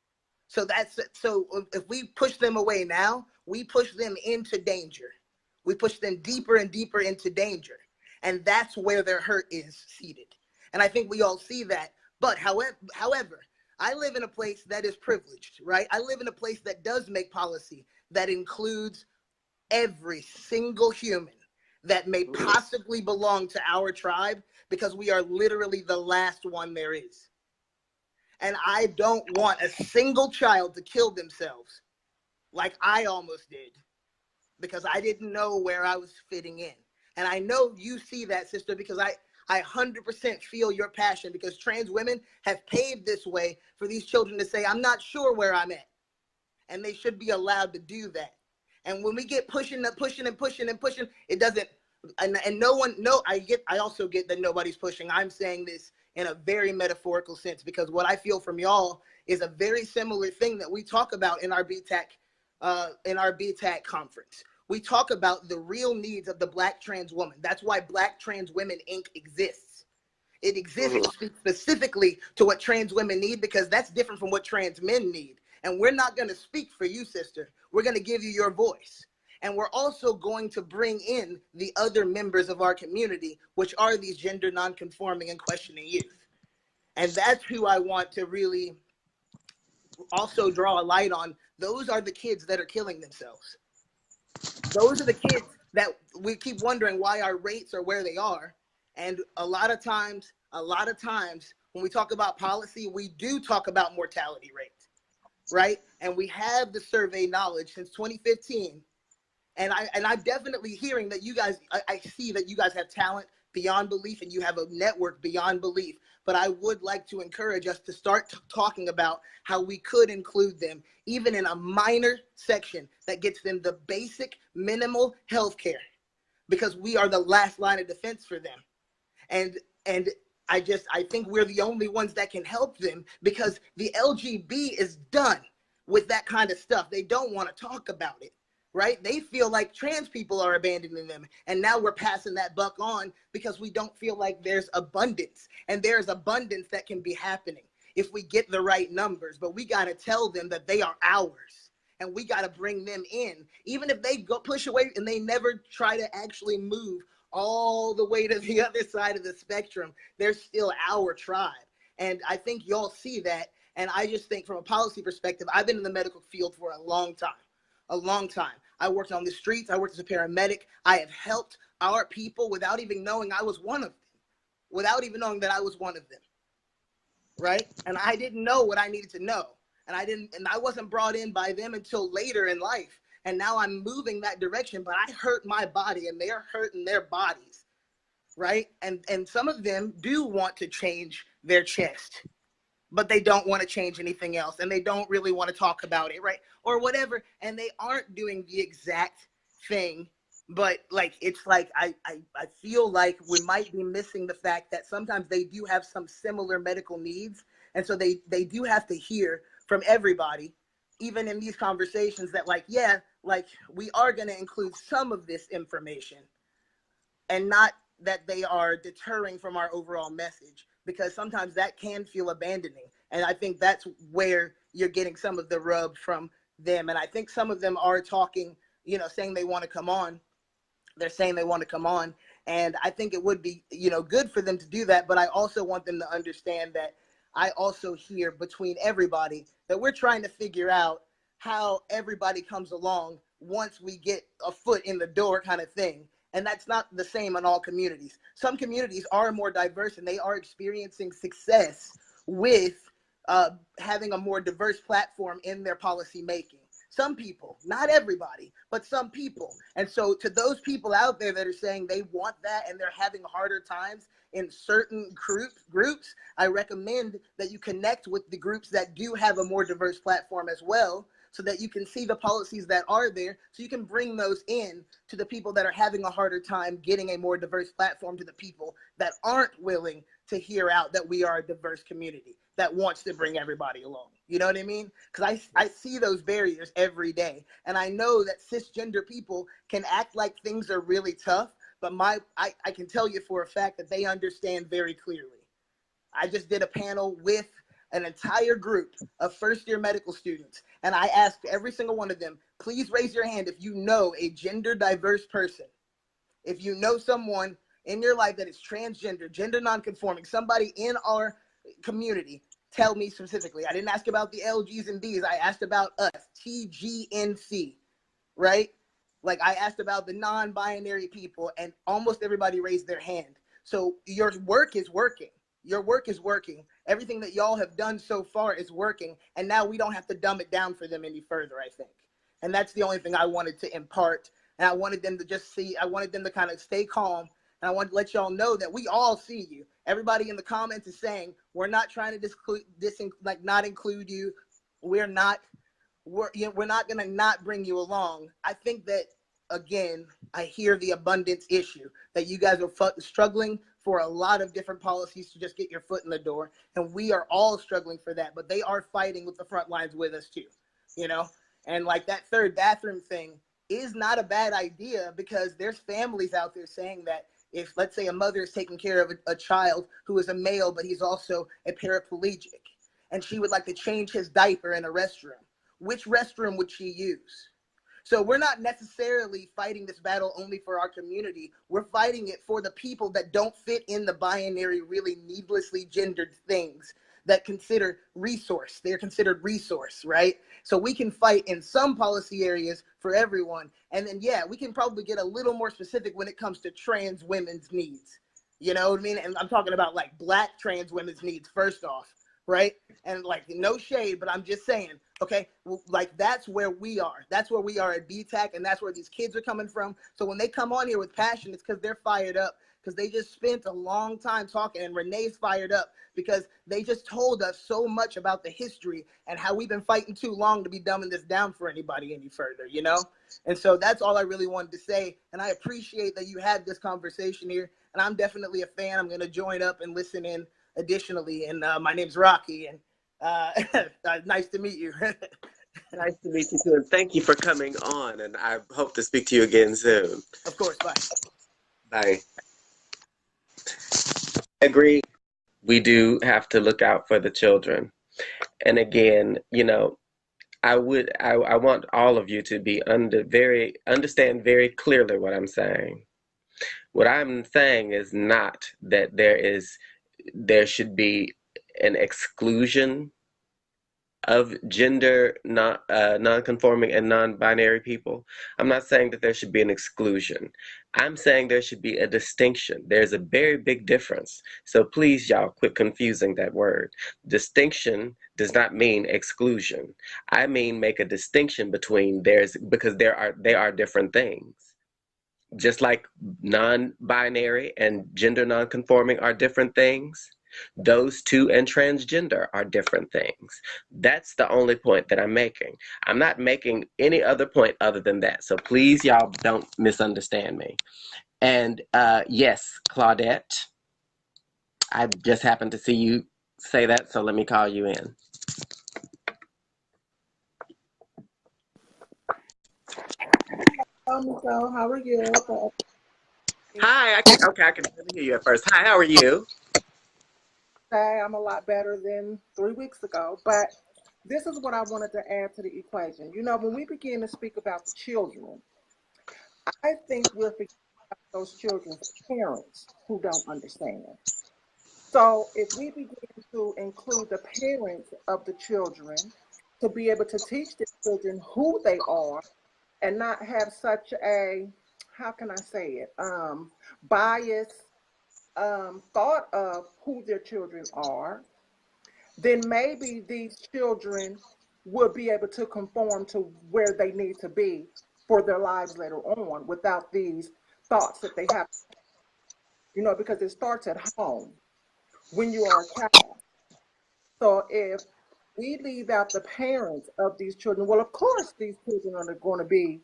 [SPEAKER 7] So if we push them away now, we push them into danger. We push them deeper and deeper into danger. And that's where their hurt is seated. And I think we all see that. But however, I live in a place that is privileged, right? I live in a place that does make policy that includes every single human that may possibly belong to our tribe, because we are literally the last one there is. And I don't want a single child to kill themselves like I almost did, because I didn't know where I was fitting in. And I know you see that, sister, because I 100% feel your passion, because trans women have paved this way for these children to say, I'm not sure where I'm at. And they should be allowed to do that. And when we get pushing, it doesn't, and no one, no, I also get that nobody's pushing. I'm saying this in a very metaphorical sense, because what I feel from y'all is a very similar thing that we talk about in our BTAC conference. We talk about the real needs of the Black trans woman. That's why Black Trans Women Inc. exists. It exists specifically to what trans women need, because that's different from what trans men need. And we're not going to speak for you, sister. We're going to give you your voice. And we're also going to bring in the other members of our community, which are these gender non-conforming and questioning youth. And that's who I want to really also draw a light on. Those are the kids that are killing themselves. Those are the kids that we keep wondering why our rates are where they are. And a lot of times, when we talk about policy, we do talk about mortality rates, right? And we have the survey knowledge since 2015. And I'm definitely hearing that you guys, I see that you guys have talent beyond belief, and you have a network beyond belief. But I would like to encourage us to start talking about how we could include them, even in a minor section that gets them the basic minimal health care, because we are the last line of defense for them. And I think we're the only ones that can help them, because the LGB is done with that kind of stuff. They don't want to talk about it. Right? They feel like trans people are abandoning them. And now we're passing that buck on because we don't feel like there's abundance. And there's abundance that can be happening if we get the right numbers. But we got to tell them that they are ours. And we got to bring them in. Even if they go push away and they never try to actually move all the way to the other side of the spectrum, they're still our tribe. And I think y'all see that. And I just think from a policy perspective, I've been in the medical field for a long time. A long time. I worked on the streets. I worked as a paramedic. I have helped our people without even knowing I was one of them. Without even knowing that I was one of them. Right? And I didn't know what I needed to know. And I wasn't brought in by them until later in life. And now I'm moving that direction, but I hurt my body and they're hurting their bodies. Right? And some of them do want to change their chest, but they don't want to change anything else. And they don't really want to talk about it, right? Or whatever. And they aren't doing the exact thing. But like, it's like, I feel like we might be missing the fact that sometimes they do have some similar medical needs. And so they do have to hear from everybody, even in these conversations, that like, yeah, like we are going to include some of this information, and not that they are deterring from our overall message, because sometimes that can feel abandoning. And I think that's where you're getting some of the rub from them. And I think some of them are talking, you know, saying they want to come on. They're saying they want to come on. And I think it would be, you know, good for them to do that. But I also want them to understand that I also hear between everybody that we're trying to figure out how everybody comes along once we get a foot in the door, kind of thing. And that's not the same in all communities. Some communities are more diverse and they are experiencing success with having a more diverse platform in their policy making. Some people, not everybody, but some people. And so to those people out there that are saying they want that and they're having harder times in certain groups, I recommend that you connect with the groups that do have a more diverse platform as well, so that you can see the policies that are there, so you can bring those in to the people that are having a harder time getting a more diverse platform, to the people that aren't willing to hear out that we are a diverse community that wants to bring everybody along. You know what I mean? Because I see those barriers every day. And I know that cisgender people can act like things are really tough, but I can tell you for a fact that they understand very clearly. I just did a panel with an entire group of first-year medical students, and I asked every single one of them, please raise your hand if you know a gender diverse person. If you know someone in your life that is transgender, gender non-conforming, somebody in our community, tell me specifically. I didn't ask about the LGs and Ds. I asked about us, TGNC, right? Like, I asked about the non-binary people, and almost everybody raised their hand. So your work is working. Your work is working. Everything that y'all have done so far is working. And now we don't have to dumb it down for them any further, I think. And that's the only thing I wanted to impart. And I wanted them to just see, I wanted them to kind of stay calm. And I wanted to let y'all know that we all see you. Everybody in the comments is saying, we're not trying to not include you. We're not going to not bring you along. I think that, again, I hear the abundance issue, that you guys are struggling for a lot of different policies to just get your foot in the door. And we are all struggling for that, but they are fighting with the front lines with us too, you know? And like that third bathroom thing is not a bad idea, because there's families out there saying that if, let's say, a mother is taking care of a child who is a male, but he's also a paraplegic, and she would like to change his diaper in a restroom, which restroom would she use? So we're not necessarily fighting this battle only for our community. We're fighting it for the people that don't fit in the binary, really needlessly gendered things that they're considered resource, right? So we can fight in some policy areas for everyone. And then, yeah, we can probably get a little more specific when it comes to trans women's needs. You know what I mean? And I'm talking about like Black trans women's needs first off, right? And like, no shade, but I'm just saying, okay, well, like that's where we are. That's where we are at BTAC, and that's where these kids are coming from. So when they come on here with passion, it's because they're fired up, because they just spent a long time talking, and Renee's fired up because they just told us so much about the history and how we've been fighting too long to be dumbing this down for anybody any further, you know? And so that's all I really wanted to say. And I appreciate that you had this conversation here, and I'm definitely a fan. I'm going to join up and listen in additionally. And my name's Rocky, and nice to meet you.
[SPEAKER 1] Nice to meet you too, and thank you for coming on, and I hope to speak to you again soon.
[SPEAKER 7] Of course, bye.
[SPEAKER 1] Bye. Agree. We do have to look out for the children. And again, you know, I want all of you to be understand very clearly what I'm saying. What I'm saying is not that there should be an exclusion of gender non-conforming and non-binary people. I'm not saying that there should be an exclusion. I'm saying there should be a distinction. There's a very big difference. So please, y'all, quit confusing that word. Distinction does not mean exclusion. I mean make a distinction between because they are different things. Just like non-binary and gender non-conforming are different things, those two and transgender are different things. That's the only point that I'm making. I'm not making any other point other than that. So please, y'all, don't misunderstand me. And yes, Claudette, I just happened to see you say that, so let me call you in.
[SPEAKER 8] So how are you?
[SPEAKER 1] Hi, I can barely hear you at first. Hi, how are you?
[SPEAKER 8] I'm a lot better than 3 weeks ago, but this is what I wanted to add to the equation. You know, when we begin to speak about the children, I think we're forgetting about those children's parents who don't understand. So if we begin to include the parents of the children to be able to teach the children who they are and not have such a, how can I say it, bias thought of who their children are, then maybe these children will be able to conform to where they need to be for their lives later on without these thoughts that they have, you know, because it starts at home when you are a child. So if we leave out the parents of these children, well, of course, these children are going to be,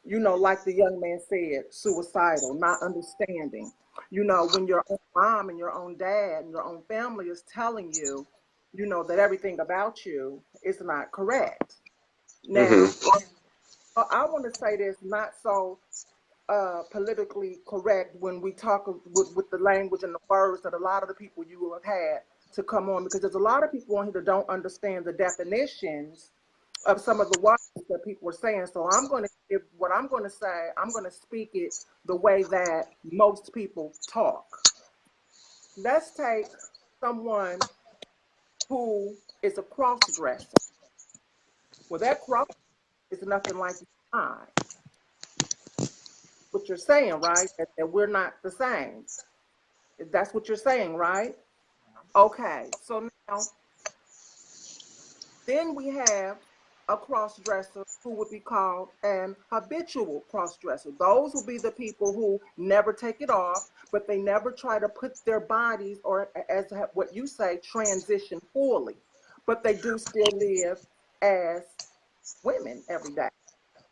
[SPEAKER 8] you know, like the young man said, suicidal, not understanding. You know, when your own mom and your own dad and your own family is telling you, you know, that everything about you is not correct. Now,
[SPEAKER 1] Mm-hmm.
[SPEAKER 8] I want to say this not so politically correct when we talk with the language and the words that a lot of the people you have had to come on, because there's a lot of people on here that don't understand the definitions of some of the words that people are saying. So I'm going to give what I'm going to say, I'm going to speak it the way that most people talk. Let's take someone who is a cross dresser. Well, that cross is nothing like mine. What you're saying, right? That we're not the same. That's what you're saying, right? Okay, so now then we have a cross dresser who would be called an habitual cross dresser. Those will be the people who never take it off, but they never try to put their bodies, or as what you say, transition fully. But they do still live as women every day.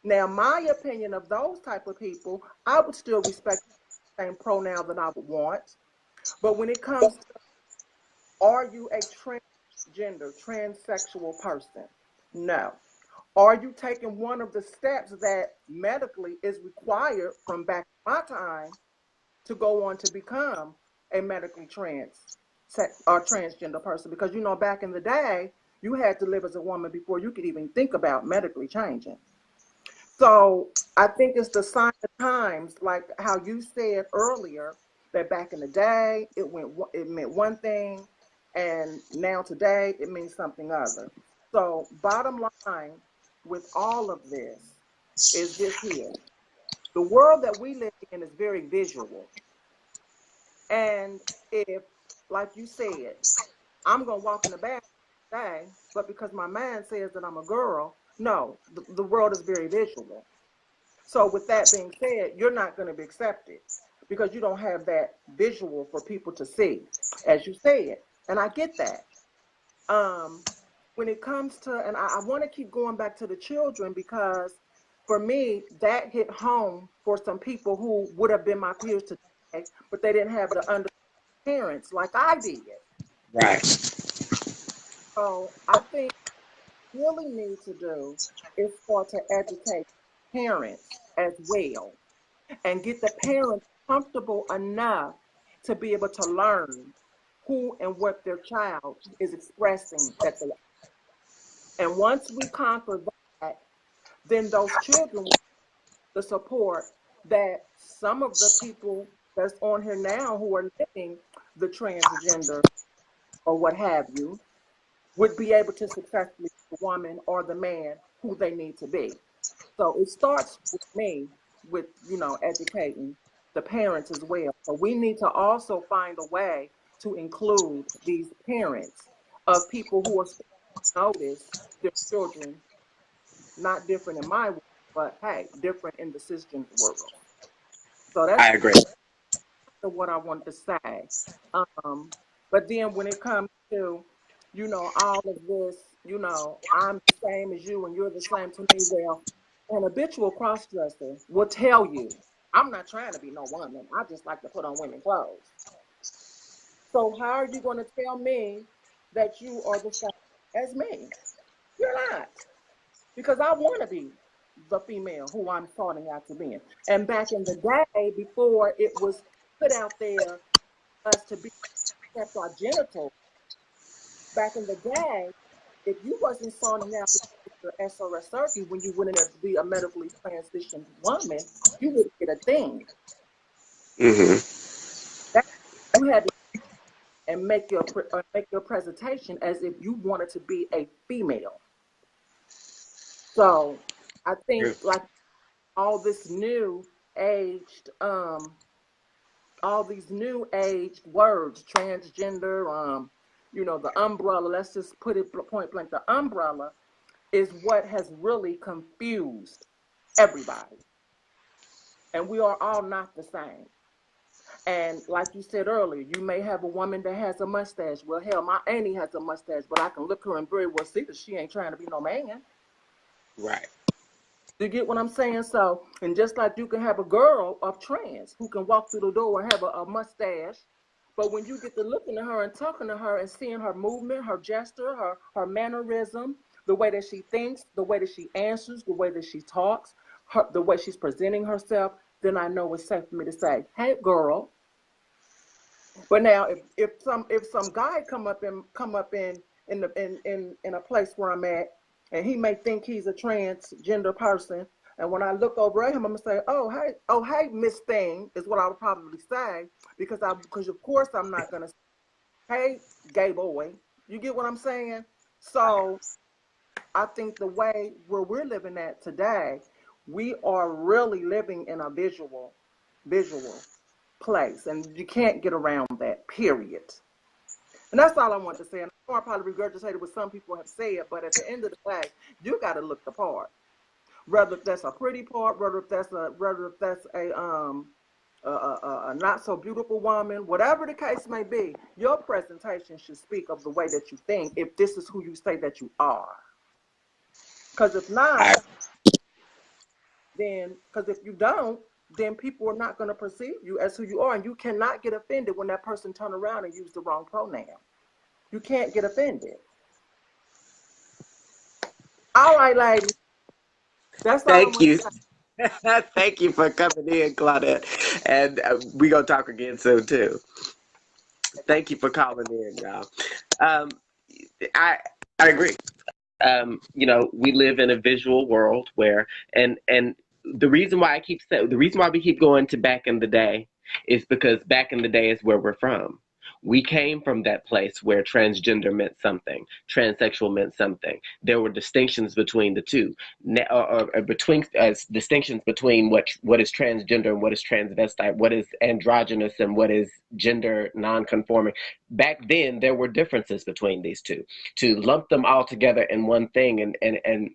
[SPEAKER 8] Now, my opinion of those type of people, I would still respect the same pronoun that I would want. But when it comes to, are you a transgender, transsexual person? No. Are you taking one of the steps that medically is required from back in my time to go on to become a medically or transgender person? Because, you know, back in the day, you had to live as a woman before you could even think about medically changing. So I think it's the sign of times, like how you said earlier, that back in the day it meant one thing, and now today it means something other. So bottom line with all of this is this here: the world that we live in is very visual, and if, like you said, I'm gonna walk in the bathroom today, but because my man says that I'm a girl, no, the world is very visual. So with that being said, you're not going to be accepted because you don't have that visual for people to see, as you said. And I get that. When it comes to, and I want to keep going back to the children, because for me, that hit home for some people who would have been my peers today, but they didn't have the under parents like I did.
[SPEAKER 1] Right.
[SPEAKER 8] So I think really need to do is start to educate parents as well and get the parents comfortable enough to be able to learn who and what their child is expressing that they are. And once we conquer that, then those children will get the support that some of the people that's on here now who are living the transgender or what have you would be able to successfully be the woman or the man who they need to be. So it starts with me, with, educating the parents as well. So we need to also find a way to include these parents of people who are still notice their children not different in my world, but hey, different in the cisgender world. So
[SPEAKER 1] I
[SPEAKER 8] that's
[SPEAKER 1] agree.
[SPEAKER 8] what I wanted to say. Um, but then when it comes to, all of this, I'm the same as you and you're the same to me. Well, an habitual crossdresser will tell you, I'm not trying to be no woman. I just like to put on women clothes. So how are you going to tell me that you are the same as me? You're not, because I want to be the female who I'm starting out to be. And back in the day, before it was put out there us to be except our genitals, back in the day, if you wasn't starting out to be the SRS surgery when you went in there to be a medically transitioned woman, you would get a thing.
[SPEAKER 1] Mm-hmm.
[SPEAKER 8] That you had to and make your presentation as if you wanted to be a female. So I think like all this new aged all these new aged words, transgender, the umbrella, let's just put it point blank, the umbrella is what has really confused everybody. And we are all not the same. And like you said earlier, you may have a woman that has a mustache. Well, hell, my auntie has a mustache, but I can look her and very well see that she ain't trying to be no man.
[SPEAKER 1] Right.
[SPEAKER 8] You get what I'm saying? So, and just like you can have a girl of trans who can walk through the door and have a mustache, but when you get to looking at her and talking to her and seeing her movement, her gesture, her mannerism, the way that she thinks, the way that she answers, the way that she talks, the way she's presenting herself, then I know it's safe for me to say, "Hey, girl." But now, if some guy come up in a place where I'm at, and he may think he's a transgender person, and when I look over at him, I'm gonna say, oh hey, Miss Thing," is what I would probably say, because of course I'm not gonna say, "Hey, gay boy." You get what I'm saying? So I think the way where we're living at today, we are really living in a visual place, and you can't get around that, period. And that's all I want to say. And I know I probably regurgitated what some people have said, but at the end of the day, you got to look the part. Whether that's a pretty part, whether if that's a not so beautiful woman, whatever the case may be, your presentation should speak of the way that you think. If this is who you say that you are, because if not, because if you don't, then people are not going to perceive you as who you are, and you cannot get offended when that person turn around and use the wrong pronoun. You can't get offended. All right, ladies. That's all I'm
[SPEAKER 1] Thank
[SPEAKER 8] going to
[SPEAKER 1] you.
[SPEAKER 8] say.
[SPEAKER 1] Thank you for coming in, Claudette. And we going to talk again soon, too. Thank you for calling in, y'all. Um, I, I agree. We live in a visual world where, and the reason why the reason why we keep going to back in the day is because back in the day is where we're from. We came from that place where transgender meant something, transsexual meant something. There were distinctions between the two, or between distinctions between what is transgender and what is transvestite, what is androgynous and what is gender non-conforming. Back then, there were differences between these two. To lump them all together in one thing and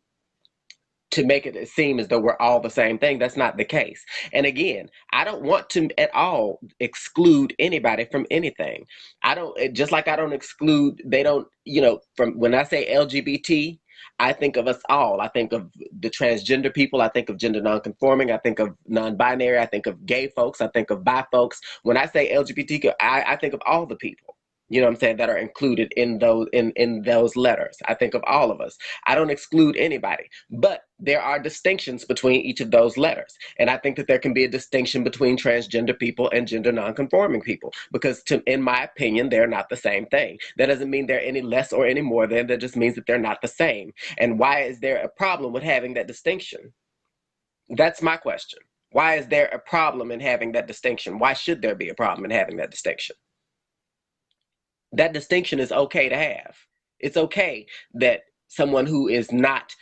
[SPEAKER 1] to make it seem as though we're all the same thing, that's not the case. And again, I don't want to at all exclude anybody from anything. I don't, just like I don't exclude, they don't, from when I say LGBT, I think of us all. I think of the transgender people. I think of gender nonconforming. I think of non-binary. I think of gay folks. I think of bi folks. When I say LGBTQ, I think of all the people. You know what I'm saying, that are included in those letters. I think of all of us. I don't exclude anybody, but there are distinctions between each of those letters. And I think that there can be a distinction between transgender people and gender nonconforming people, because in my opinion, they're not the same thing. That doesn't mean they're any less or any more than, that just means that they're not the same. And why is there a problem with having that distinction? That's my question. Why is there a problem in having that distinction? Why should there be a problem in having that distinction? That distinction is okay to have. It's okay that someone who is not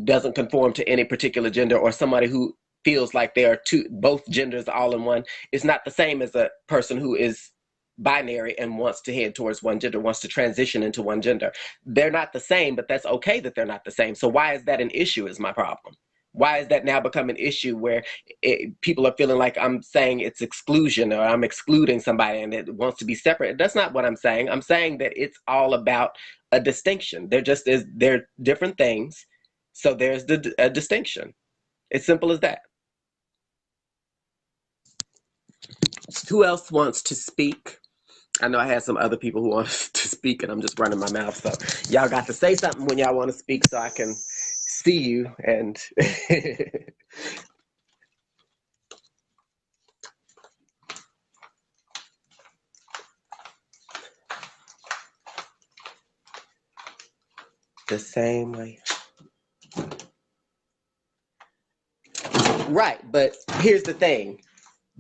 [SPEAKER 1] doesn't conform to any particular gender, or somebody who feels like they are both genders all in one, is not the same as a person who is binary and wants to head towards one gender, wants to transition into one gender. They're not the same, but that's okay that they're not the same. So why is that an issue is my problem. Why is that now become an issue where people are feeling like I'm saying it's exclusion, or I'm excluding somebody and it wants to be separate? That's not what I'm saying. I'm saying that it's all about a distinction. They're different things. So there's a distinction. It's simple as that. Who else wants to speak? I know I had some other people who want to speak, and I'm just running my mouth. So y'all got to say something when y'all want to speak so I can see you. And the same way. Right, but here's the thing.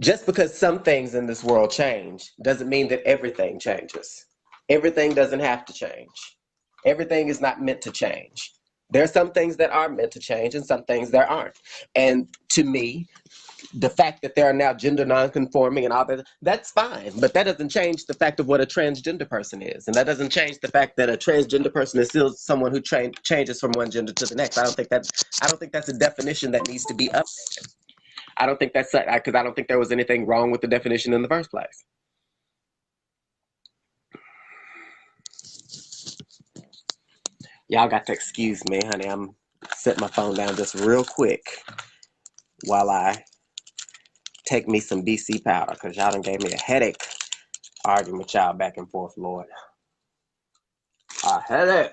[SPEAKER 1] Just because some things in this world change doesn't mean that everything changes. Everything doesn't have to change. Everything is not meant to change. There are some things that are meant to change and some things that aren't. And to me, the fact that there are now gender non-conforming and all that, that's fine. But that doesn't change the fact of what a transgender person is. And that doesn't change the fact that a transgender person is still someone who changes from one gender to the next. I don't think that's a definition that needs to be updated. I don't think that's because I don't think there was anything wrong with the definition in the first place. Y'all got to excuse me, honey. I'm setting my phone down just real quick while I take me some BC powder, because y'all done gave me a headache arguing with y'all back and forth, Lord. A headache.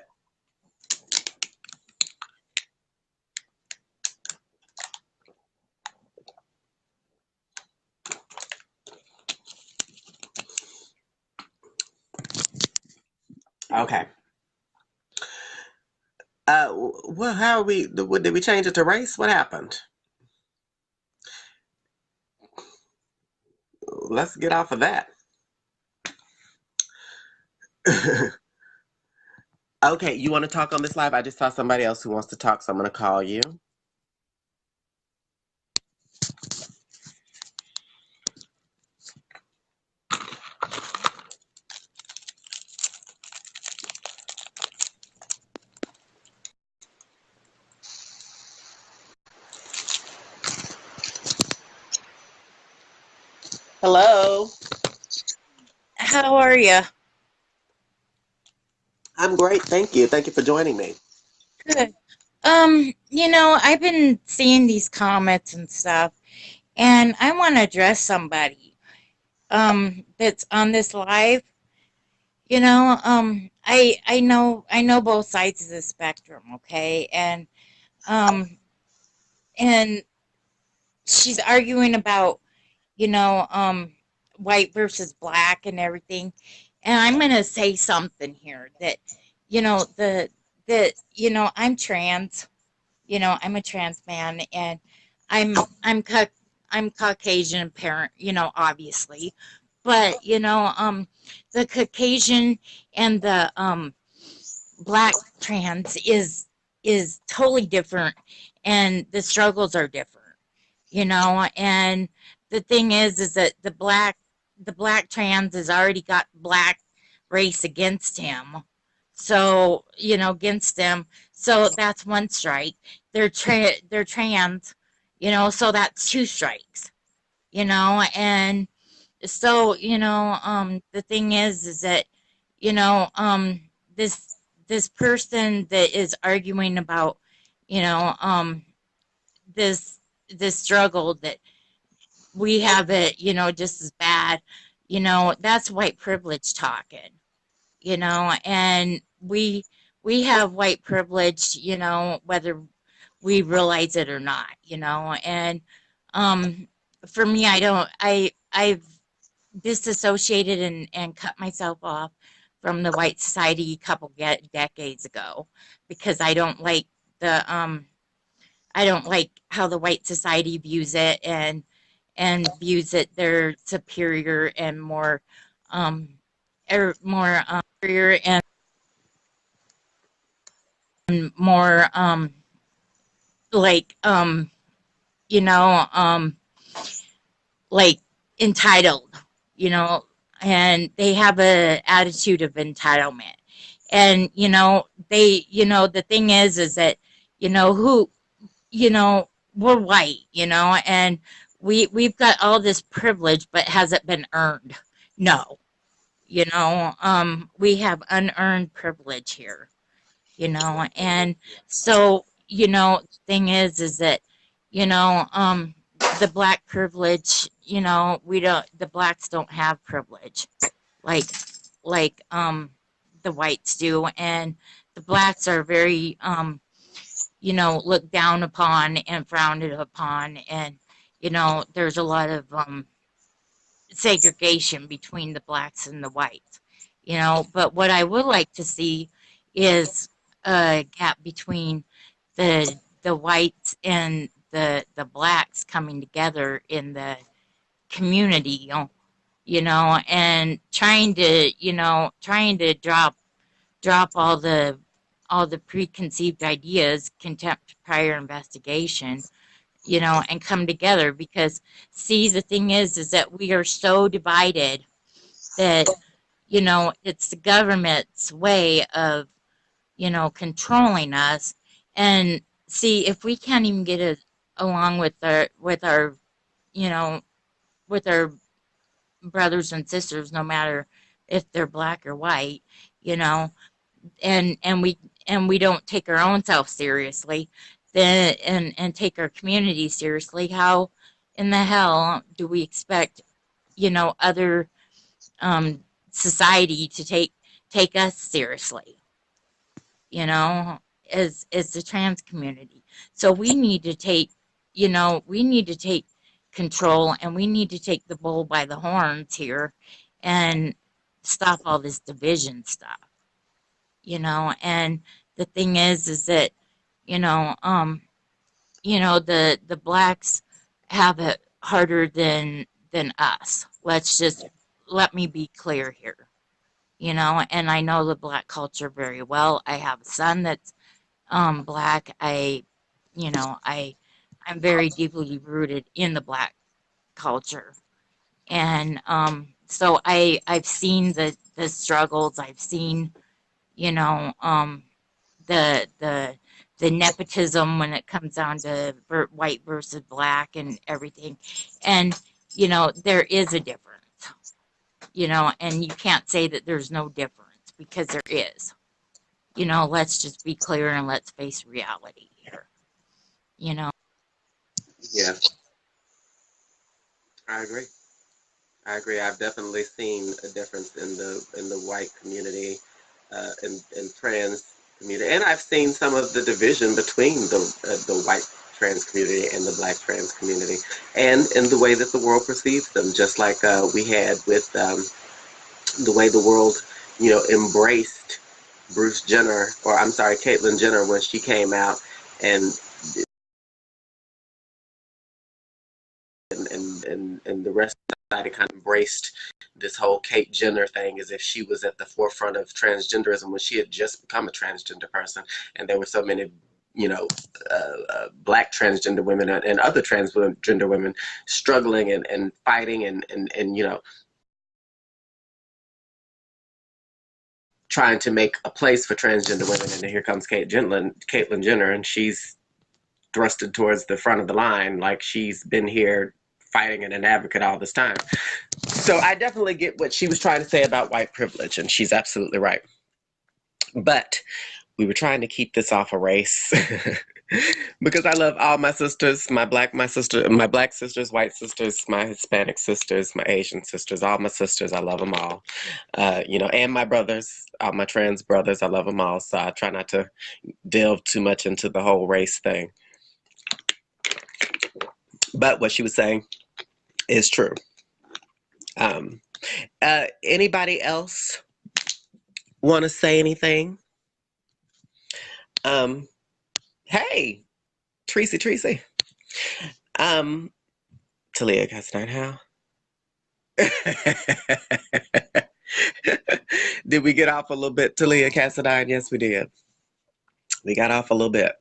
[SPEAKER 1] Okay. Well, how are we? Did we change it to race? What happened? Let's get off of that. Okay, you want to talk on this live? I just saw somebody else who wants to talk, so I'm going to call you. Hello.
[SPEAKER 9] How are you?
[SPEAKER 1] I'm great, thank you. Thank you for joining me.
[SPEAKER 9] Good. I've been seeing these comments and stuff, and I want to address somebody that's on this live. I know both sides of the spectrum, okay? And she's arguing about, you know, um white versus black and everything. And I'm going to say something here that, I'm trans. I'm a trans man, and I'm I'm ca- I'm Caucasian parent, obviously, but the Caucasian and the black trans is totally different, and the struggles are different, and the thing is that the black trans has already got black race against him, so against them, so that's one strike. They're trans, so that's two strikes, and so the thing is that you know um this person that is arguing about you know this this struggle that we have it just as bad, that's white privilege talking, and we have white privilege, whether we realize it or not, and um for me, I've disassociated and cut myself off from the white society a couple decades ago, because I don't like the I don't like how the white society views it, and views it they're superior and more more superior and more like you know like entitled, you know, and they have a attitude of entitlement. And they, the thing is that, who, we're white, and we've got all this privilege, but has it been earned? No. We have unearned privilege here, and so, the thing is that, you know, um, the black privilege, the blacks don't have privilege like, the whites do. And the blacks are very, looked down upon and frowned upon. And, there's a lot of, segregation between the blacks and the whites, but what I would like to see is a gap between the whites and the blacks coming together in the community, and trying to drop all the preconceived ideas, contempt prior investigation, and come together. Because, see, the thing is that we are so divided that, it's the government's way of, controlling us. And see, if we can't even get along with our, you know, with our brothers and sisters, no matter if they're black or white, you know, and we don't take our own self seriously, then and take our community seriously, how in the hell do we expect, other um society to take us seriously, you know, as the trans community? So we need to take control, and we need to take the bull by the horns here and stop all this division stuff, and the thing is that, you know, um, the blacks have it harder than us. Let me be clear here, and I know the black culture very well. I have a son that's black. I'm very deeply rooted in the black culture. And so I've seen the struggles. I've seen, you know, um, the the nepotism when it comes down to white versus black and everything. And there is a difference, and you can't say that there's no difference, because there is. Let's just be clear and let's face reality here. You know.
[SPEAKER 1] Yeah, I agree. I agree. I've definitely seen a difference in the white community, and trans community, and I've seen some of the division between the white trans community and the black trans community, and in the way that the world perceives them. Just like we had with the way the world, embraced Bruce Jenner, or I'm sorry, Caitlyn Jenner, when she came out, and and the rest of society kind of embraced this whole Kate Jenner thing as if she was at the forefront of transgenderism when she had just become a transgender person. And there were so many, black transgender women and other transgender women struggling and fighting and trying to make a place for transgender women. And here comes Caitlyn Jenner, and she's thrusted towards the front of the line like she's been here fighting and an advocate all this time. So I definitely get what she was trying to say about white privilege, and she's absolutely right. But we were trying to keep this off a race because I love all my sisters, my black sisters, white sisters, my Hispanic sisters, my Asian sisters, all my sisters. I love them all, and my brothers, all my trans brothers. I love them all. So I try not to delve too much into the whole race thing. But what she was saying is true. Anybody else want to say anything? Hey, Tracy. Talia Cassadine, how? Did we get off a little bit, Talia Cassadine? Yes, we did. We got off a little bit.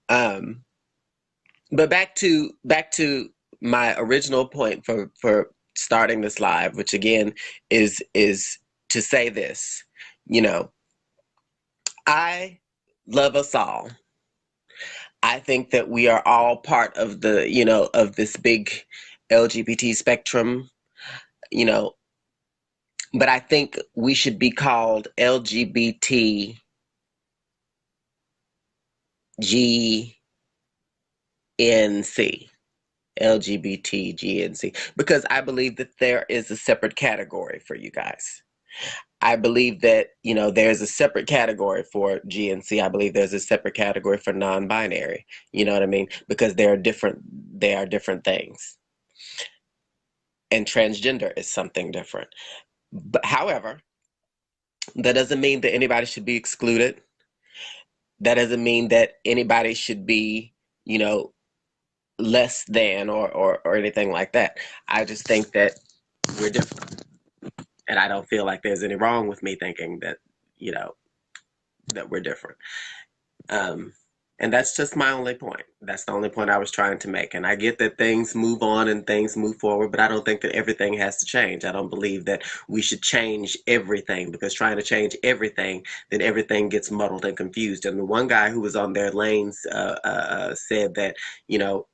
[SPEAKER 1] But back to my original point for starting this live, which again is to say this. You know, I love us all. I think that we are all part of the, you know, of this big LGBT spectrum, you know, but I think we should be called LGBT GNC. LGBT GNC, because I believe that there is a separate category for you guys. I believe that, you know, there's a separate category for GNC. I believe there's a separate category for non-binary. You know what I mean? Because they are different things. And transgender is something different. But however, that doesn't mean that anybody should be excluded. That doesn't mean that anybody should be, you know, less than or anything like that. I just think that we're different. And I don't feel like there's any wrong with me thinking that, you know, that we're different. And that's just my only point. That's the only point I was trying to make. And I get that things move on and things move forward, but I don't think that everything has to change. I don't believe that we should change everything, because trying to change everything, then everything gets muddled and confused. And the one guy who was on their lanes said that, you know,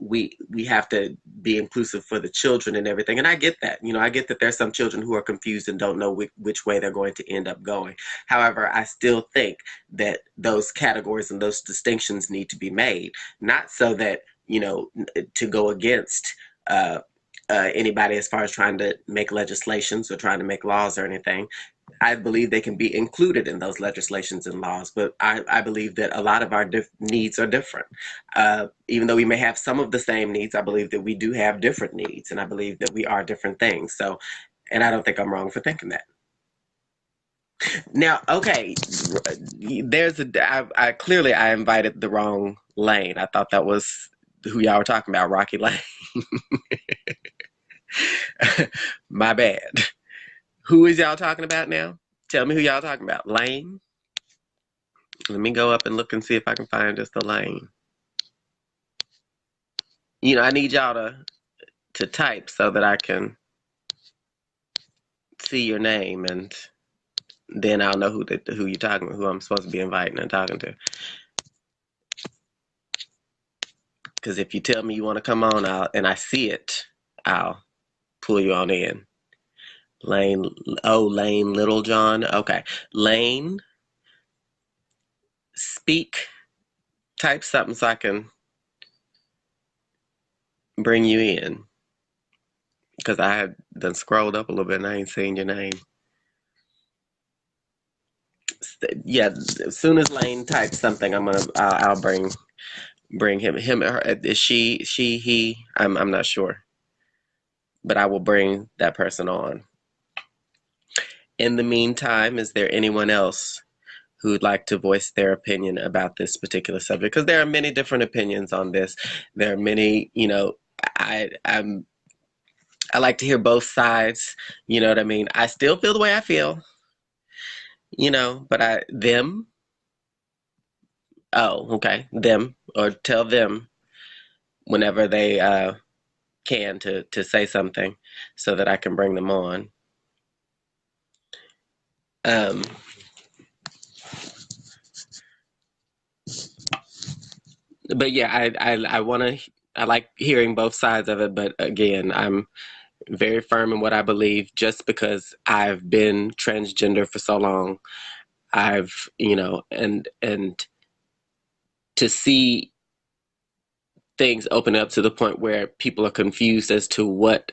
[SPEAKER 1] we have to be inclusive for the children and everything. And I get that. You know, I get that there's some children who are confused and don't know which way they're going to end up going. However, I still think that those categories and those distinctions need to be made, not so that, you know, to go against anybody as far as trying to make legislations or trying to make laws or anything. I believe they can be included in those legislations and laws, but I believe that a lot of our needs are different. Even though we may have some of the same needs, I believe that we do have different needs, and I believe that we are different things. So, and I don't think I'm wrong for thinking that. Now, okay, there's I clearly I invited the wrong lane. I thought that was who y'all were talking about, Rocky Lane. My bad. Who is y'all talking about now? Tell me who y'all talking about. Lane? Let me go up and look and see if I can find just the lane. You know, I need y'all to type so that I can see your name, and then I'll know who you're talking, who I'm supposed to be inviting and talking to. Because if you tell me you want to come on, and I see it, I'll pull you on in. Lane Littlejohn. Okay. Lane, speak. Type something so I can bring you in. Because I had done scrolled up a little bit and I ain't seen your name. Yeah, as soon as Lane types something, I'll bring him or her. Is she, he? I'm not sure. But I will bring that person on. In the meantime, is there anyone else who would like to voice their opinion about this particular subject? Because there are many different opinions on this. There are many, you know, I like to hear both sides. You know what I mean? I still feel the way I feel, you know, but them, or tell them whenever they can to say something so that I can bring them on. But yeah, I like hearing both sides of it, but again, I'm very firm in what I believe. Just because I've been transgender for so long, I've, you know, and to see things open up to the point where people are confused as to what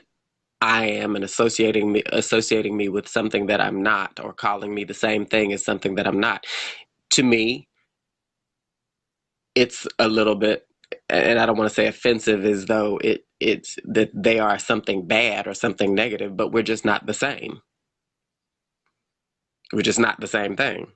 [SPEAKER 1] I am and associating me with something that I'm not, or calling me the same thing as something that I'm not. To me, it's a little bit, and I don't want to say offensive as though it's that they are something bad or something negative, but we're just not the same. We're just not the same thing.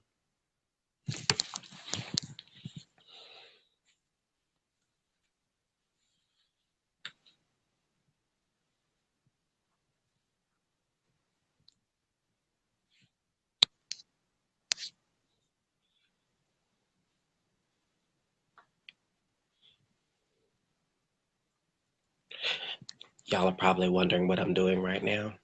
[SPEAKER 1] Y'all are probably wondering what I'm doing right now.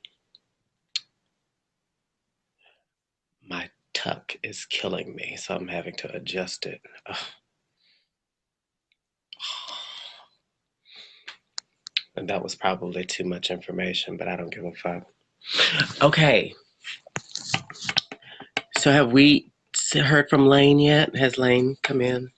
[SPEAKER 1] My tuck is killing me, so I'm having to adjust it. Ugh. And that was probably too much information, but I don't give a fuck. Okay. So have we heard from Lane yet? Has Lane come in?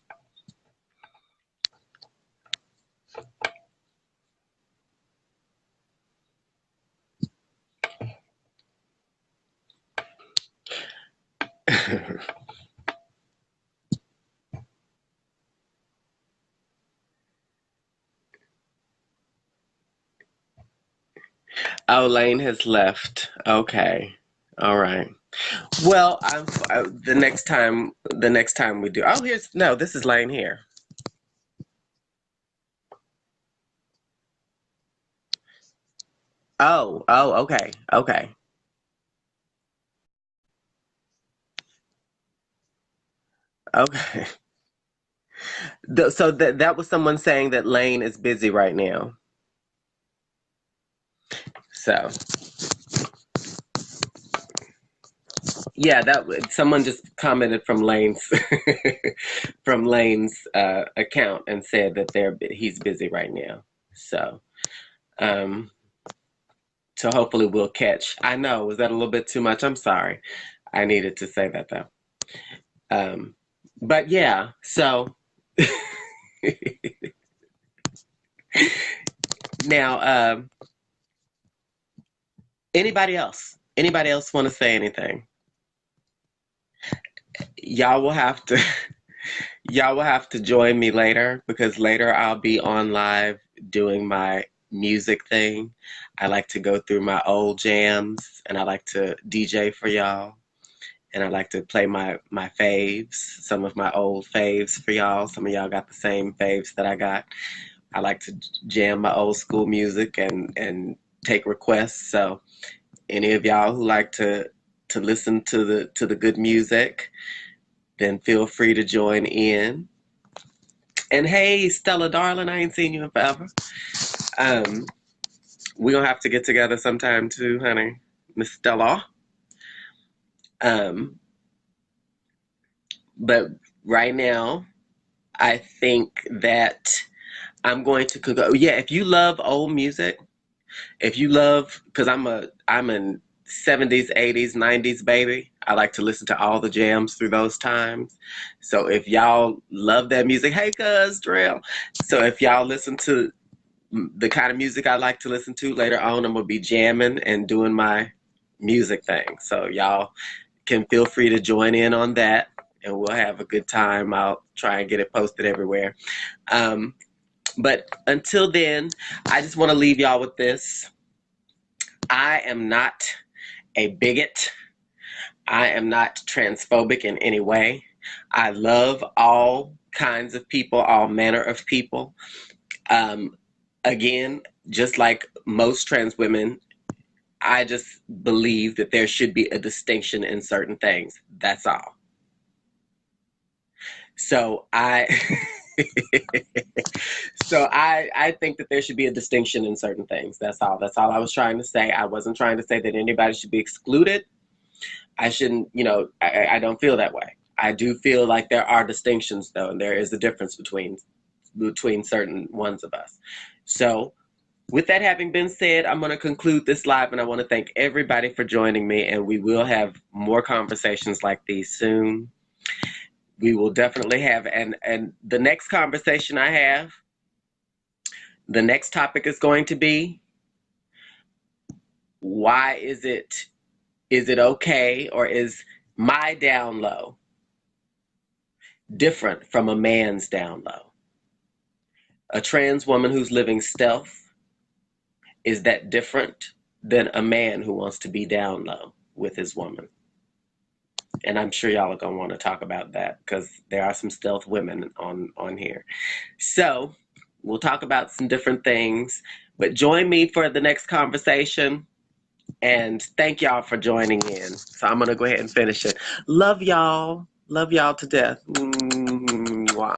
[SPEAKER 1] Oh, Lane has left. Okay. All right. Well, the next time we do. Oh, this is Lane here. Oh, okay. Okay. Okay. So that was someone saying that Lane is busy right now. So, yeah, someone just commented from Lane's from Lane's account and said that he's busy right now. So, so hopefully we'll catch. I know, was that a little bit too much? I'm sorry. I needed to say that though. But yeah, so now, anybody else want to say anything? Y'all will have to join me later, because later I'll be on live doing my music thing. I like to go through my old jams, and I like to DJ for y'all, and I like to play my faves, some of my old faves for y'all. Some of y'all got the same faves that I got. I like to jam my old school music and take requests. So any of y'all who like to listen to the good music, then feel free to join in. And hey, Stella, darling, I ain't seen you in forever. We're gonna have to get together sometime too, honey, Miss Stella. But right now, I think that I'm going to go. Yeah, if you love old music, because I'm a 70s, 80s, 90s baby. I like to listen to all the jams through those times. So if y'all love that music, hey, cuz, drill. So if y'all listen to the kind of music I like to listen to later on, I'm going to be jamming and doing my music thing. So y'all can feel free to join in on that, and we'll have a good time. I'll try and get it posted everywhere. But until then, I just want to leave y'all with this. I am not a bigot. I am not transphobic in any way. I love all kinds of people, all manner of people. Again, just like most trans women, I just believe that there should be a distinction in certain things. That's all. So I think that there should be a distinction in certain things. That's all I was trying to say. I wasn't trying to say that anybody should be excluded. I shouldn't, I don't feel that way. I do feel like there are distinctions though, and there is a difference between certain ones of us. So with that having been said, I'm going to conclude this live, and I want to thank everybody for joining me, and we will have more conversations like these soon. We will definitely have, and the next conversation I have, the next topic is going to be, why is it okay, or is my down low different from a man's down low? A trans woman who's living stealth, is that different than a man who wants to be down low with his woman? And I'm sure y'all are going to want to talk about that, because there are some stealth women on here. So we'll talk about some different things, but join me for the next conversation. And thank y'all for joining in. So I'm going to go ahead and finish it. Love y'all. Love y'all to death. Mwah.